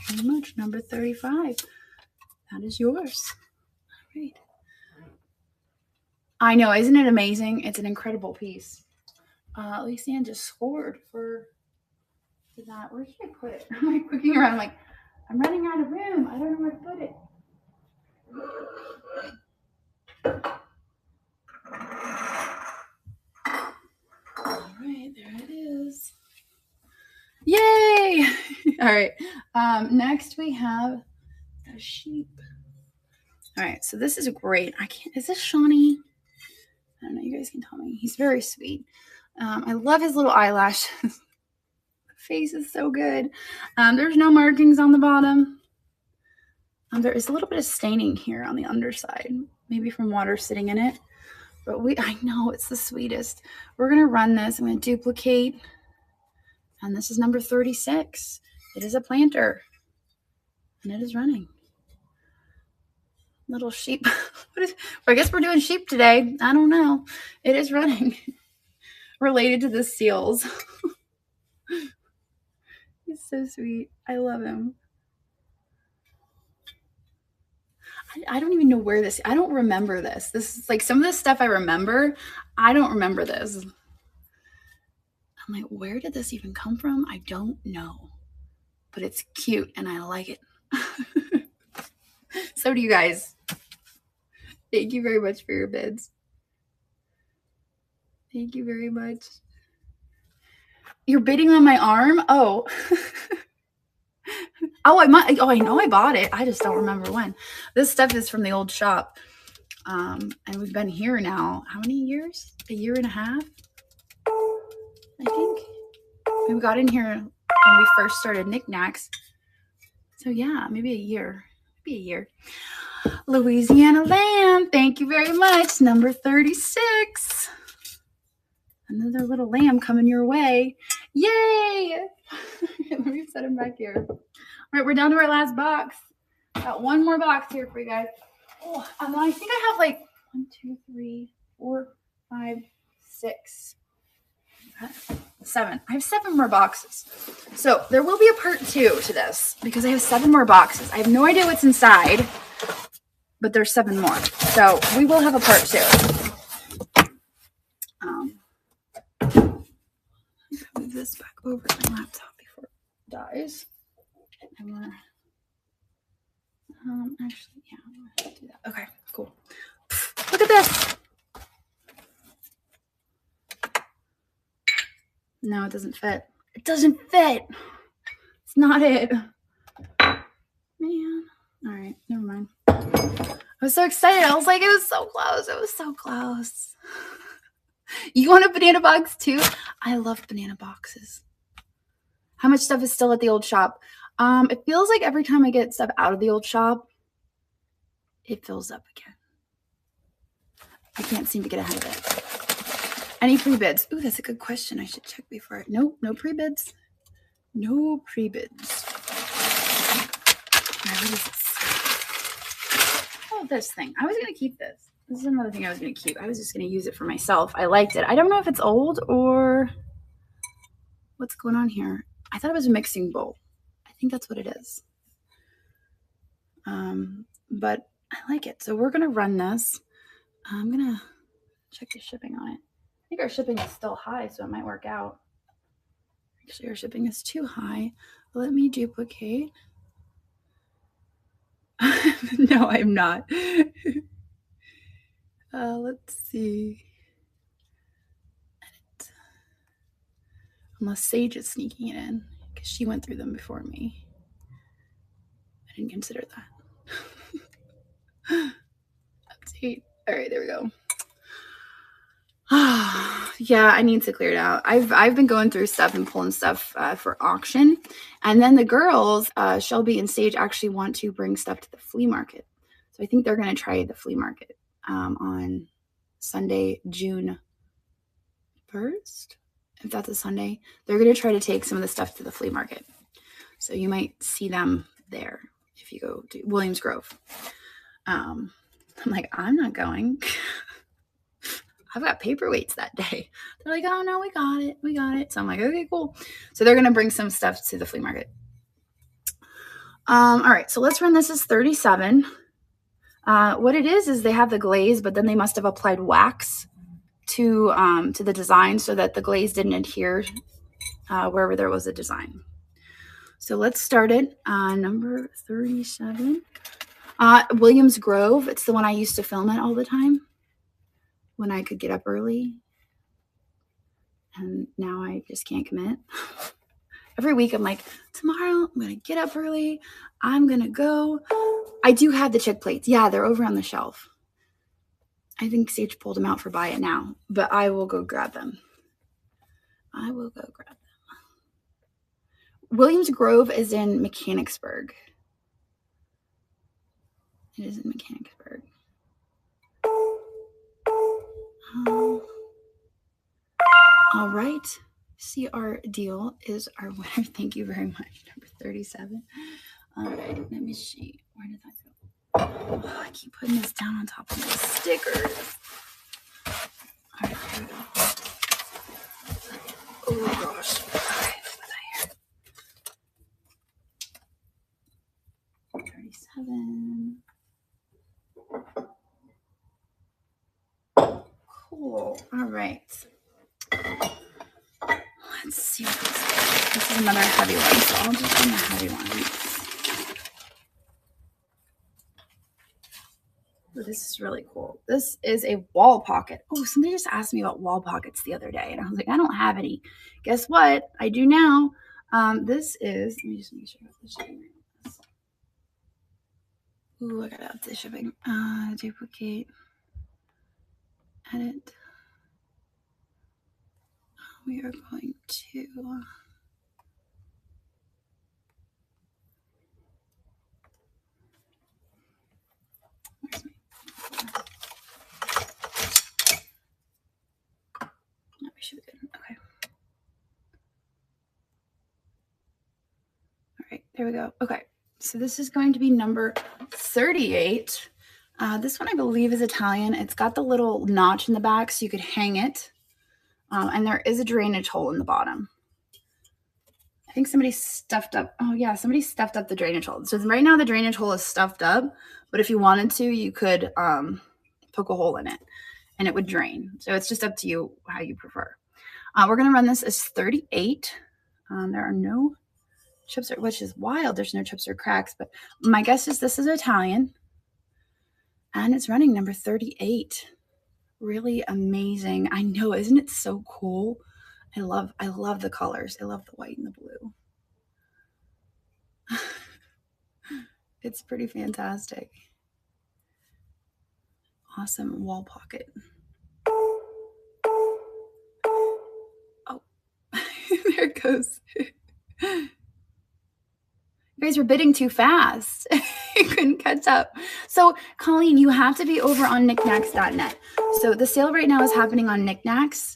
very much. Number 35. That is yours. All right. I know, isn't it amazing? It's an incredible piece. Lisanne just scored for that. Where should I put it? I'm like clicking around. I'm like, I'm running out of room. I don't know where to put it. All right, there it is. Yay! All right. Next we have a sheep. All right, so this is great. Is this Shawnee? I don't know. You guys can tell me. He's very sweet. I love his little eyelashes. The face is so good. There's no markings on the bottom. There is a little bit of staining here on the underside, maybe from water sitting in it. But I know it's the sweetest. We're gonna run this. I'm gonna duplicate, and this is number 36. It is a planter, and it is running. Little sheep. I guess we're doing sheep today. I don't know. It is running. Related to the seals. He's so sweet. I love him. I don't even know where this. I don't remember this. This is like some of the stuff I remember. I don't remember this. I'm like, where did this even come from? I don't know. But it's cute and I like it. So do you guys. Thank you very much for your bids. Thank you very much. You're bidding on my arm? Oh. I know I bought it. I just don't remember when. This stuff is from the old shop. And we've been here now. How many years? A year and a half? I think. We got in here when we first started Knickknacks. So yeah, maybe a year. Maybe a year. Louisiana lamb. Thank you very much. Number 36. Another little lamb coming your way. Yay! Let me set him back here. All right, we're down to our last box. Got one more box here for you guys. Oh, and I think I have like 1, 2, 3, 4, 5, 6, 7. I have 7 more boxes. So there will be a part 2 to this because I have 7 more boxes. I have no idea what's inside, but there's 7 more. So we will have a part 2. Move this back over to my laptop before it dies. And we're actually, yeah, I'm gonna do that. Okay, cool. Look at this. No, it doesn't fit. It doesn't fit. It's not it. Man. All right, never mind. I was so excited. I was like, it was so close. It was so close. You want a banana box too? I love banana boxes. How much stuff is still at the old shop? It feels like every time I get stuff out of the old shop, it fills up again. I can't seem to get ahead of it. Any pre-bids? Ooh, that's a good question. I should check before. Nope, no pre-bids. No pre-bids. What is this? Oh, this thing. I was going to keep this. This is another thing I was going to keep. I was just going to use it for myself. I liked it. I don't know if it's old or what's going on here. I thought it was a mixing bowl. I think that's what it is. But I like it. So we're going to run this. I'm going to check the shipping on it. I think our shipping is still high, so it might work out. Actually, our shipping is too high. Let me duplicate. No, I'm not. Let's see. Edit. Unless Sage is sneaking it in, because she went through them before me. I didn't consider that. Update. All right, there we go. Yeah, I need to clear it out. I've been going through stuff and pulling stuff for auction, and then the girls, Shelby and Sage, actually want to bring stuff to the flea market. So I think they're going to try the flea market on Sunday, June 1st, if that's a Sunday, they're going to try to take some of the stuff to the flea market. So you might see them there if you go to Williams Grove. I'm like, I'm not going. I've got paperweights that day. They're like, oh no, we got it. We got it. So I'm like, okay, cool. So they're going to bring some stuff to the flea market. All right. So let's run this as 37. What it is they have the glaze, but then they must have applied wax to the design so that the glaze didn't adhere wherever there was a design. So let's start it on number 37. Williams Grove. It's the one I used to film at all the time when I could get up early. And now I just can't commit. Every week I'm like, tomorrow I'm going to get up early. I'm going to go. I do have the chick plates. Yeah, they're over on the shelf. I think Sage pulled them out for buy it now, but I will go grab them. I will go grab them. Williams Grove is in Mechanicsburg. It is in Mechanicsburg. All right. See, our deal is our winner. Thank you very much. Number 37. All right. Let me see. Where did that go? Oh, I keep putting this down on top of my stickers. All right. Here we go. Oh, gosh. Okay. Put that here. 37. Cool. All right. Let's see what this is. This is another heavy one, so I'll just do the heavy one. Oh, this is really cool. This is a wall pocket. Oh, somebody just asked me about wall pockets the other day, and I was like, I don't have any. Guess what? I do now. This is, let me just make sure I got the shipping. Ooh, I gotta up the shipping. Duplicate. Edit. We are going to where's my no, we should be good. Okay. All right, there we go. Okay, so this is going to be number 38. This one I believe is Italian. It's got the little notch in the back so you could hang it. And there is a drainage hole in the bottom. I think somebody stuffed up. Oh yeah, somebody stuffed up the drainage hole. So right now the drainage hole is stuffed up, but if you wanted to, you could poke a hole in it and it would drain. So it's just up to you how you prefer. We're going to run this as 38. There are no chips, which is wild. There's no chips or cracks, but my guess is this is Italian. And it's running number 38. Really amazing. I know, isn't it so cool? I love the colors. I love the white and the blue. It's pretty fantastic. Awesome wall pocket. Oh, there it goes. You guys were bidding too fast. I couldn't catch up. So, Colleen, you have to be over on knickknacks.net. So the sale right now is happening on knickknacks.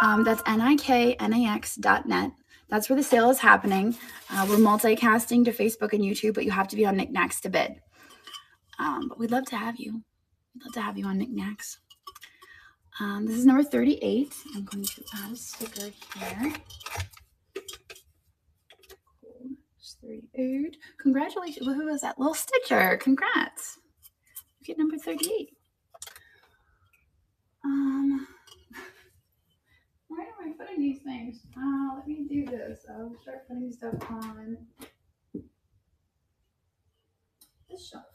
That's knickknacks.net. That's where the sale is happening. We're multicasting to Facebook and YouTube, but you have to be on Knickknacks to bid. But we'd love to have you. We'd love to have you on Knickknacks. This is number 38. I'm going to add a sticker here. 38. Congratulations. Who was that? Little Stitcher. Congrats. You get number 38. Why am I putting these things? Let me do this. I'll start putting stuff on this shelf.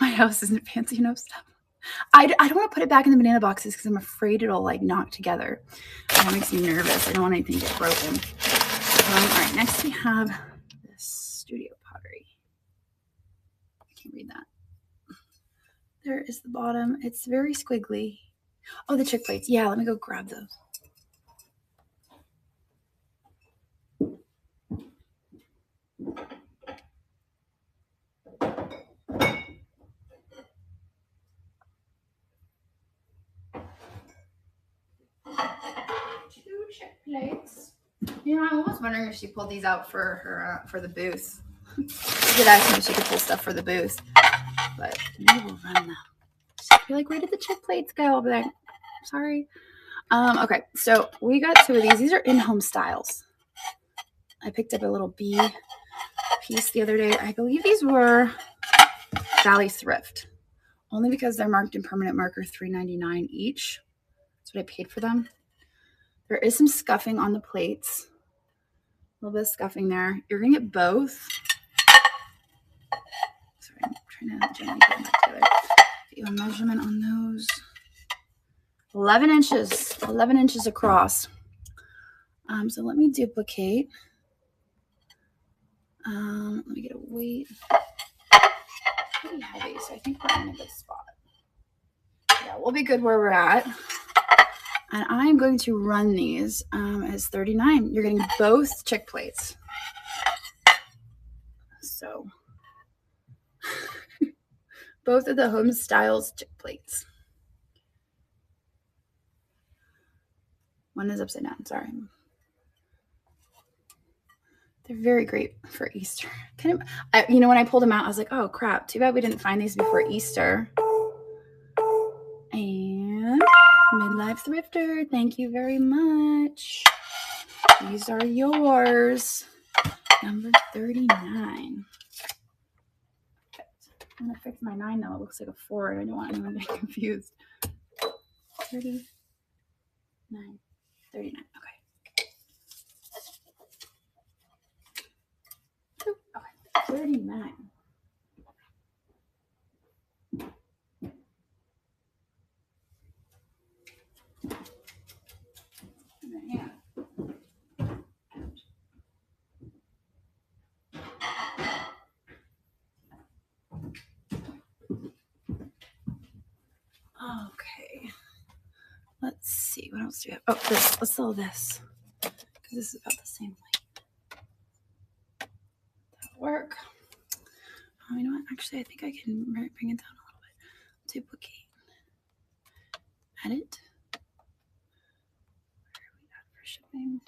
My house isn't fancy enough stuff. I don't want to put it back in the banana boxes because I'm afraid it'll like knock together. That makes me nervous. I don't want anything to get broken. All right, next we have this studio pottery. I can't read that. There is the bottom. It's very squiggly. Oh, the chick plates. Yeah, let me go grab those. chip plates. You know, I was wondering if she pulled these out for her for the booth. She did ask me if she could pull stuff for the booth, but we will run them. She'll be like, "Where did the chip plates go?" I'll be like, "Sorry." Okay, so we got two of these. These are in-home styles. I picked up a little bee piece the other day. I believe these were Valley Thrift, only because they're marked in permanent marker $3.99 each. That's what I paid for them. There is some scuffing on the plates. A little bit of scuffing there. You're going to get both. Sorry, I'm trying to gently put them back together. Get you a measurement on those. 11 inches. 11 inches across. So let me duplicate. Let me get a weight. Pretty heavy, so I think we're in a good spot. Yeah, we'll be good where we're at. And I'm going to run these as 39. You're getting both chick plates. So both of the home styles chick plates. One is upside down, sorry. They're very great for Easter. When I pulled them out, I was like, oh crap, too bad we didn't find these before Easter. And Midlife Thrifter, thank you very much. These are yours. Number 39. I'm going to fix my 9 now. It looks like a 4, and I don't want anyone to get confused. 39. 39. Okay. Okay. 39. Yeah. Okay. Let's see. What else do we have? Oh, this. Let's sell this. Because this is about the same weight. That'll work. You know what? Actually, I think I can bring it down a little bit. Duplicate. Edit. Where are we at for shipping?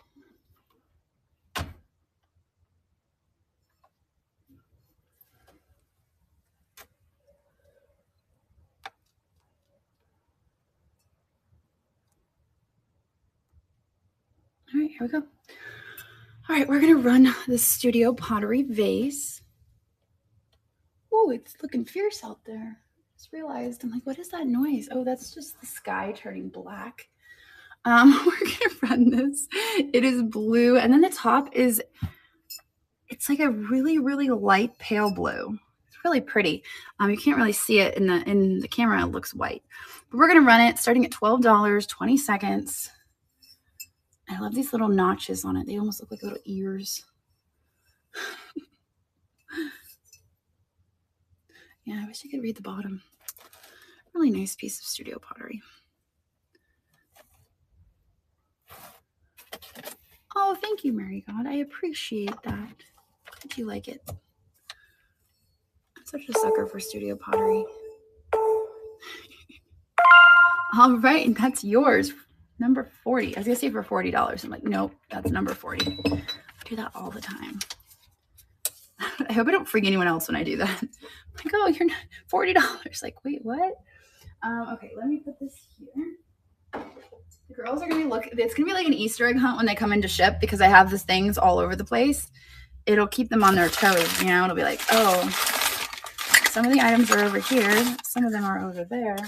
All right, here we go. All right, we're going to run the Studio Pottery vase. Oh, it's looking fierce out there. Just realized, I'm like, what is that noise? Oh, that's just the sky turning black. We're going to run this. It is blue, and then the top is, it's like a really, really light pale blue. It's really pretty. You can't really see it in the camera. It looks white. But we're going to run it starting at $12, 20 seconds. I love these little notches on it. They almost look like little ears. Yeah, I wish I could read the bottom. Really nice piece of studio pottery. Oh, thank you, Mary God. I appreciate that. Glad you like it. I'm such a sucker for studio pottery. All right, that's yours. Number 40. I was going to say for $40. I'm like, nope, that's number 40. I do that all the time. I hope I don't freak anyone else when I do that. I'm like, oh, you're not $40. Like, wait, what? Okay, let me put this here. The girls are going to be it's going to be like an Easter egg hunt when they come in to ship because I have these things all over the place. It'll keep them on their toes, you know? It'll be like, oh, some of the items are over here. Some of them are over there.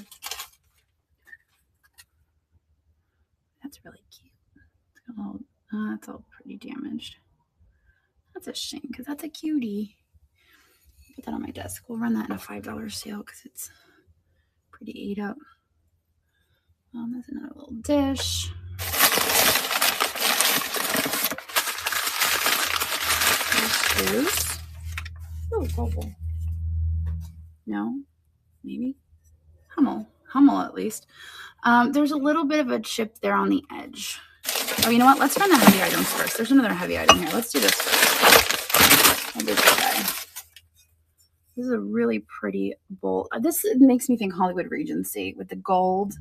That's really cute. That's all pretty damaged. That's a shame because that's a cutie. Put that on my desk. We'll run that in a $5 sale because it's pretty ate up. There's another little dish. This is, oh, bubble. No, maybe Hummel at least. There's a little bit of a chip there on the edge. Oh, you know what? Let's run the heavy items first. There's another heavy item here. Let's do this first. I'll do this guy. This is a really pretty bowl. This makes me think Hollywood Regency with the gold.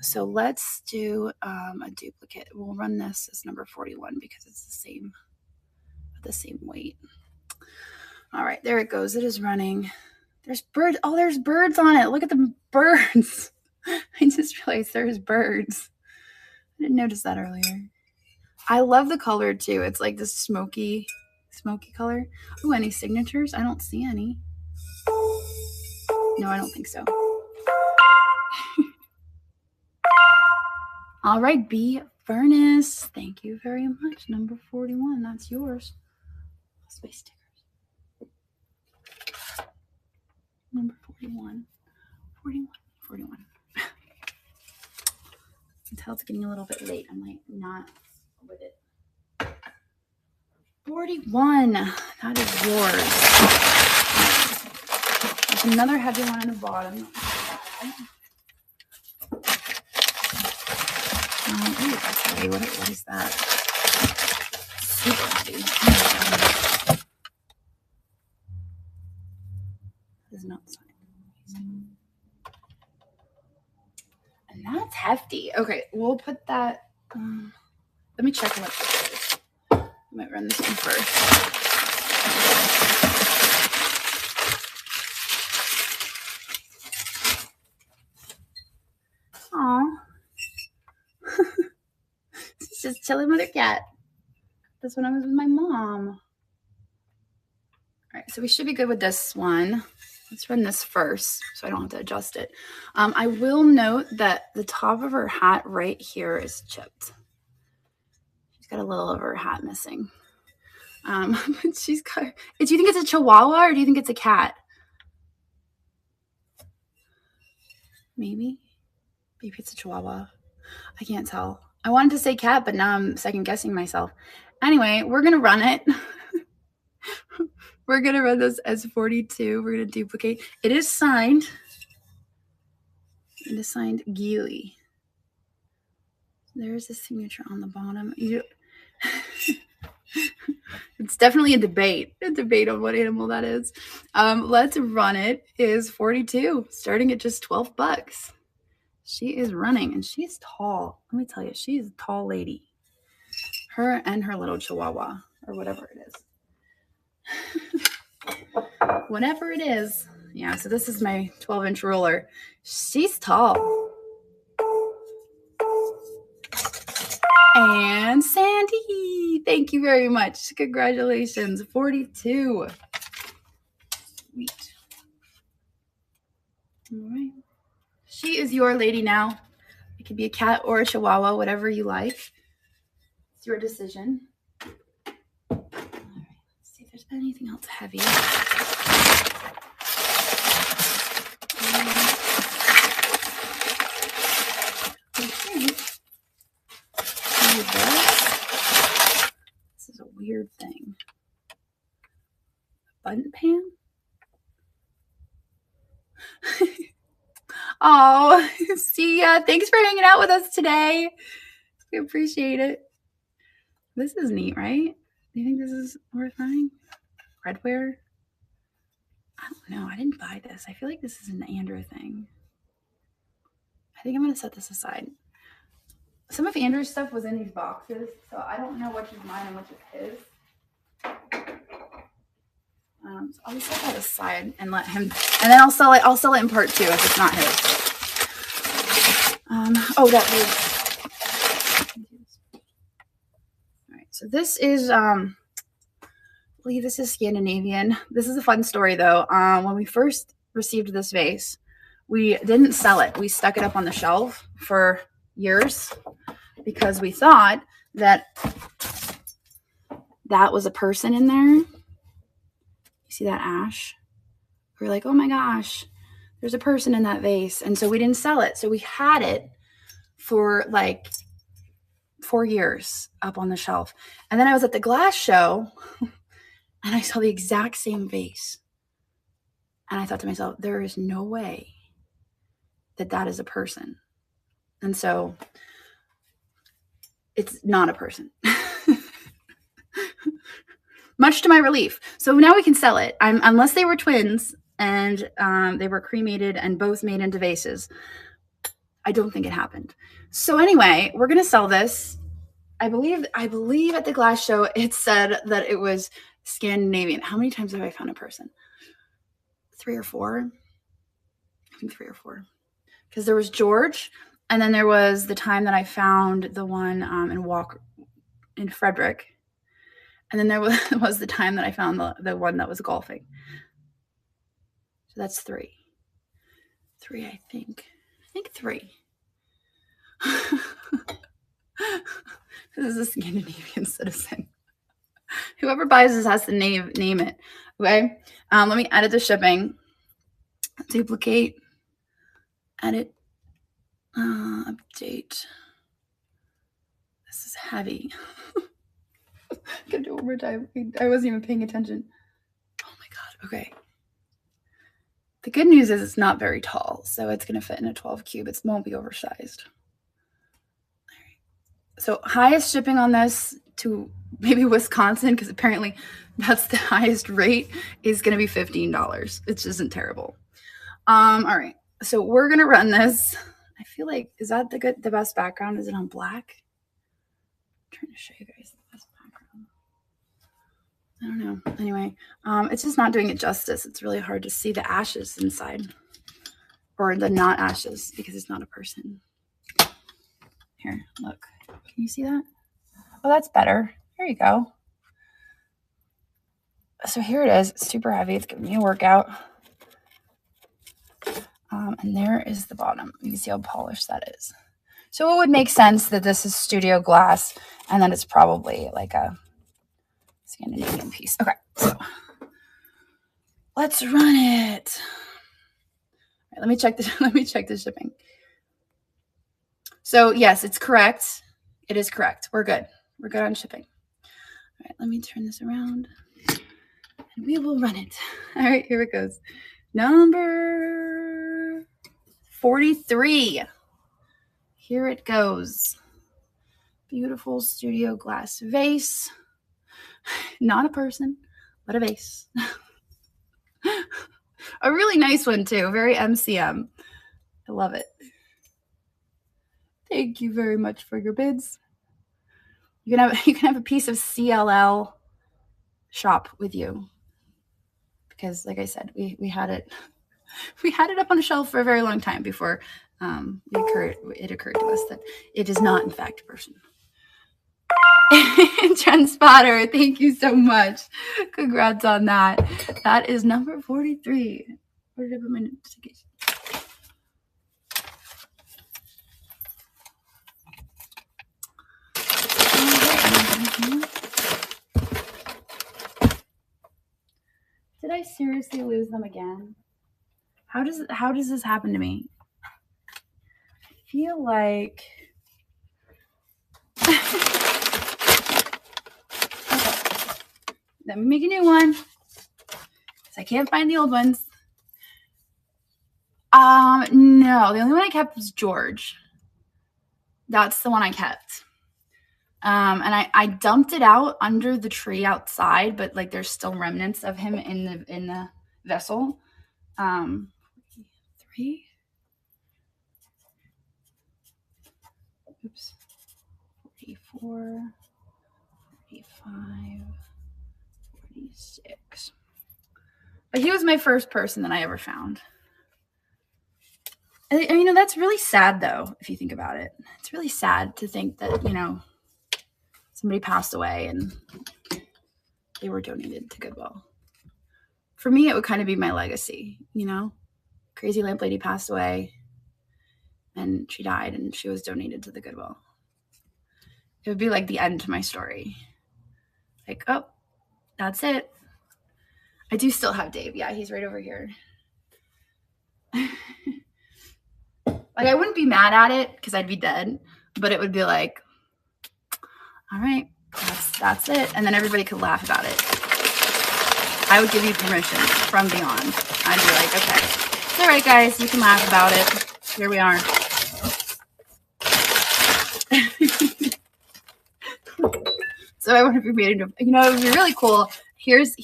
So let's do a duplicate. We'll run this as number 41 because it's the same weight. All right, there it goes. It is running. There's birds. Oh, there's birds on it. Look at the birds. I just realized there's birds. I didn't notice that earlier. I love the color too. It's like this smoky color. Oh, any signatures? I don't see any. No, I don't think so. All right, B. Furnace. Thank you very much. Number 41. That's yours. Lost my stickers. Number 41. 41. 41. I can tell it's getting a little bit late. I'm like not with it. 41. That is yours. There's another heavy one on the bottom. Ooh, that's heavy. What is that? Super heavy. This is not signed. And that's hefty. Okay, we'll put that. Let me check what this is. I might run this one first. Aw. She's just chilling with her cat. That's when I was with my mom. All right, so we should be good with this one. Let's run this first so I don't have to adjust it. I will note that the top of her hat right here is chipped. She's got a little of her hat missing. But she's got. Do you think it's a Chihuahua or do you think it's a cat? Maybe it's a Chihuahua. I can't tell. I wanted to say cat, but now I'm second guessing myself. Anyway, we're gonna run it. We're gonna run this as 42. We're gonna duplicate. It is signed. It is signed Geely. There's a signature on the bottom. It's definitely a debate on what animal that is. Let's run it. Is 42, starting at just $12. She is running, and she's tall. Let me tell you, she's a tall lady. Her and her little Chihuahua, or whatever it is. Whatever it is. Yeah, so this is my 12-inch ruler. She's tall. And Sandy, thank you very much. Congratulations, 42. Sweet. All right. She is your lady now. It could be a cat or a Chihuahua, whatever you like. It's your decision. All right, let's see if there's anything else heavy. This is a weird thing. Bun pan? Oh, see ya. Thanks for hanging out with us today. We appreciate it. This is neat, right? Do you think this is worth buying? Redware? I don't know. I didn't buy this. I feel like this is an Andrew thing. I think I'm going to set this aside. Some of Andrew's stuff was in these boxes, so I don't know which is mine and which is his. So I'll set that aside and let him, and then I'll sell it in part 2 if it's not his. Oh, that was. All right, so this is, I believe this is Scandinavian. This is a fun story though. When we first received this vase, we didn't sell it. We stuck it up on the shelf for years because we thought that was a person in there. You see that ash? We were like, oh my gosh, there's a person in that vase. And so we didn't sell it. So we had it for like 4 years up on the shelf. And then I was at the glass show and I saw the exact same vase. And I thought to myself, there is no way that is a person. And so it's not a person. Much to my relief. So now we can sell it. Unless they were twins and they were cremated and both made into vases. I don't think it happened. So anyway, we're going to sell this. I believe at the glass show, it said that it was Scandinavian. How many times have I found a person? 3 or 4? I think 3 or 4. Because there was George, and then there was the time that I found the one in Frederick. And then there was the time that I found the one that was golfing. So that's 3. 3, I think. I think 3. This is a Scandinavian citizen. Whoever buys this has to name it. Okay. Let me edit the shipping. Duplicate. Edit. Update. This is heavy. Gotta do it one more time. I wasn't even paying attention. Oh my god. Okay. The good news is it's not very tall, so it's gonna fit in a 12 cube. It won't be oversized. So highest shipping on this to maybe Wisconsin, because apparently that's the highest rate, is going to be $15. It isn't terrible. All right. So we're going to run this. I feel like, is that the best background? Is it on black? I'm trying to show you guys the best background. I don't know. Anyway, it's just not doing it justice. It's really hard to see the ashes inside, or the not ashes, because it's not a person. Here, look. Can you see that? Oh, that's better. There you go. So here it is. It's super heavy. It's giving me a workout. And there is the bottom. You can see how polished that is. So it would make sense that this is studio glass and that it's probably like a Scandinavian piece. Okay, so let's run it. All right, let me check the shipping. So yes, it's correct. It is correct. We're good. We're good on shipping. All right, let me turn this around and we will run it. All right, here it goes. Number 43. Here it goes. Beautiful studio glass vase. Not a person, but a vase. A really nice one too. Very MCM. I love it. Thank you very much for your bids. You can have a piece of CLL shop with you, because like I said, we had it up on a shelf for a very long time before it occurred to us that it is not in fact a person. Trend Spotter, thank you so much. Congrats on that. That is number 43. Where did I put my notification? Did I seriously lose them again? How does this happen to me? I feel like okay. Let me make a new one, because I can't find the old ones. No, the only one I kept was George. That's the one I kept. And I dumped it out under the tree outside, but like there's still remnants of him in the vessel. 3. Oops. 44, 45, 46. But he was my first person that I ever found. And, you know, that's really sad though, if you think about it. It's really sad to think that, you know, somebody passed away and they were donated to Goodwill. For me, it would kind of be my legacy, you know? Crazy lamp lady passed away and she died and she was donated to the Goodwill. It would be like the end to my story. Like, oh, that's it. I do still have Dave. Yeah, he's right over here. Like, I wouldn't be mad at it because I'd be dead, but it would be like, all right, that's it. And then everybody could laugh about it. I would give you permission from beyond. I'd be like, okay, it's all right, guys. You can laugh about it. Here we are. So I want to be made into, you know, it would be really cool. Here's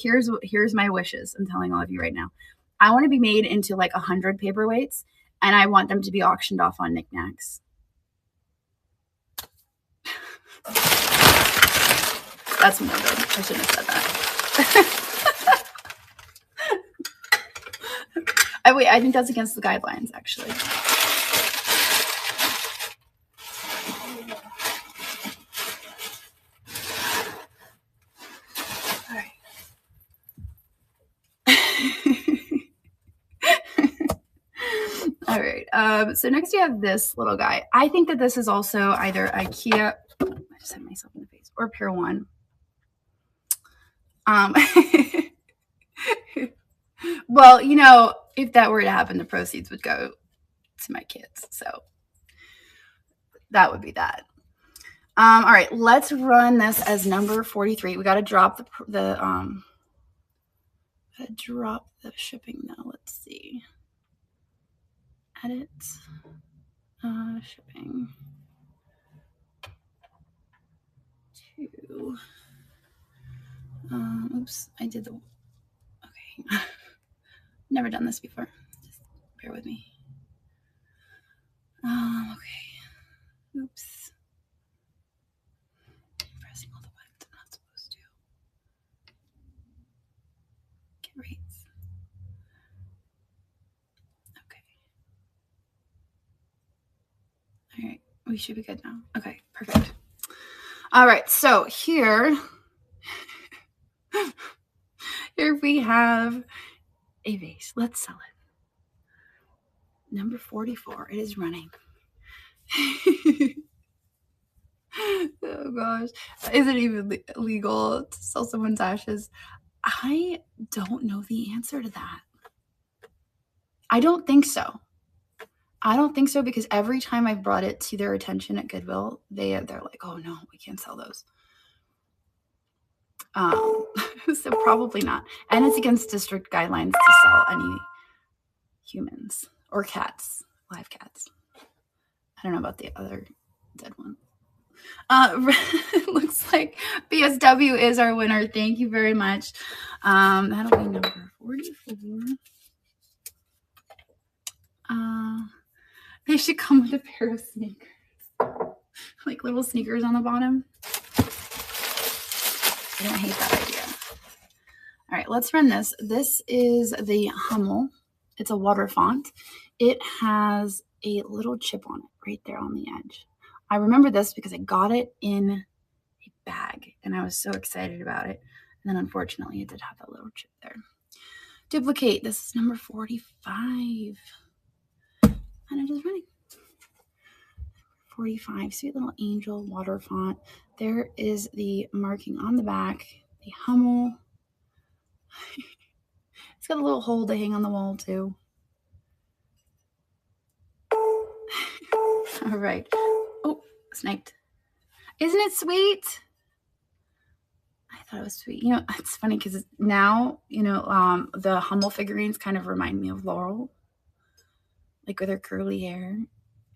my wishes. I'm telling all of you right now. I want to be made into like 100 paperweights, and I want them to be auctioned off on knickknacks. That's morbid. I shouldn't have said that. Wait, I think that's against the guidelines, actually. All right. So next we have this little guy. I think that this is also either IKEA. I just hit myself in the face, or Pier 1. Well, you know, if that were to happen, the proceeds would go to my kids. So that would be that. All right, let's run this as number 43. We got to drop the shipping now. Let's see. Edit. Shipping. To. Oops, I did the. Okay. Never done this before. Just bear with me. Okay. Oops. Pressing all the buttons I'm not supposed to. Get rates. Okay. All right. We should be good now. Okay, perfect. All right, so here we have a vase. Let's sell it. Number 44. It is running. Oh gosh. Is it even legal to sell someone's ashes? I don't know the answer to that. I don't think so. I don't think so, because every time I've brought it to their attention at Goodwill, they're like, oh no, we can't sell those. So probably not. And it's against district guidelines to sell any humans or cats, live cats. I don't know about the other dead one. Looks like BSW is our winner. Thank you very much. That'll be number 44. They should come with a pair of sneakers, like little sneakers on the bottom. I don't hate that idea. All right, let's run this. This is the Hummel. It's a water font. It has a little chip on it right there on the edge. I remember this because I got it in a bag and I was so excited about it. And then unfortunately it did have that little chip there. Duplicate. This is number 45. And it is running. 45. Sweet little angel water font. There is the marking on the back. The Hummel. It's got a little hole to hang on the wall too. All right. Oh, sniped. Isn't it sweet? I thought it was sweet. You know, it's funny because now, you know, the Hummel figurines kind of remind me of Laurel. Like with her curly hair.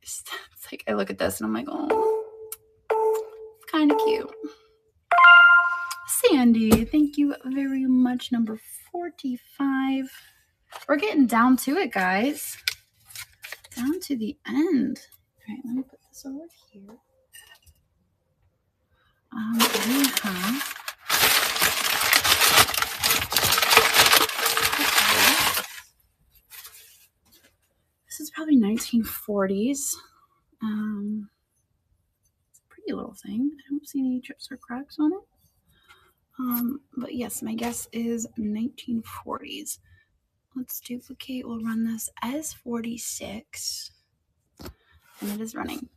It's like, I look at this and I'm like, oh, it's kind of cute. Sandy, thank you very much. Number 45. We're getting down to it, guys. Down to the end. All right, let me put this over here. We have this is probably 1940s. It's a pretty little thing. I don't see any chips or cracks on it. But yes, my guess is 1940s. Let's duplicate. We'll run this as 46. And it is running.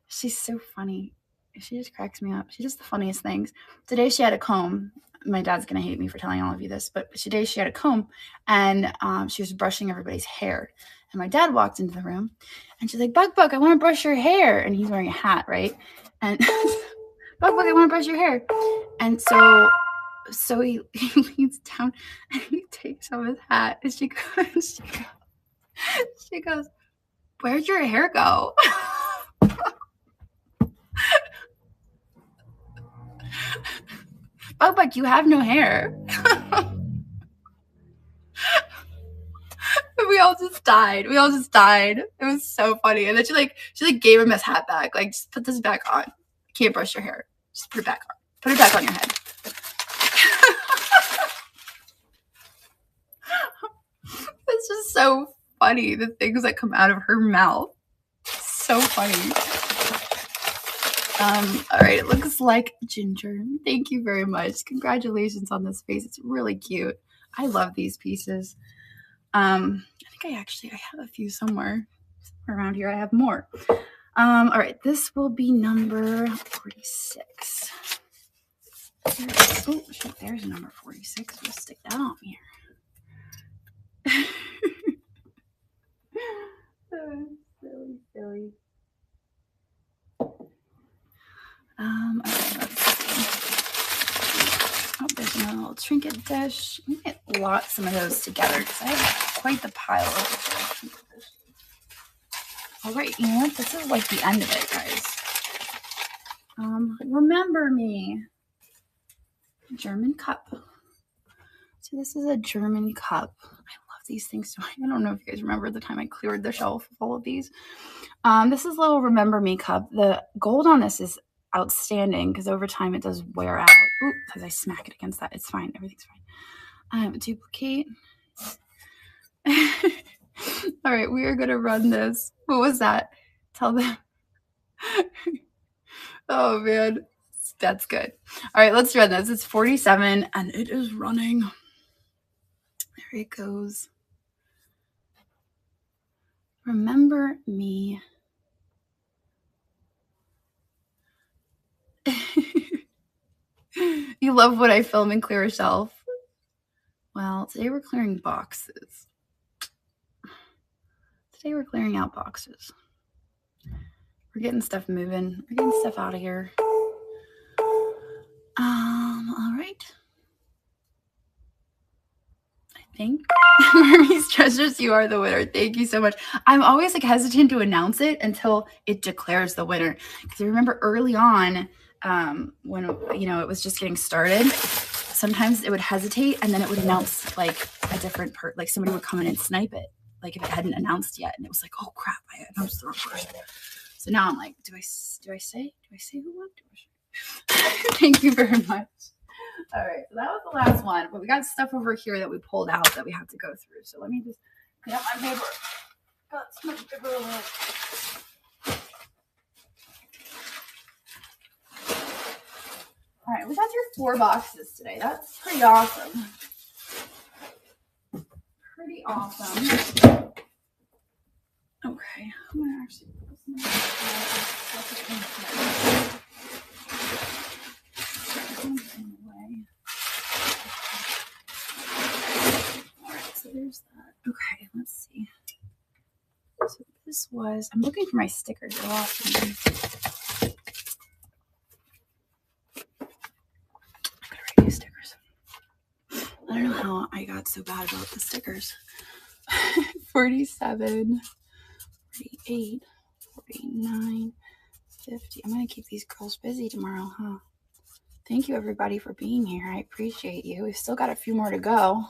She's so funny. She just cracks me up. She does the funniest things. Today she had a comb. My dad's going to hate me for telling all of you this, but today she had a comb and she was brushing everybody's hair. And my dad walked into the room and she's like, Bug, I want to brush your hair. And he's wearing a hat, right? And Bug, I want to brush your hair. And so he leans down and he takes off his hat and she goes, where'd your hair go? Bug, you have no hair. all just died. We all just died. It was so funny. And then she gave him his hat back. Like, just put this back on. Can't brush your hair. Just put it back on. Put it back on your head. It's just so funny, the things that come out of her mouth. So funny. All right, it looks like Ginger. Thank you very much. Congratulations on this face. It's really cute. I love these pieces. I think I have a few somewhere around here. I have more. All right, this will be number 46. Oh, shoot, there's number 46. We'll stick that on here. Silly. Okay, let's see. Oh, there's another little trinket dish. I'm gonna lot some of those together because I have quite the pile of trinket dishes. All right, you know what? This is like the end of it, guys. Remember me. German cup. So this is a German cup. I love these things so I don't know if you guys remember the time I cleared the shelf of all of these. This is a little Remember Me cup. The gold on this is outstanding because over time it does wear out. Ooh, because I smack it against that. It's fine. Everything's fine. Duplicate. All right, we are going to run this. What was that? Tell them. Oh, man. That's good. All right, let's run this. It's 47, and it is running. There it goes. Remember me. You love what I film and clear a shelf. Well, today we're clearing boxes. Today we're clearing out boxes. We're getting stuff moving. We're getting stuff out of here. All right. I think Hermes Treasures, you are the winner. Thank you so much. I'm always like hesitant to announce it until it declares the winner. Because I remember early on, when it was just getting started, sometimes it would hesitate and then it would announce like a different part, like somebody would come in and snipe it, like if it hadn't announced yet, and it was like, oh crap, I announced the wrong person. So now I'm like, do I say who won? Thank you very much. All right, so that was the last one, but we got stuff over here that we pulled out that we have to go through. So let me just clean up my paper. Got so much paper over there. All right, we got through 4 boxes today. That's pretty awesome. Pretty awesome. Okay, I'm gonna actually put some away. All right, so there's that. Okay, let's see. So this was, I'm looking for my stickers. They're lost in here. I gotta write new stickers. I don't know how I got so bad about the stickers. 47, 48, 49, 50. I'm going to keep these girls busy tomorrow, huh? Thank you, everybody, for being here. I appreciate you. We've still got a few more to go.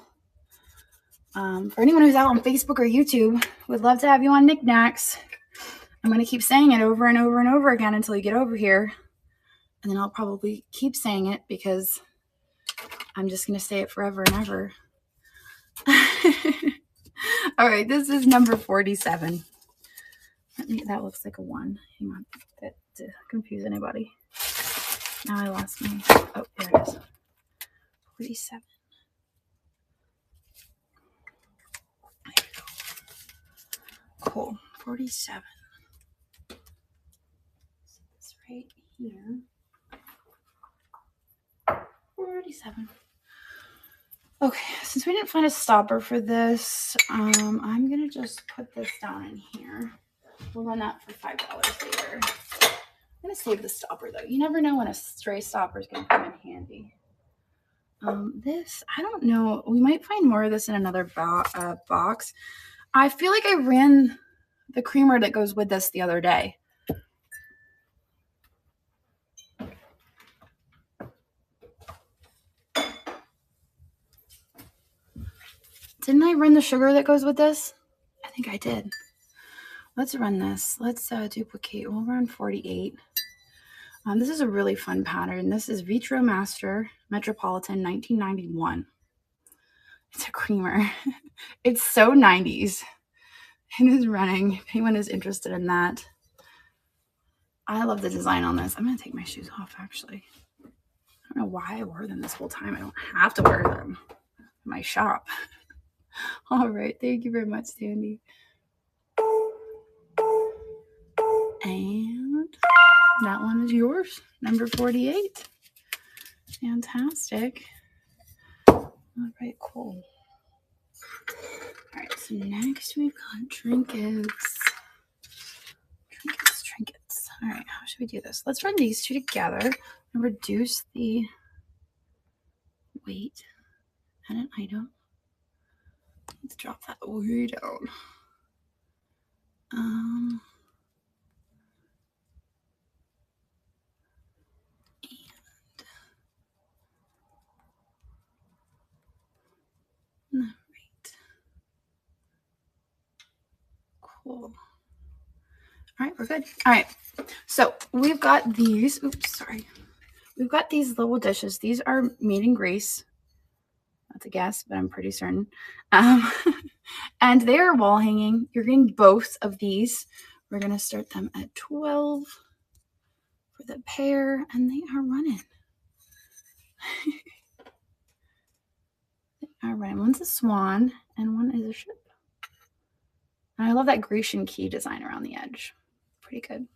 For anyone who's out on Facebook or YouTube, we'd love to have you on Knickknacks. I'm going to keep saying it over and over and over again until you get over here. And then I'll probably keep saying it because I'm just going to say it forever and ever. All right, this is number 47. That looks like a 1. Hang on, that to confuse anybody. Now I lost my, oh, there it is. 47. There we go. Cool, 47. So it's right here. 47. Okay, since we didn't find a stopper for this, I'm gonna just put this down in here. We'll run that for $5 later. I'm gonna save the stopper though. You never know when a stray stopper is gonna come in handy. This, I don't know. We might find more of this in another box. I feel like I ran the creamer that goes with this the other day. Didn't I run the sugar that goes with this? I think I did. Let's run this. Let's duplicate. We'll run 48. This is a really fun pattern. This is Vitro Master Metropolitan 1991. It's a creamer. It's so 90s. It is running. If anyone is interested in that. I love the design on this. I'm going to take my shoes off, actually. I don't know why I wore them this whole time. I don't have to wear them in my shop. All right. Thank you very much, Sandy. And that one is yours. Number 48. Fantastic. All right, cool. All right, so next we've got trinkets. Trinkets. All right, how should we do this? Let's run these two together and reduce the weight at an item. Let's drop that way down. All right. Cool. All right, we're good. All right, so we've got these. Oops, sorry. We've got these little dishes. These are made in Greece. That's a guess, but I'm pretty certain. And they are wall hanging. You're getting both of these. We're going to start them at 12 for the pair, and they are running. They are running. One's a swan, and one is a ship. And I love that Grecian key design around the edge. Pretty good.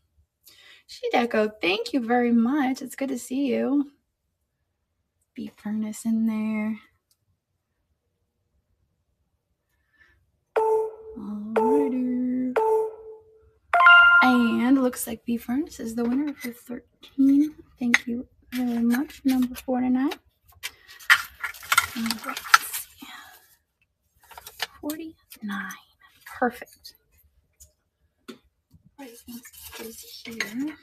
She-Deco, thank you very much. It's good to see you. Beef furnace in there. Alrighty. And looks like Beef Furnace is the winner for 13. Thank you very much. Number 49. 49. Perfect. Right, this here.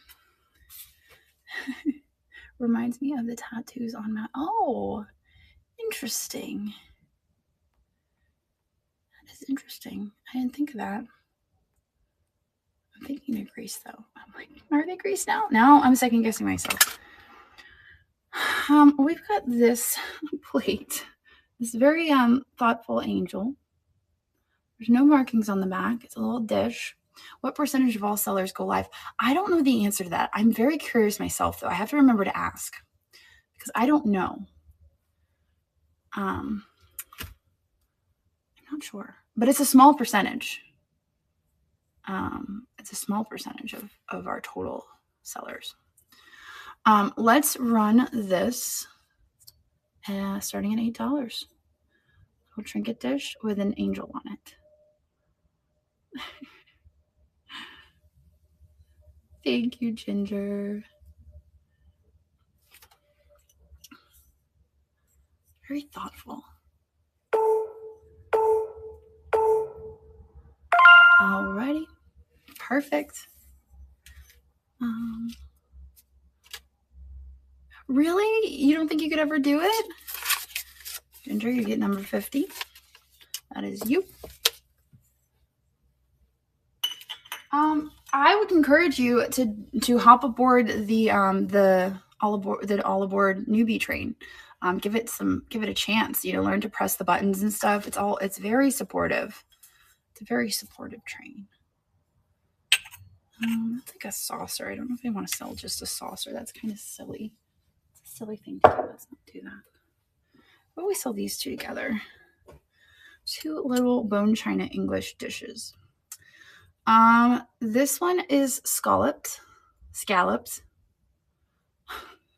Reminds me of the tattoos on my. Oh, interesting. That is interesting. I didn't think of that. I'm thinking they're Greece though. I'm like, are they Greece now? Now I'm second guessing myself. We've got this plate. This very thoughtful angel. There's no markings on the back. It's a little dish. What percentage of all sellers go live? I don't know the answer to that. I'm very curious myself, though. I have to remember to ask because I don't know. I'm not sure, but it's a small percentage. It's a small percentage of our total sellers. Let's run this starting at $8. Little trinket dish with an angel on it. Thank you, Ginger. Very thoughtful. Alrighty. Perfect. Really? You don't think you could ever do it? Ginger, you get number 50. That is you. I would encourage you to hop aboard the all aboard newbie train. Give it a chance. Learn to press the buttons and stuff. It's very supportive. It's a very supportive train. That's like a saucer. I don't know if I want to sell just a saucer. That's kind of silly. It's a silly thing to do. Let's not do that. What do we sell these two together? Two little bone china English dishes. This one is scalloped.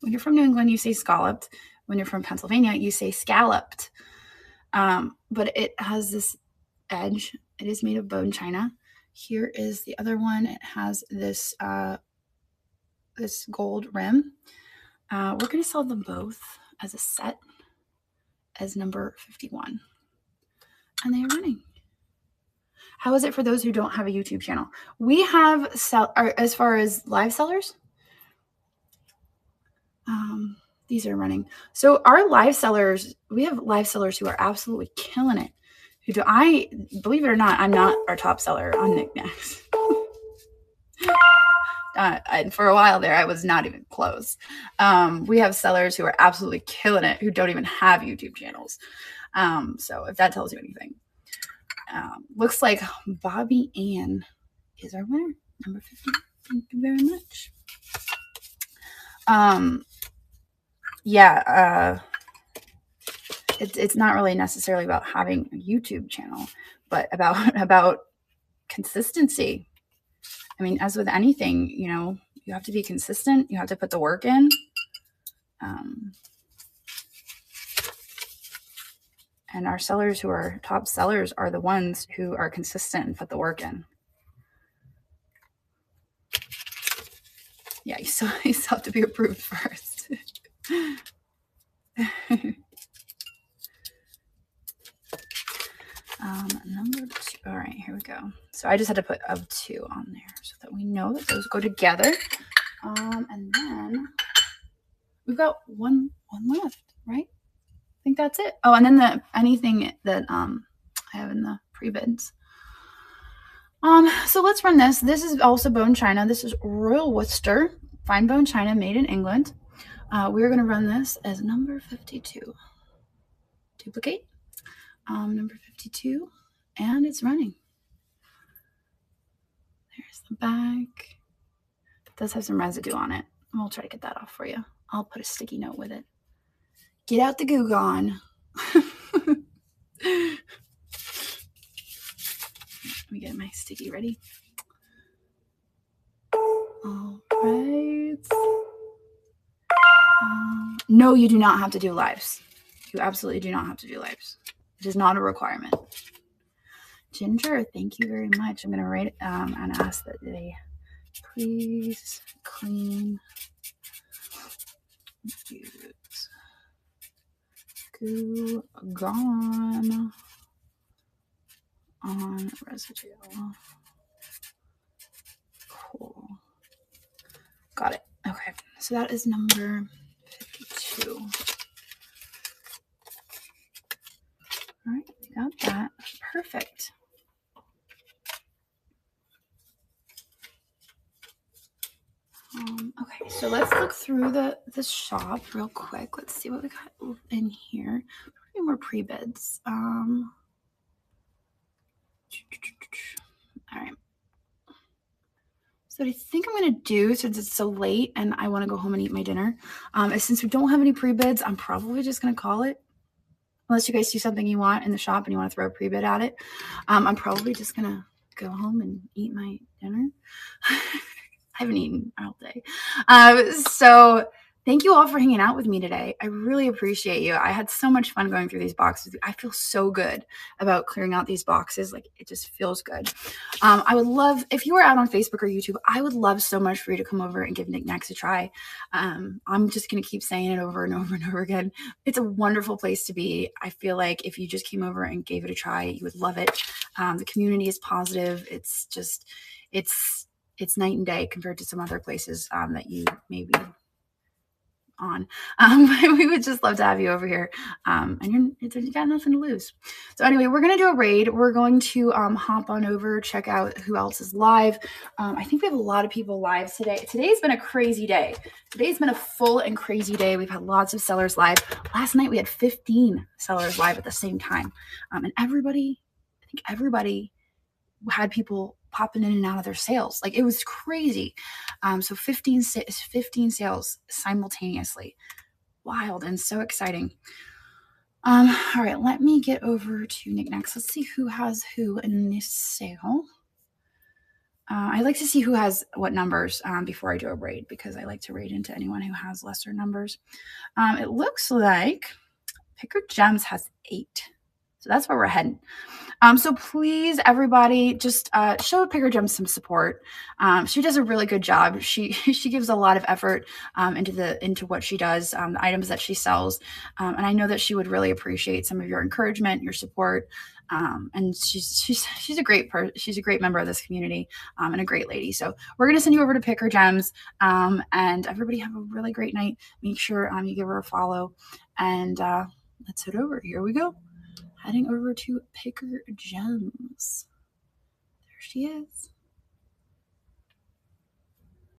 When you're from New England, you say scalloped. When you're from Pennsylvania, you say scalloped. But it has this edge. It is made of bone china. Here is the other one. It has this this gold rim. We're going to sell them both as a set as number 51. And they are running. How is it for those who don't have a YouTube channel? We have as far as live sellers, these are running. So our live sellers, we have live sellers who are absolutely killing it. who do I believe it or not, I'm not our top seller on knickknacks. And for a while there, I was not even close. We have sellers who are absolutely killing it, who don't even have YouTube channels. So if that tells you anything. Looks like Bobby Ann is our winner, number 50. Thank you very much. Yeah, it's not really necessarily about having a YouTube channel, but about consistency. I mean, as with anything, you know, you have to be consistent. You have to put the work in. And our sellers who are top sellers are the ones who are consistent and put the work in. Yeah, you still have to be approved first. Number 2. All right, here we go. So I just had to put of 2 on there so that we know that those go together. And then we've got one left, right? I think that's it. Oh, and then anything that I have in the pre-bids. So let's run this. This is also bone china. This is Royal Worcester, fine bone china made in England. We're going to run this as number 52. Duplicate. Number 52, and it's running. There's the back. It does have some residue on it. We'll try to get that off for you. I'll put a sticky note with it. Get out the Goo Gone. Let me get my sticky ready. All right. No, you do not have to do lives. You absolutely do not have to do lives. It is not a requirement. Ginger, thank you very much. I'm going to write and ask that they please clean use Goo Gone on residue. Cool. Got it. Okay, so that is number 52. All right, we got that. Perfect. Okay, so let's look through the shop real quick. Let's see what we got in here. Probably more pre-bids. All right. So what I think I'm going to do, since it's so late and I want to go home and eat my dinner, is since we don't have any pre-bids, I'm probably just going to call it. Unless you guys see something you want in the shop and you want to throw a pre-bid at it. I'm probably just going to go home and eat my dinner. I haven't eaten all day. So thank you all for hanging out with me today. I really appreciate you. I had so much fun going through these boxes. I feel so good about clearing out these boxes. Like, it just feels good. I would love, if you were out on Facebook or YouTube, I would love so much for you to come over and give knickknacks a try. I'm just going to keep saying it over and over and over again. It's a wonderful place to be. I feel like if you just came over and gave it a try, you would love it. The community is positive. It's just, it's night and day compared to some other places that you may be on. We would just love to have you over here. And you got nothing to lose. So anyway, we're going to do a raid. We're going to hop on over, check out who else is live. I think we have a lot of people live today. Today's been a crazy day. Today's been a full and crazy day. We've had lots of sellers live. Last night we had 15 sellers live at the same time. And I think everybody had people popping in and out of their sales. Like, it was crazy. So 15 sales simultaneously. Wild and so exciting. All right, let me get over to knickknacks. Let's see who has who in this sale. I like to see who has what numbers before I do a raid, because I like to raid into anyone who has lesser numbers. It looks like Picker Gems has 8. So that's where we're heading. So please, everybody, just show Picker Gems some support. She does a really good job. She gives a lot of effort into what she does, the items that she sells, and I know that she would really appreciate some of your encouragement, your support. And she's a great she's a great member of this community, and a great lady. So we're gonna send you over to Picker Gems, and everybody have a really great night. Make sure you give her a follow, and let's head over. Here we go. heading over to Picker Gems. There she is.